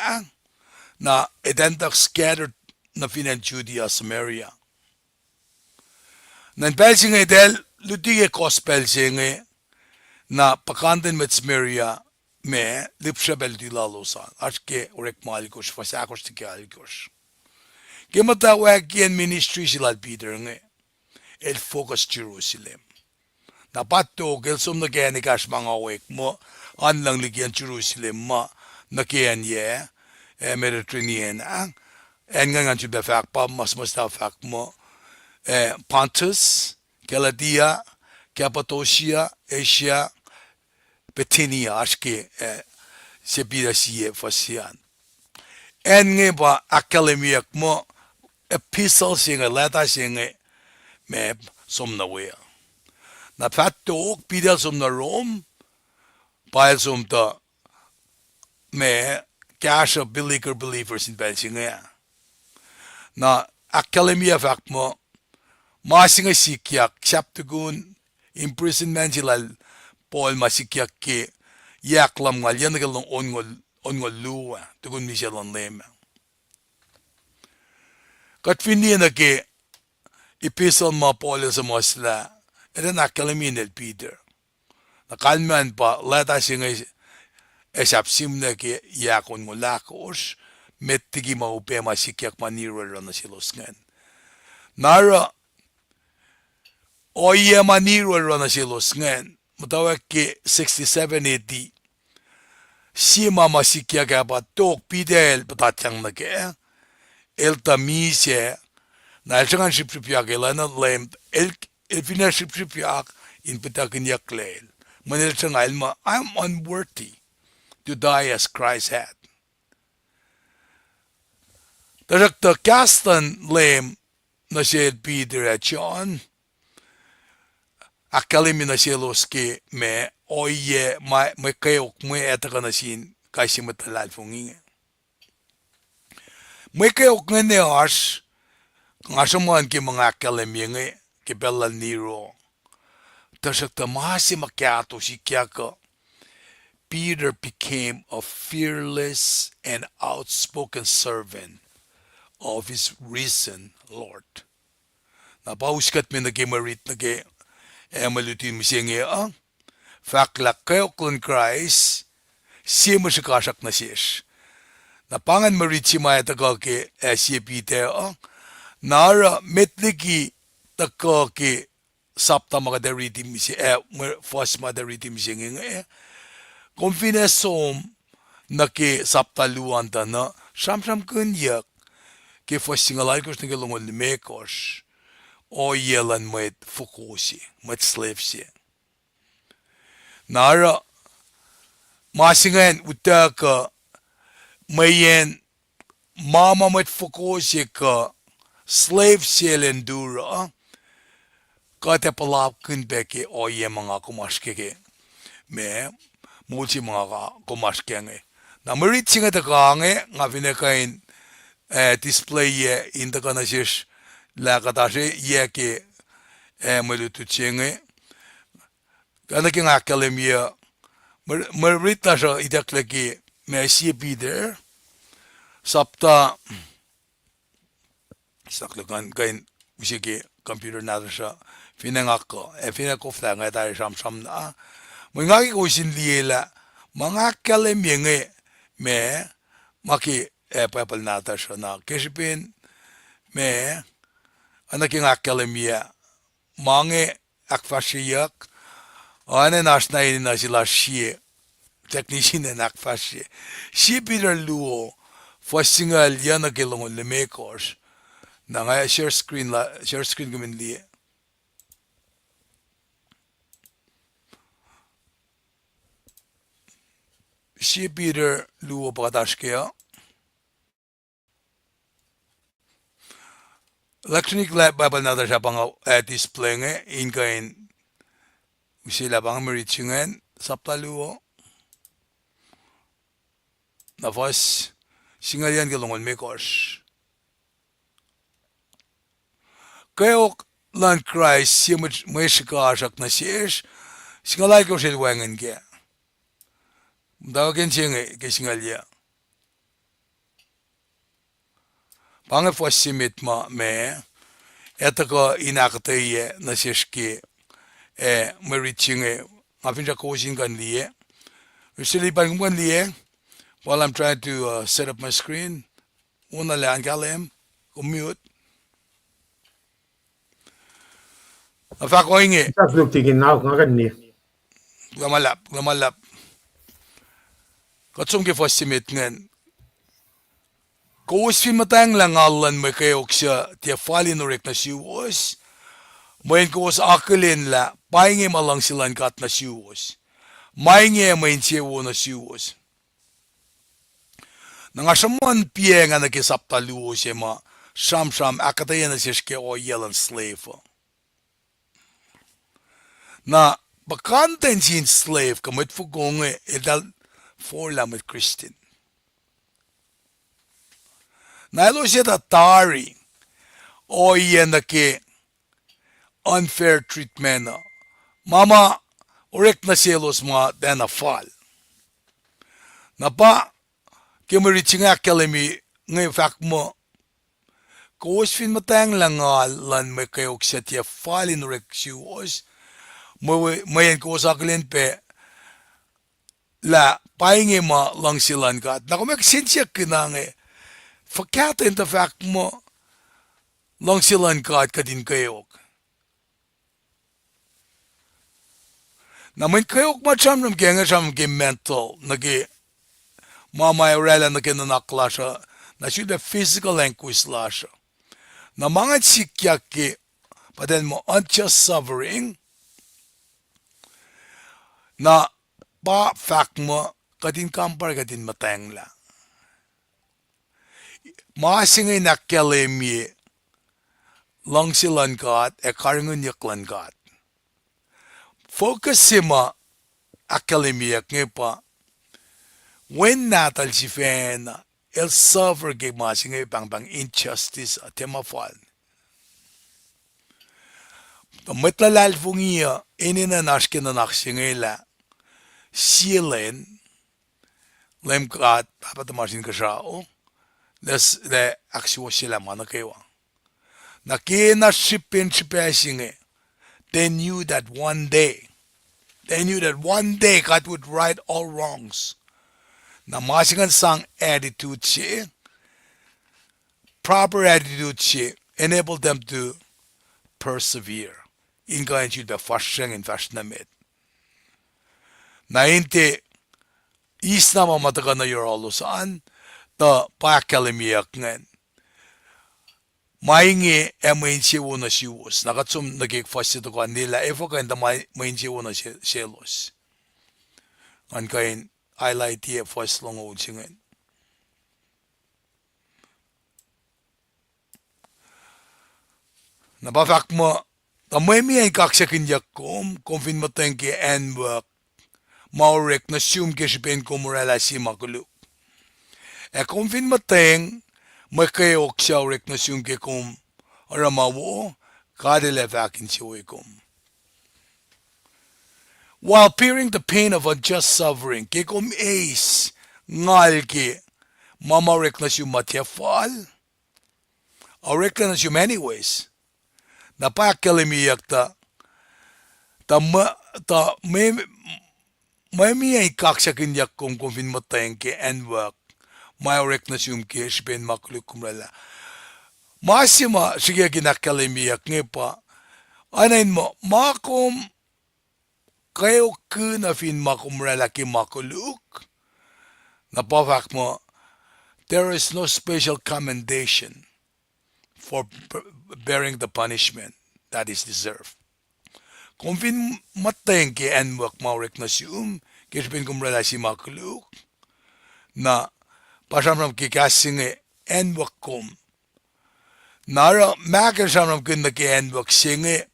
S2: na edentak scattered na finan Judea Samaria. Nan pelsinge del lutige gospel singe na pakanten met Samaria me lipshabel di lalosan. Arke orek malikos fasakos tiki alikos. Ke mutawaek kian ministry sila Peter nge. El focus Jerusalem. Napato kel som na kian ikas mga wek mo. Anlang ligian Jerusalem ma. Na kian ye. Mediterranean ang. En nga nga befak pa mas fak mo. Pontus. Galatia. Cappadocia. Asia. Bithynia. Aşke. Sepida siye fasiyan. En nga ba akademiyak mo. Epistle singa letter singa. Me som na wea. Na fatto ook bidel som na Rome. Pail som ta. Me cash of believers in Belsinga. Na akademia fak mo. Masinga sikyak. Chaptugun. Imprisonment sila. Paul masikyak ke. Yaklam nga. Yan nagalong ongol luwa. Tugun mi siya lang lema. Katfindi na ke. Epistle ma Paul sa masla. Ito na akalamin el Peter. Nakalman pa. Lata siya nga. Esapsim na ke. Yakon mo lakos. Mettigi maupe masikyak maniro na silos ngan. Nara. Oye maniro na silos ngan. Mutawaek ke 67 AD. Sima masikyak apa tok Peter patatyang na ke. El tamise. Na elsangan sipsipyak elana lem. El fina sipsipyak in patakin yaklel. Manel sang alma. I'm unworthy to die as Christ had. Tarakta kastan lem na siya Peter at John. Akalimi na siya loske me oye may kayok may etaka na sin kasi matalal fungin. May kayok nga ne as nga samuan ki mga akalimi nga kibelal niro. Tarakta mahasi makiato si kiyaka. Peter became a fearless and outspoken servant of his risen Lord. Napauskat mi Mwe Read nage malutin mi siya nga Kwelac kayo kung Christ siya mo siya kasak na siya. Napangan Mwe Read si maya taga ke siya Peter nara metliki taga ke sapta mga dariti mi siya first mga dariti mi siya nga konfinesom na ke sapta luwan ta na sam kunyak ke fossingalay ko sa ngalungol ni Mekos o yelan mwet fukusi, mwet slevsi. Nara, masingan utaka mayen mama mwet fukusi ka slave selendura ka te palap kun beke o ye mga kumaske ke me multi mga kumaske nge. Na marit singa takange nga vinakain display ye in the kanasish la katashe ye ke malutu chenge kana ke akademia marita sha idakle ke me si Peter sapta sakle kan kain usike computer na sha finangako finako fla nga ta sam na mga ki ko sin liela mga akademia nge me maki pacl nata sha na keshipin me anaking akademia mange akketeyac oana nasnain na sila shie technician en akfashe shi Peter luo fasingal yana kelong le makers na nga share screen gumin li shi Peter luo patashkea electronic lab babal na siya pang display nga inge sila pang maritingan saptaluo na fas singalian galongon makers kayo lan Christ siya may shikasak na siya singalay ko siya wangan kaya dawagin siya nga kay singalya pange fas simit ma me eto ko inakketeyac na siya ki maritingan ngapin siya kosin kan liye usilipan kan liye while I'm trying to set up my screen una lang kalem Mute. Afa ko inge.
S1: Tas luk tigin na ngakan ni.
S2: Gamalap. Katsum ke fastimit ngen. Kos fin matang langalan may kayok siya tiya fali no rek na siwos. Mayin kos akolin la paing malang silan kat na siwos. Maing mayin siwo na siwos. Nangasaman piye nga nakisapta luo siya ma sham akketeyac na siya o yelan slave. Na bakanten sin slave kamit fugonge edal forla mit Christian. Nailo siya tatari o iyan na ke unfair treatment na. Mama, orek na sielos mga dena fall. Na pa, kimari nga kalemi ngay fak mo, kos fin matang langal lan may kayok siya tiya fall in orek siwos, mayan kos akolin pe, la paing ma lang silan kat. Na kumek sinsya kinange, fakata in the fact mo, lang silan kat kadin kayok. Na may kayok macam nam kaya nga siya mental, nagi Mwe Read na kinanakla siya, na siya the physical language la siya. Na mga sikyak ki, paten mo unjust suffering, na pa fact mo, kadin kampar kadin matang la. Masingay na kalemi, lang silan kat, karingun yaklan kat. Focus sima, akademiyak nga pa, when natal si Fen, el suffer kay masingay pang injustice at temafal. Matlalal fungiya, ininanas kinanak singay la, silen, lem kat, papatamasin ka siya, the actual sila manakewa. Nakina shipin singay, they knew that one day God would right all wrongs. Na masingan sang attitude siya, proper attitude siya, enable them to persevere. Inge siya the fashion and fashionamit. Na inte, isna mamataga na yorolo saan, the pacl ngan. Mainge main siya na siwos. Nakatsum nagigfast ito ka nila. Efo kain da main siya na sielos. An kain highlight here fast long old singin. Napafak mo, tamay mi ay kaksakin yakom, konfin mo tengke anwak, maurek na siyum kesipin kumurala si Koluk. Konfin mo teng, makayok siya rek na siyum ke kum, aramawo, kadelevakin siya kum. While bearing the pain of unjust suffering, ke kum ace, ngal ke, mama rek na siyum matyafal, o rek na siyum anyways. Napakkalimiyak may ay kaksakin yak kung konfin mo tengke anwak, mayorek na siyum ke sipen Koluk kumrala. Masima sige ginakkalimiyak nga pa, anayin mo, makom kayo na fin makumrala ki Koluk, napafak mo, there is no special commendation for bearing the punishment that is deserved. Kung fin mateng ke anwak maurek na siyum, kisipin kumrala si Koluk, na pasamram kikasinge anwak kum, nara makasamram kun na ke anwak singe,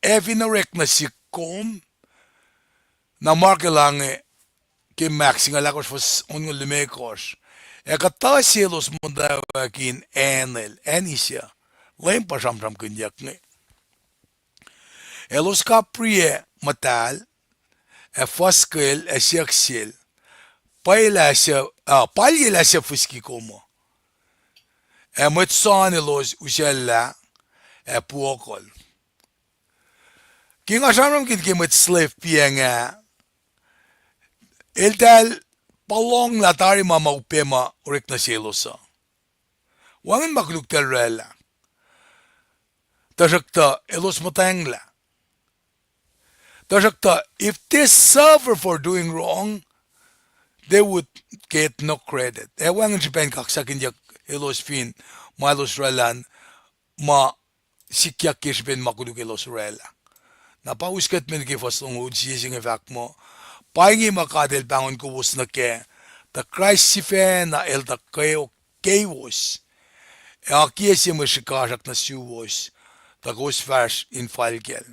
S2: efinarek na si kum, na markelange ke maxing alakos fos ongo lumekos, kata sielos mundawakin anisya, lem pasamram kun yakne. Elos kaprie matal, faskel siaksil, palya siya fuski komo. Metsan elos usella puokol. Kinga samram kin kimet slave pianga, el tal palong latari mama upema urik na sielosa. Wangan makuluk telrela. Tashakta elos matangla. Tashakta, if this server for doing wrong, they would get no credit. Wangan Japan kaksakin yak elos fin malos relan ma sikyak kishben makuluk elos rela. Napauskat men ke fasong udsising efak mo. Paing makadel bangon ko was na ke. The Christ sife na el da kayo wiowos. Aki si mo shikarak na siwos. The ghost vers in falgel.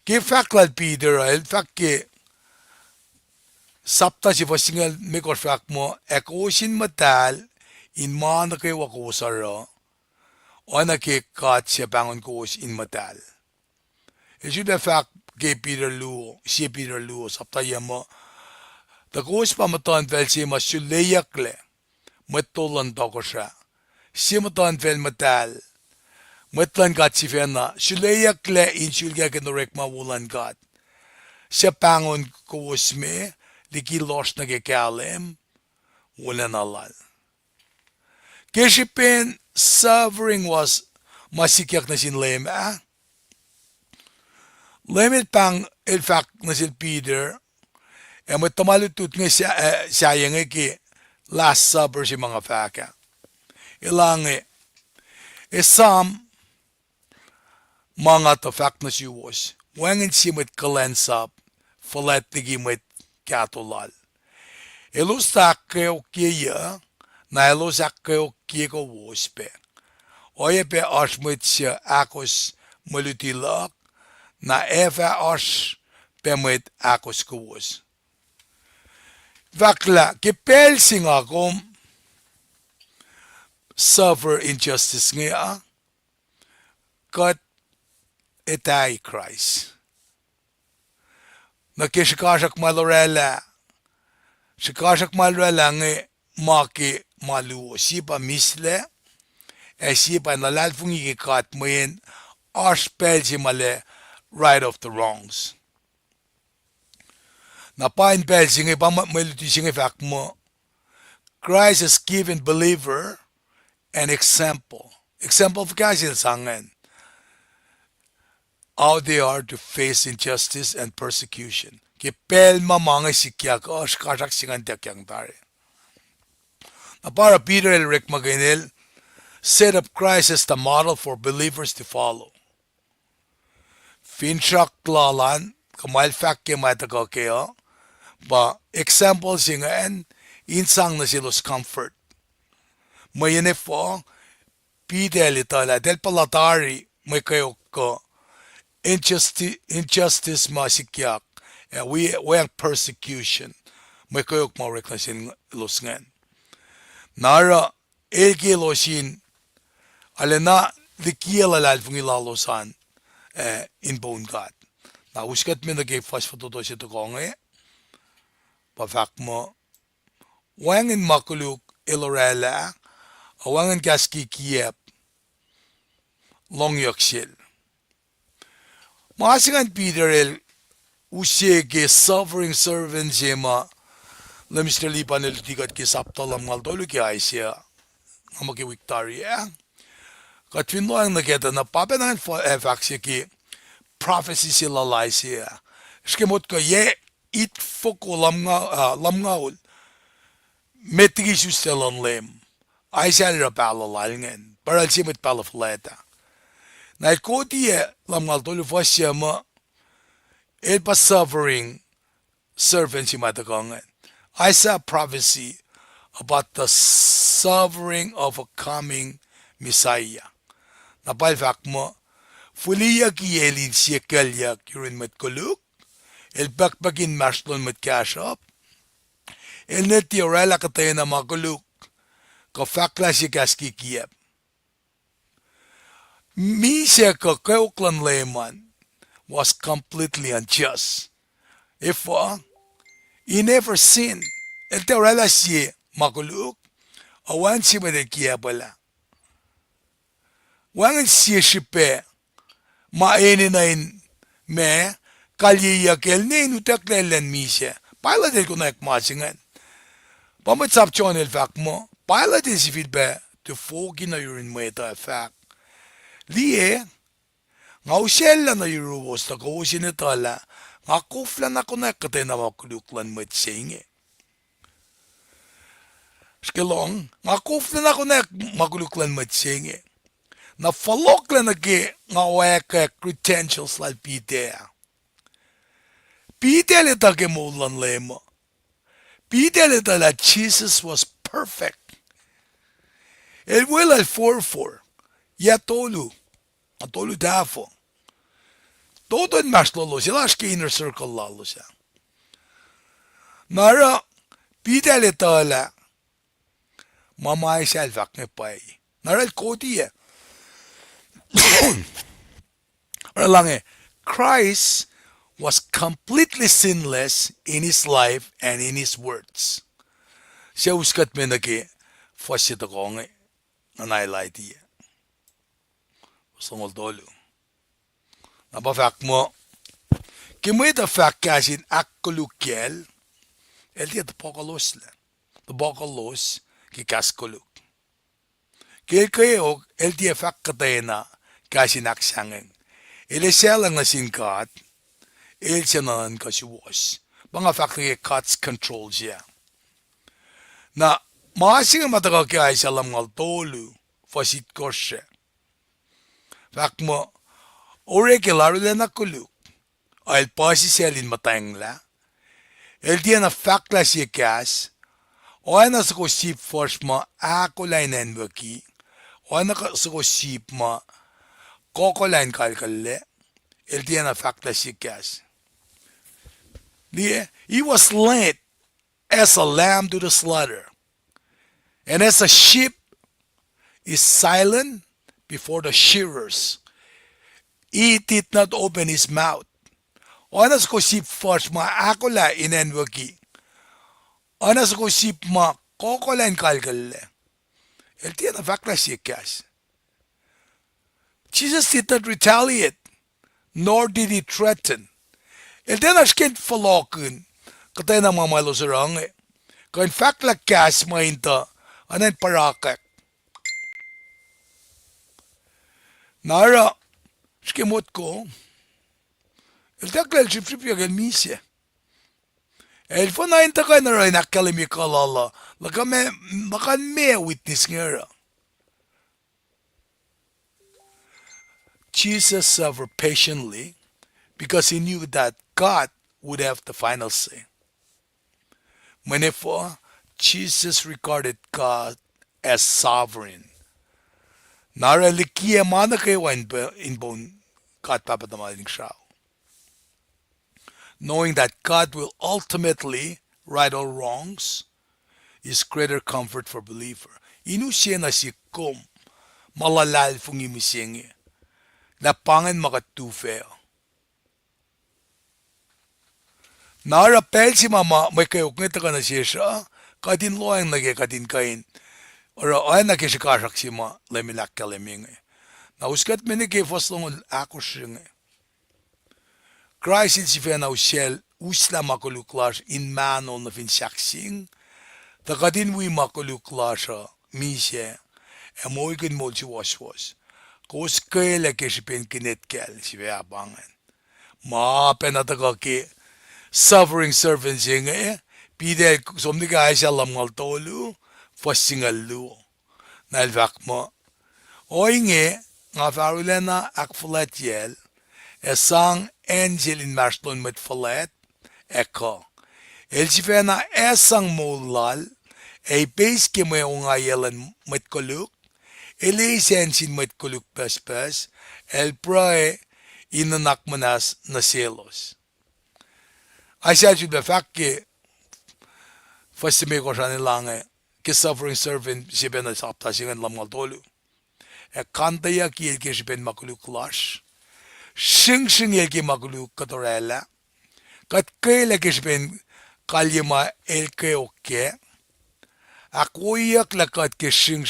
S2: Ke faklal Peter el fak ke sapta si fasingal me ko fak mo ekosin matal in man na kayo wako sara. Oana ke kat siya bangon ko was in matal. It should have fact gay Peter Luo, si Peter Luo, sapta yamo. The ghost pamatan vel si masuleyakle, metolan dokosha. Si matan vel matal, metlan gat si fena, suleyakle in sulga kenorek mawulan gat. Siya pangon ko me, Liki lost na kekalem, wulan alal. Kishipin suffering was masikyak na sin LEUM Limit pang el fact na si Peter, e mo tumalutut nga sayang ki Last Supper si mga faka. Ilang isam mga to fact na si was, wangin si met kulansap, falet tigi met katolal. Ilusak kayo kiya, na ilusak kayo kiya ko waspe. Oye pe asmit siya akos malutilak, na eva os pemet akos kuwos. Vakla, kipel sing akom suffer injustice nga kat etay Christ. Nakishikasak malorela, shikasak malorela nga maki maluo. Sipa misle, sipa nalalfungi kat mo yin os pel si male right of the wrongs. Na pain pel singe pa maluti singe fak mo. Christ has given believer an example. Example of Kacl sangen. How they are to face injustice and persecution. Ki pel mamanga sikyak os kasak singan tekyang tare. Na para Peter el Rek Maganel set up Christ as the model for believers to follow. Finchak lalan, kamal fak ke matagaw kayo, ba example singaan, insang na silos comfort. Mayene po, pidel itala, del palatari, may kayo ko, injustice masikyak, we ang persecution, may kayo mareklasin lusngan. Nara, elki losin, alena, Liki alalal fungilalosan, in bone God. Na uskat mi nagay fast foto to siya to konge. Pafak mo. Wangin makuluk ilorela. Wangin kaski kiyep. Long yaksil. Masingan Peter el usige suffering servant jema. Lemster lipan el tigat ki saptalam ngaldolu ki aisya. Amaki Victoria. Katwin lo ang nakita na papenan faksi ki prophecy sila laisya. Skemot ko ye it foko lamngaul. Metri sustelan lem. Aisya ra palalalngan. Paral simit palafleta. Na koti lamngal tolu fasya ma el pa suffering servant si matakangan. I saw prophecy about the suffering of a coming Messiah. Napalfak mo, fuliya ki elin siya kalyak yurin mat Koluk, el bakbakin maslon mat kashop, el neti orala katay na makuluk, ka fakla siya kaski kiyap. Mi siya ka kauklan layman was completely unjust. If he never sinned, el te orala siya makuluk, awan siya mat kiyapala. Wangan siya shipe, maeni na in me, kalyiyakel ne nuteklelen mi siya. Pala del ko na ekmasingan. Pamatsap chon el fak mo, pilot is feedback to fogi na yurin meta fact. Lie, nga usela na yuruwos na kausin itala, nga kufla na konekate na makuluklan mwet singe. Skilong, nga kufla na konek makuluklan mwet singe. Na falokla na ke nga weka credentials lal pitea. Pitea lita ke mulan lemo. Pitea lita la Jesus was perfect. El will al 4-4. Ya tolu. Atolu dafo. Todo en mas lolo siya. Lash ke inner circle lalo siya. Nara, pitea lita la. Mamay siya alvak ne pay. Nara el kodi ya. Christ was completely sinless in his life and in his words. Siya uskat me nage fasit ako nga nanay diya. Sungol dolo. Napafak mo. Kimoy the fact kasin akolukkel. El diya the pakalos la. The pakalos ki Koluk. Kaya kayo el diya fact katay na kasin aksangin. El siya lang na sin God. El siya nanan kasi was. Mga fact na God's control siya. Na maasing matagal kaya siya lang ngal tolu. Fasit ko siya. Fact mo. Ore ke laro na Koluk. Ay pasi siya lin matayang la. El diya na fact la siya kas. Oana sa ko sip first mo akollah na enwaki. Oana sa ko sip mo kokollah na kalkalle. El diya na fact la siya kas. He was led as a lamb to the slaughter. And as a sheep is silent before the shearers, he did not open his mouth. Onas ko sip first ma akollah inenwaki. Onas ko sip ma kokollah in kalkalle. El tiyan na fakla siya kas. Jesus did not retaliate, nor did he threaten. El tiyan na skint falokun, katay na mamalo sa rangi. Kain fakla kas mainta, anan parakak. Nara, skimot ko, el takla el sip-sip yagan misya. El fo na inta ka na rin akkalimi kalala, lakan me witness nga. Jesus suffered patiently because he knew that God would have the final say. Manifo, Jesus regarded God as sovereign. Nara Liki mana kayo in bone God papatamaling siya. Knowing that God will ultimately right all wrongs is greater comfort for believer. Inu siya na si kum malalal fung imisingi na pangan makatufeo. Nara pel si mama may kayok ngita ka na siya kadin loang nage kadin kain or ay nakishikasak si ma lemilak kalemingi. Na uskat minigay faslong ako siya. Christ is if na usel usla makuluklas in mano na finsaksing. Takadin wi makuluklas misye. Emoikin mo si was. Kosrae ke si pen Kinet si abangan. Ma penataka ke suffering servants inge. Pide somni ka siya lamngal tolu. Fasingal luo. Nalvak mo. O inge nga farulena akfulat yel. Esang angel in marston met falet. Eko. El sifena esang molal. E base ke mo yung ngayelan met Koluk. Ele sensin met Koluk pes. El prae inanak manas na selos. I said to the fact ke fasime ko siya nilange. Ke suffering servant si ben na sapta singan lamngal tolu. E akketeyac el ke si ben makuluk lash. Sing el ke makuluk katorela. Kat kaila ke si ben kalyama el ke oke. Akketeyac lakat ke sing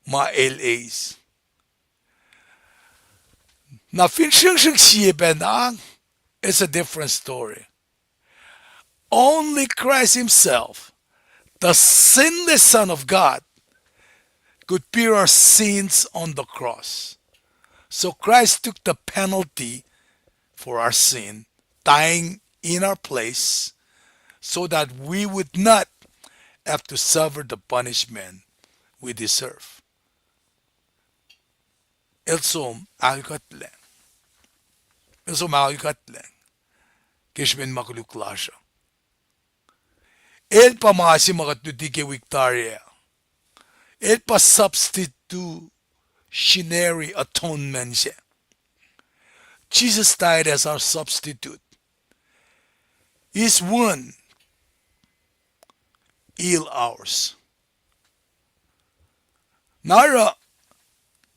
S2: ma el ace. Na fin sing siye ben ang, it's a different story. Only Christ himself The sinless Son of God could bear our sins on the cross. So Christ took the penalty for our sin, dying in our place, so that we would not have to suffer the punishment we deserve. Elsom alkatlen. Elsom alkatlen. Kishmin makuluklasha. El pa masi makatutike victoria. El pa substitutionary atonement siya. Jesus died as our substitute. His one ill hours. Nara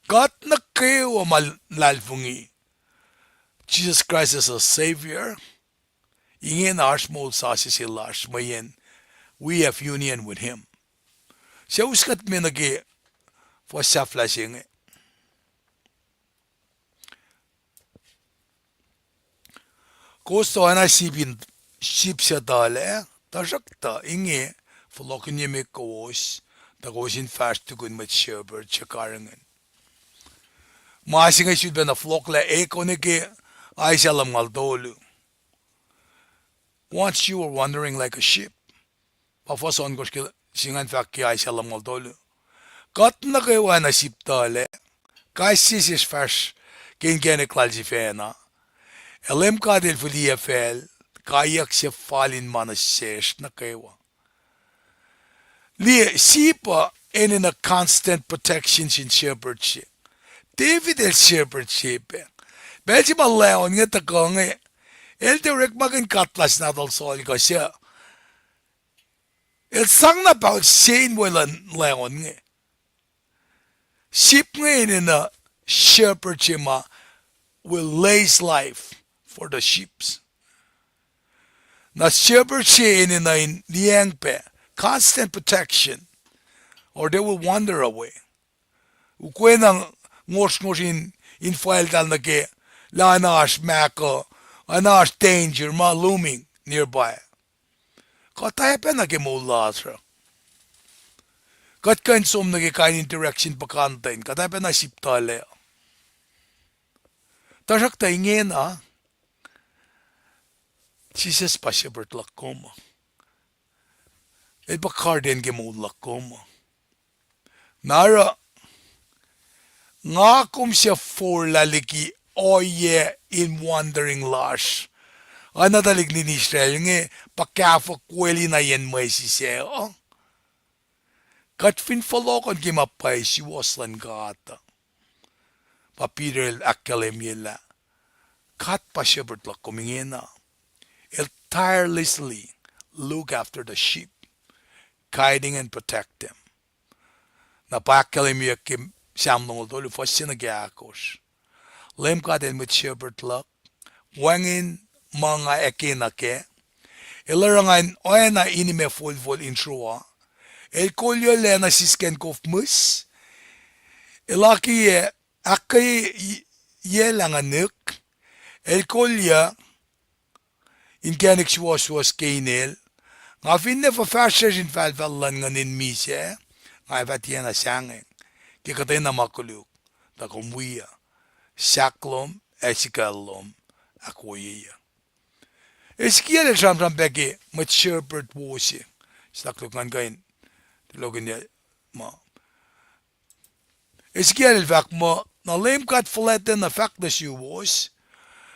S2: kat na kayo malalfungi. Jesus Christ is a Savior. Ingen arshmol sasi silash mayen. We have union with Him. Siya uskat minagi for saflashing. Kosto ana sipin ship siya dale. Tajakta inge flokin yeme kawos. Tagosin fast to good much sherbert chakarangan. Masing should be na flock la ekonike ay salam ngaldolu. Once you were wandering like a ship. Pafason ko singan fakki ay salam ngaldolu. Kat na kayo na ship dale. Kay sisis fast kin gene klalsifena. LEUM God el kayak siya falin manasesh na kayo. Li sipa in a constant protection sin shepherdship. David el shepherdship. Belgi malaon nga takong el direct magin katlas na dal sol ko siya. El sang na pa sin walan leon nga. Sheep nga in a shepherdship will lay his life for the sheep. Na shepherdship in a liangpe. Constant protection, or they will wander away. Ukwenang ngos in file dal na ke la anash mako, anash danger ma looming nearby. Katay pa na ke mo Lasr. Kat kain som na ke kain interaction pa kantain, katay pa na siptale. Tasak ta inge na. Jesus pa Srikutlac koma. El bakarden gemulak koma. Nara nga kum siya for laliki oye in wandering lash. Anadalig ni Israel nge pakafa kweli na yen may si siya. Kat fin falokon kimapay si waslan gata. Papirel akketeyac. Kat pa Srikutlac kumingena. El tirelessly look after the sheep. Guiding and protect them. Na pacl kim samnong dolu fasin agakos. LEUM God el Srikutlac wangin mga ekinake. Ilarangan oana inime fulvol in Srui. El kolyo lena sisken kof mus. Ilaki akketeyac nuk. El kolya in genik was Kinet. Nga finne for fashion in falvallan nga nin mise, nga vatien sangin, kikatay na Koluk, da kumwiya, saklom, esikalom, akoyeyac. Eskiel el samsam beki, met shepherd wosi, stakluk ngan kain, tilogin ya, ma. Eskiel el vak mo, na LEUM God fletten na fak da wiowos,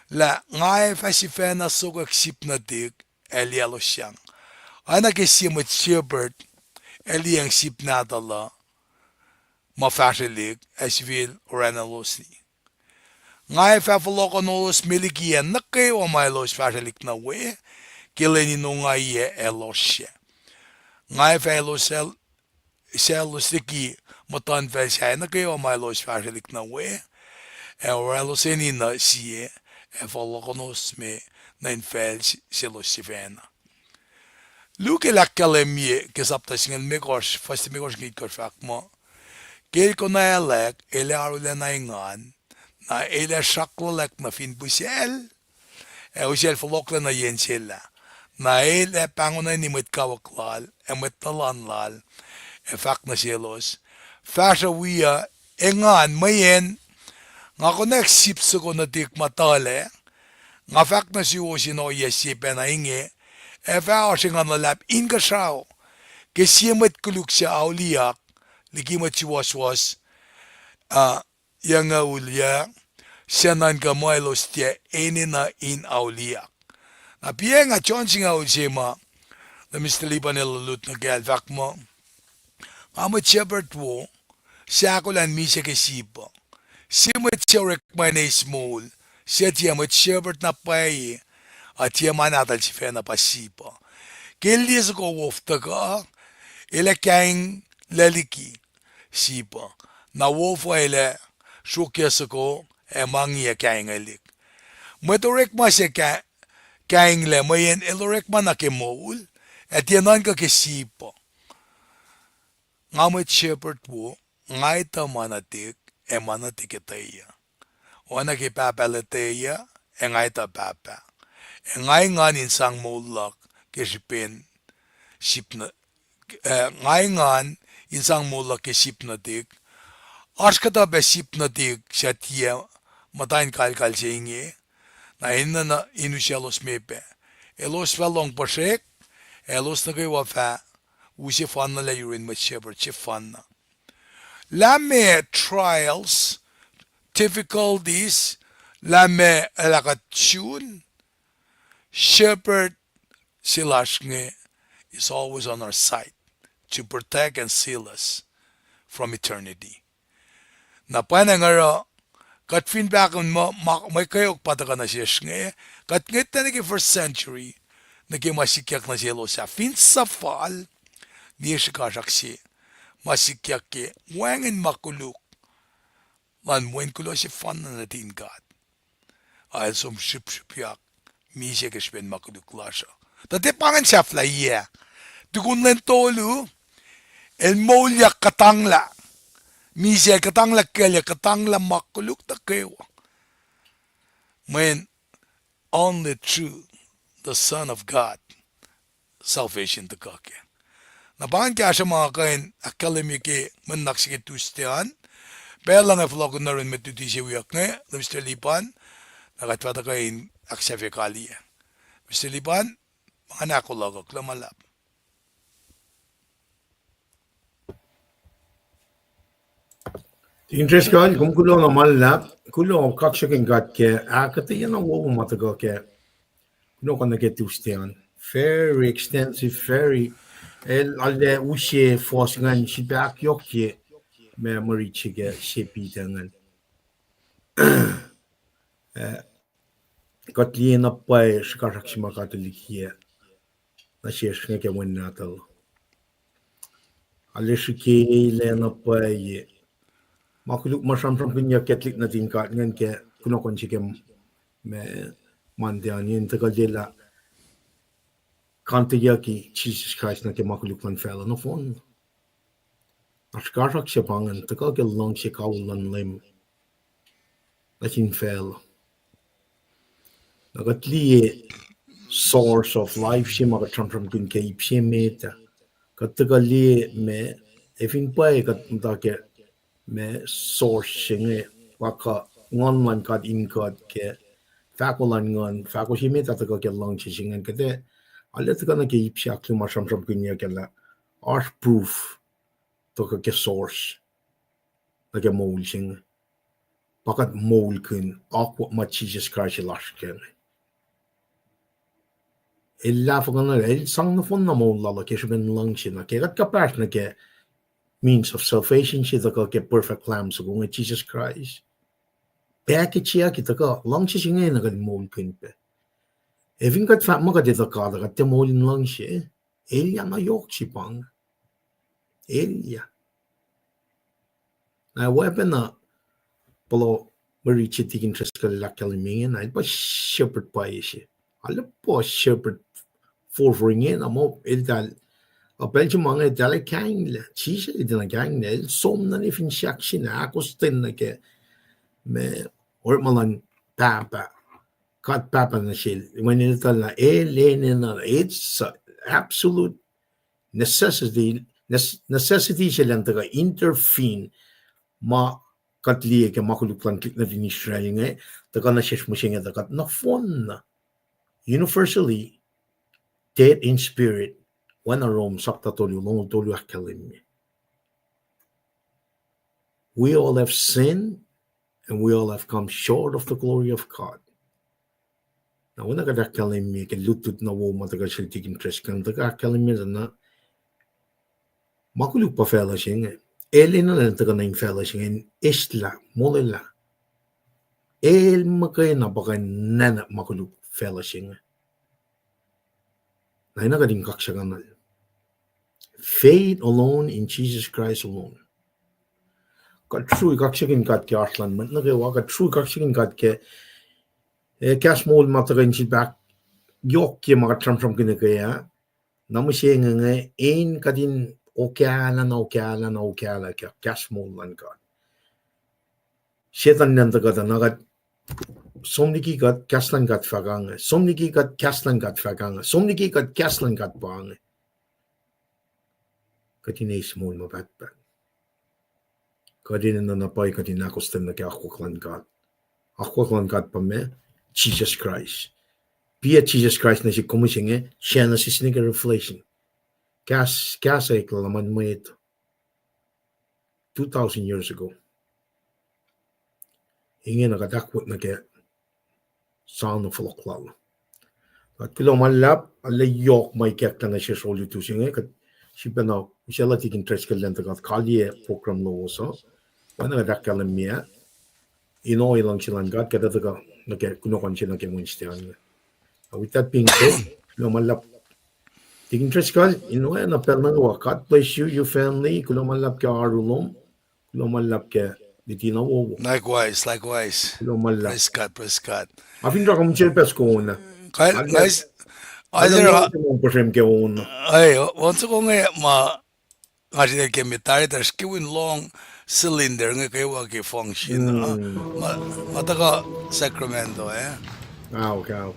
S2: la nga fasifena sogak sip na dig, el yalo siyang. Ana kesi met shepherd, eliang sip nadala, mafashilig, esvil orana losi. Ngay fafaloko nolos milikian nake o may los fashilik na we, kileni no ngaye elosye. Ngay fa selos liki matan fashay nake o may los fashilik na we, oraloseni na siye, faloko nos me na infel silosifena. Luke lakkalemye kesaptasingen mekos fast mekos git korfakmo. Kel konayalek ele arule na ingan na ele shaklolek na fin busel. Usel folokle na yensela. na ele pangunay ni mwet kawaklal, mwet talanlal, fak na sielos. Fasha wia, engan mayen, nga konek sip sa ko na tik matale, nga fak na siyo sino yesipe na inge, fa o siya nga nalap inge sao, kasi mwet kuluk siya auliak, liki mwet si was, yang nga ulia, siya nan ka moelos tiya, ene na in auliak. Na piye nga chon singa ulisema, na Mr. Libanel lut na kaya fak mo, Ama Chebert wo, siya ko lang misya kay sipa. Siya mo siya rekman na small, siya tiya mo Chebert na paye, at tiya manatal si Fena pa sipa. Kailis ko wofta ka, ila kaing laliki, sipa. Na wofa ila, shukya sa ko, mangiya kaing alik. Mo ito rekman siya kaing le, mo yan ilo rekman na kemol, at yanan ka kay sipa. Ngamit shepherd wo, ngay ta manatik, manatik eteya. Oana ki pacl eteya, ngay ta papa. Ngay ngan insang molak, kisipin, sipna, ngay ngan insang molak kisipnatik, askata be sipnatik siya tiya, matain kalkal siya inge, na ina na inusyalos mepe. Elos valong pasek, elos na kayo wafa, usi fan na layurin mo shepherd, si fan na. Lame trials, difficulties, lame alakatsun, shepherd silashne is always on our side to protect and seal us from eternity. Na panangaro, kat feedback on mo, may kayok pataka na siya nga, kat ngit na nagi first century, nagi masikyak na siya lo siya, fin sa fall, niya siya kasaksi, masikyak ke, wangin makuluk, man mwen kulo si fan na natin God. Ay som ship-shipyak, mi siya kasben makuluk lasha. Dati pangan siya flaya, tukun lang tolu, el molya katangla, mi siya katangla kaya, katangla makuluk na kayo. When only through the Son of God, salvation to kake. Nabangan kaya siya mga kain, akalimiki, manaksikit tustihan, pero lang vlog na rin metuti siya wiowos, Mr. Lipan, nakatwata kain aksefikali. Mr. Lipan, mga akollah, lulap.
S1: Interest kal kum kulo na malap, kulo kaksakin gat ke akketeyac na wo matago ke. Kulo kan get tustian. Very extensive, very alde ushe forsingan shibak yokje memory chige shepi dangan. Got liena pai shikarakshima gat Liki na sheshne ke winnatal. Ale shike lena pai makuluk masam pinya Catholic na din ka ngan ke kuno kon chikem me mandian yin tagajela KahsInKol Jesus Christ na ke makuluk man fella no phone. Ashkarak siya pangan tagal ke long siya kawulan lem. Lakin fell. Nagatli source of life siya makatram kun ke ipsiya meta. Katagali me efin pa katmunta ke me source siya waka ngon man KahsInKol ke fakulan ngon fakushimi tatagal ke long siya ngan kate alat ka na ke ipsiya kluma shamsham kunya ke la art proof to ke source na ke mole siya pakat mole kun aqua ma Jesus Christ Lasr illa fagan el sang na fon na mole la ke shben lang siya na ke gat kapash na ke means of salvation siya to ke perfect lamb so kung Jesus Christ Peke siya kita ka lang siya ngayon na mole kun pe Evin kat fa mo ka dito ka kat te mole lang siya Elia na yok si pang Elia na weapon na palo marichi tikin tres ka lakalimingin ay pa shepherd pa siya ala po shepherd forfringin amo iltal apel si mga dala kain la chisa ito na kain la som na ni fin siyak sina akostin na ke me or malang papa kat papa na siya. When ito na, it's absolute necessity siya lang taga intervene ma katliye ke makuluklan klik na din Israel nga taga na siya mo siya nga taga na phone na universally dead in spirit when a Rome sakta tolu long tolu akalim. We all have sinned and we all have come short of the glory of God. Now when taga akalim mi ke lutut na wo mataga siya tigin tres kan taga akalim mi na makuluk pa fella siya nga Elin na lang taga na yung fella siya nga isla molila el makay na baka nana makuluk fella siya nga na inagading kaksakan. Faith alone in Jesus Christ alone. Srui kaksakin kat ke arslan man nakewa srui kaksakin kat ke kas mol matagan si back yok ke mga tram kinakaya namu siya nga ein kadin oana ke kas mol lan kat setan nan taga nagat somniki kat kaslan kat fagang somniki kat kaslan kat fagang somniki kat kaslan kat bang kadin ay small mabatbat kadin na napay kadin akostem na ke akoklan kat pa me Jesus Christ Pia Jesus Christ na si kumusing siya na si sneaker reflection KahsInKol laman mwet 2,000 years ago inge nakadakwat na ke sound of folklore at kulomalap alayok may kek na siya soli tu singe kat siya na siya la tikin tres kalenta kat kalye program lowos wana nakadakalam miya inoy lang silang kat kada taga nake kunokon siya nake Wednesday. With that being said, kulomalap tikin tres kal inoy na perna God bless you, your family, kulomalap ke arulom, kulomalap ke ditina wo.
S2: Likewise.
S1: Kulomalap.
S2: Praise God.
S1: Afin ra kung chilpes ko una.
S2: Guys,
S1: Alam mo kung pasem ke una.
S2: ay, once ko nga nga ke mitari tar skiwin long cylinder nga kayo wag function. Mataka Sacramento
S1: Okay.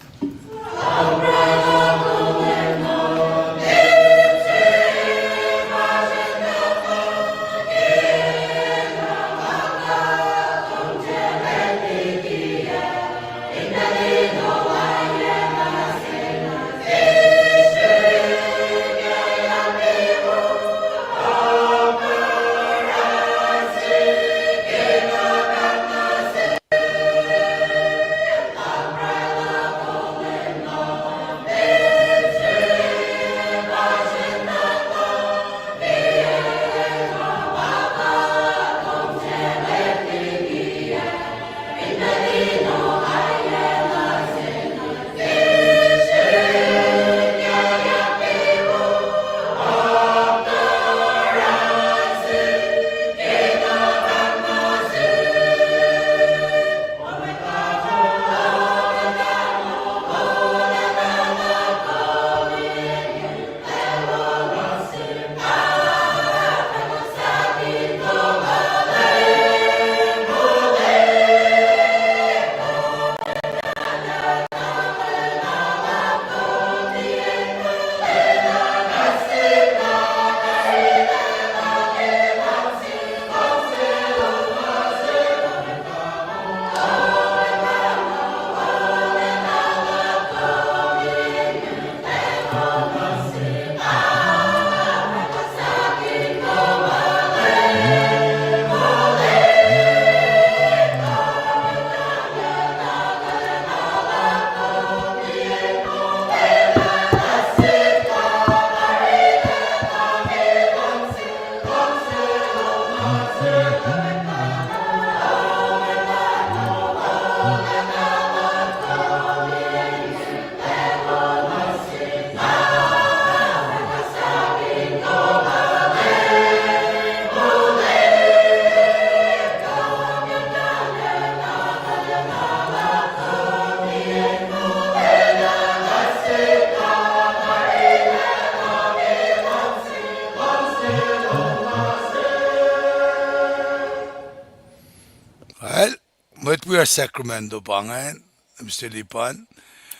S2: Well, but we are Sacramento pangan. Mr. Lipan.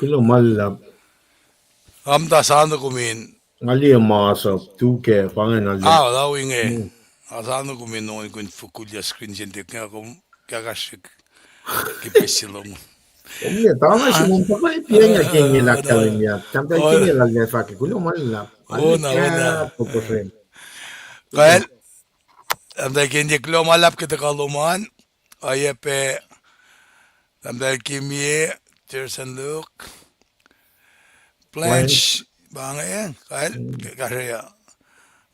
S1: Kulo malap.
S2: Amda saan kumin.
S1: Ngali masa tuke pangen ali.
S2: Daw inge. Saan kumin noon kun fukulya screen jentik nga kung kakasik kipesilong.
S1: Omne tama si mong papa ipienga kingi lakkalin ya. Tamtal kingi lalne faki kulo malap. Ali
S2: Ona.
S1: pokosen.
S2: Kacl, amda kendi klo malap kita kaluman. Ayepe, amda kimye, Tirsan Luke. Planch, bangay, Kacl, kasi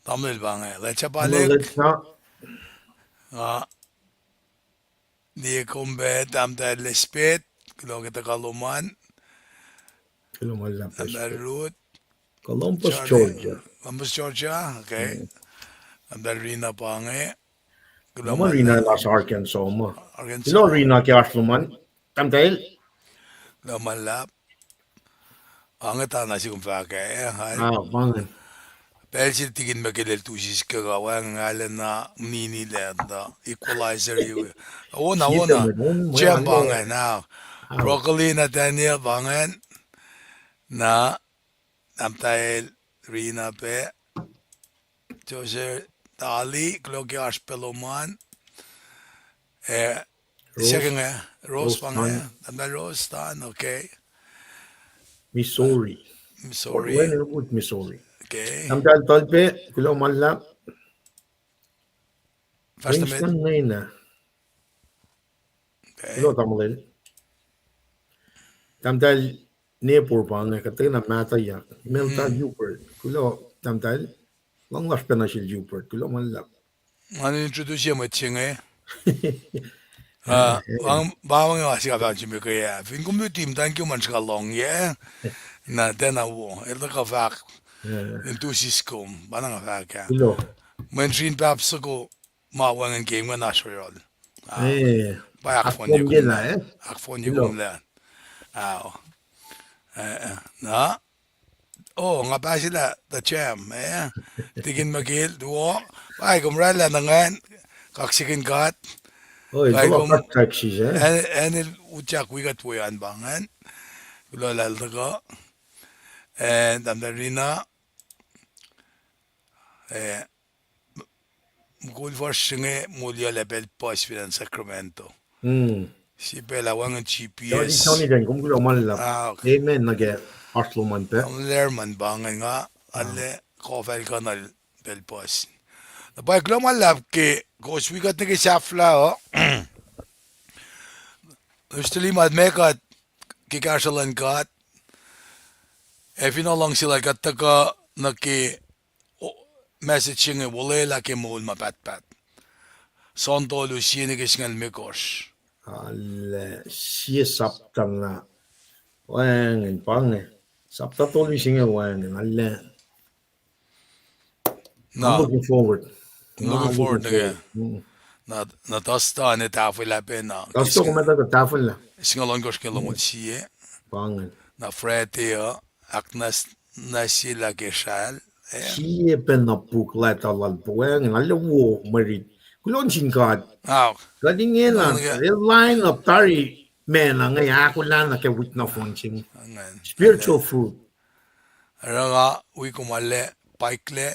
S2: tamil bangay. Lecha balik. Di kumbet, amda lespit, klo kita kaluman.
S1: Kulo malap.
S2: Amda root.
S1: Columbus, Georgia.
S2: Columbus, Georgia, okay. Amda Rina bangay.
S1: Naman Rina las Arkansas mo.
S2: Arkansas.
S1: Kulo Rina ki Asluman. Tamtal.
S2: Malap. Ang tana si kumpake.
S1: Bangan.
S2: Belsi tigin makelel tusis kagawa ngalan na mini land equalizer yu. Ona. Jam bangan now. Broccoli na Daniel bangan na namtail Rina pe. Jose Dali kloki aspeloman. Second Rose bangan. Namta Rose tan okay.
S1: Missouri. When would Missouri?
S2: Okay.
S1: Namtal tolpe kulo malap. Winston na. Kulo tamalil. Tamtal Nepal bang katay na mata ya. Melta Jupert. Kulo tamtal long las pena sil Jupert. Kulo malap.
S2: Ano introduce mo chinge? Bawang nga siya ba chimbe kaya. Fin ko mutim thank you man siya long yeah. Na dena wo. Ito ka fak. Entusis kom. Bana nga fak ya.
S1: Kulo.
S2: Mention paps ko mawang ang game nga national. Bayak phone
S1: Akfon
S2: yung
S1: gila
S2: Akfon yung lan. Na. Nga pa sila the champ. Tigin magil duo. Ay kumrala na ngayon. Kaksakin kat.
S1: Kulo kaksakin
S2: Enil utyak wigat po yan bangan. Kulo lalda ko. And Amdarina mukul for singe mulya level post filan Sacramento. Si pela wangan GPS.
S1: Tony din kung kulo malap. Amen nage Asluman pe.
S2: Ang lerman bangan nga alle kofel kanal bel post. Napay kulo malap ke kos wigat nage safla Gusto limad mekat kikashalan kat. Finalang sila kataka naki messaging wala ke mol mapatpat. Sonto Lucien ngal mekos.
S1: Alle siya saptang na. Wangin pange. Sapta tolu singa wangin. Alle. I'm looking forward.
S2: Looking forward again. Na tasta ne tafel pena.
S1: Tasto kumata ka tafel na.
S2: Singalon kos kelomol siye.
S1: Pange.
S2: Na frete aknas na sila kesal.
S1: Siya penapuklat alal puwang. Alle wo marit. Kulon singkat. Kadingin lang. Line of tari men ang akollah na kewit na function. Spiritual food.
S2: Raga wi kumale paikle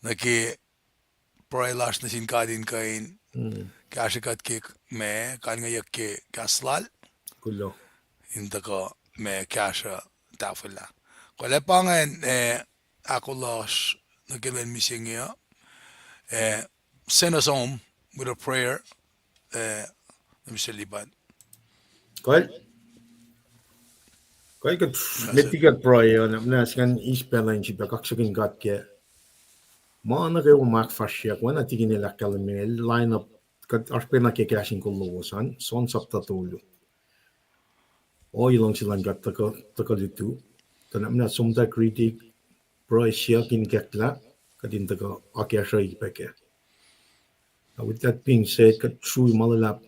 S2: naki proilas na sinkadin kain. Kashikat ke me kan ngayak ke kaslal.
S1: Kulo.
S2: Inta ko me kasha tafela. Kole pangen akollah nagilan misingya. Send us home with a prayer. Mr. Liban.
S1: Kol kat metigat prayer na skan ispelan si kaksakin kat ke. Maana kayo makfasya ko na tigin nila kalamel line up kat aspena ke KahsInKol lowosan son sapta tolo. O ilang silang kat taka dito. Tanam na sumta kritik prayer siya kin kakla kadin taka akketeyac ipeke. With that being said, kat Srui malalap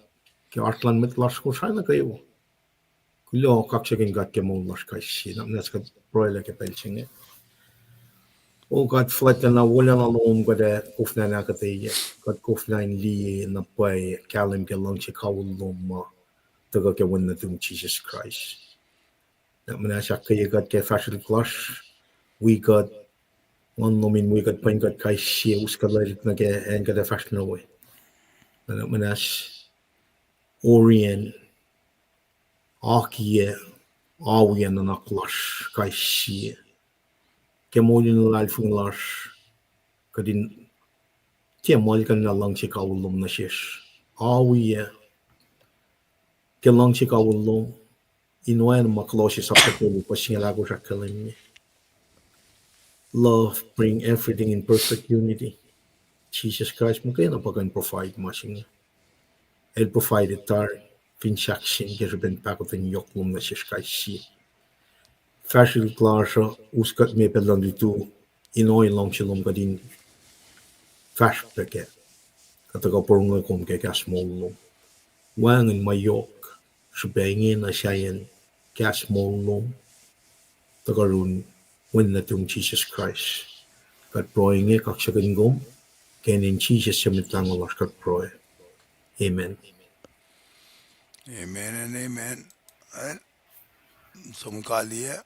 S1: ke Artlan met Lasr sana kayo. Kulo kaksakin kat ke mo Lasr kasi namnas kat broiler ke pelsinge. O kat flat na wala na loom kada kufna na akketeyac kat kufna in li na pay kalim ke lang si kawulom taga ke win na tung Jesus Christ. Na manasya kaya gat ke fashion clash, we got one nomin we got point got kai she uskalit na ke and got a fashion away. Na manas Orient Akie Awian na clash kai she. Ke molin lalfung lash kadin tia mol kan na lang chika ulum na shish. Awie ke lang chika ulum inoen makloshi sapakulu pasingalago shakalin. Love bring everything in perfect unity. Jesus Christ mo kayo na pag-provide masing. El provided tar finshaksin gerben pakotin yoklum na Jesus Christ si. Fashil klarsa uskat me pelan ditu inoy long silom kadin fash peke. Kataga porunga kom ke kasmolum. Wangan mayok subengin na siyayan kasmolum. Tagarun win na tung Jesus Christ. Kat proinge kaksakin gom. Kenin Jesus simitang olas kat proe. Amen.
S2: Amen and amen. And some kalia.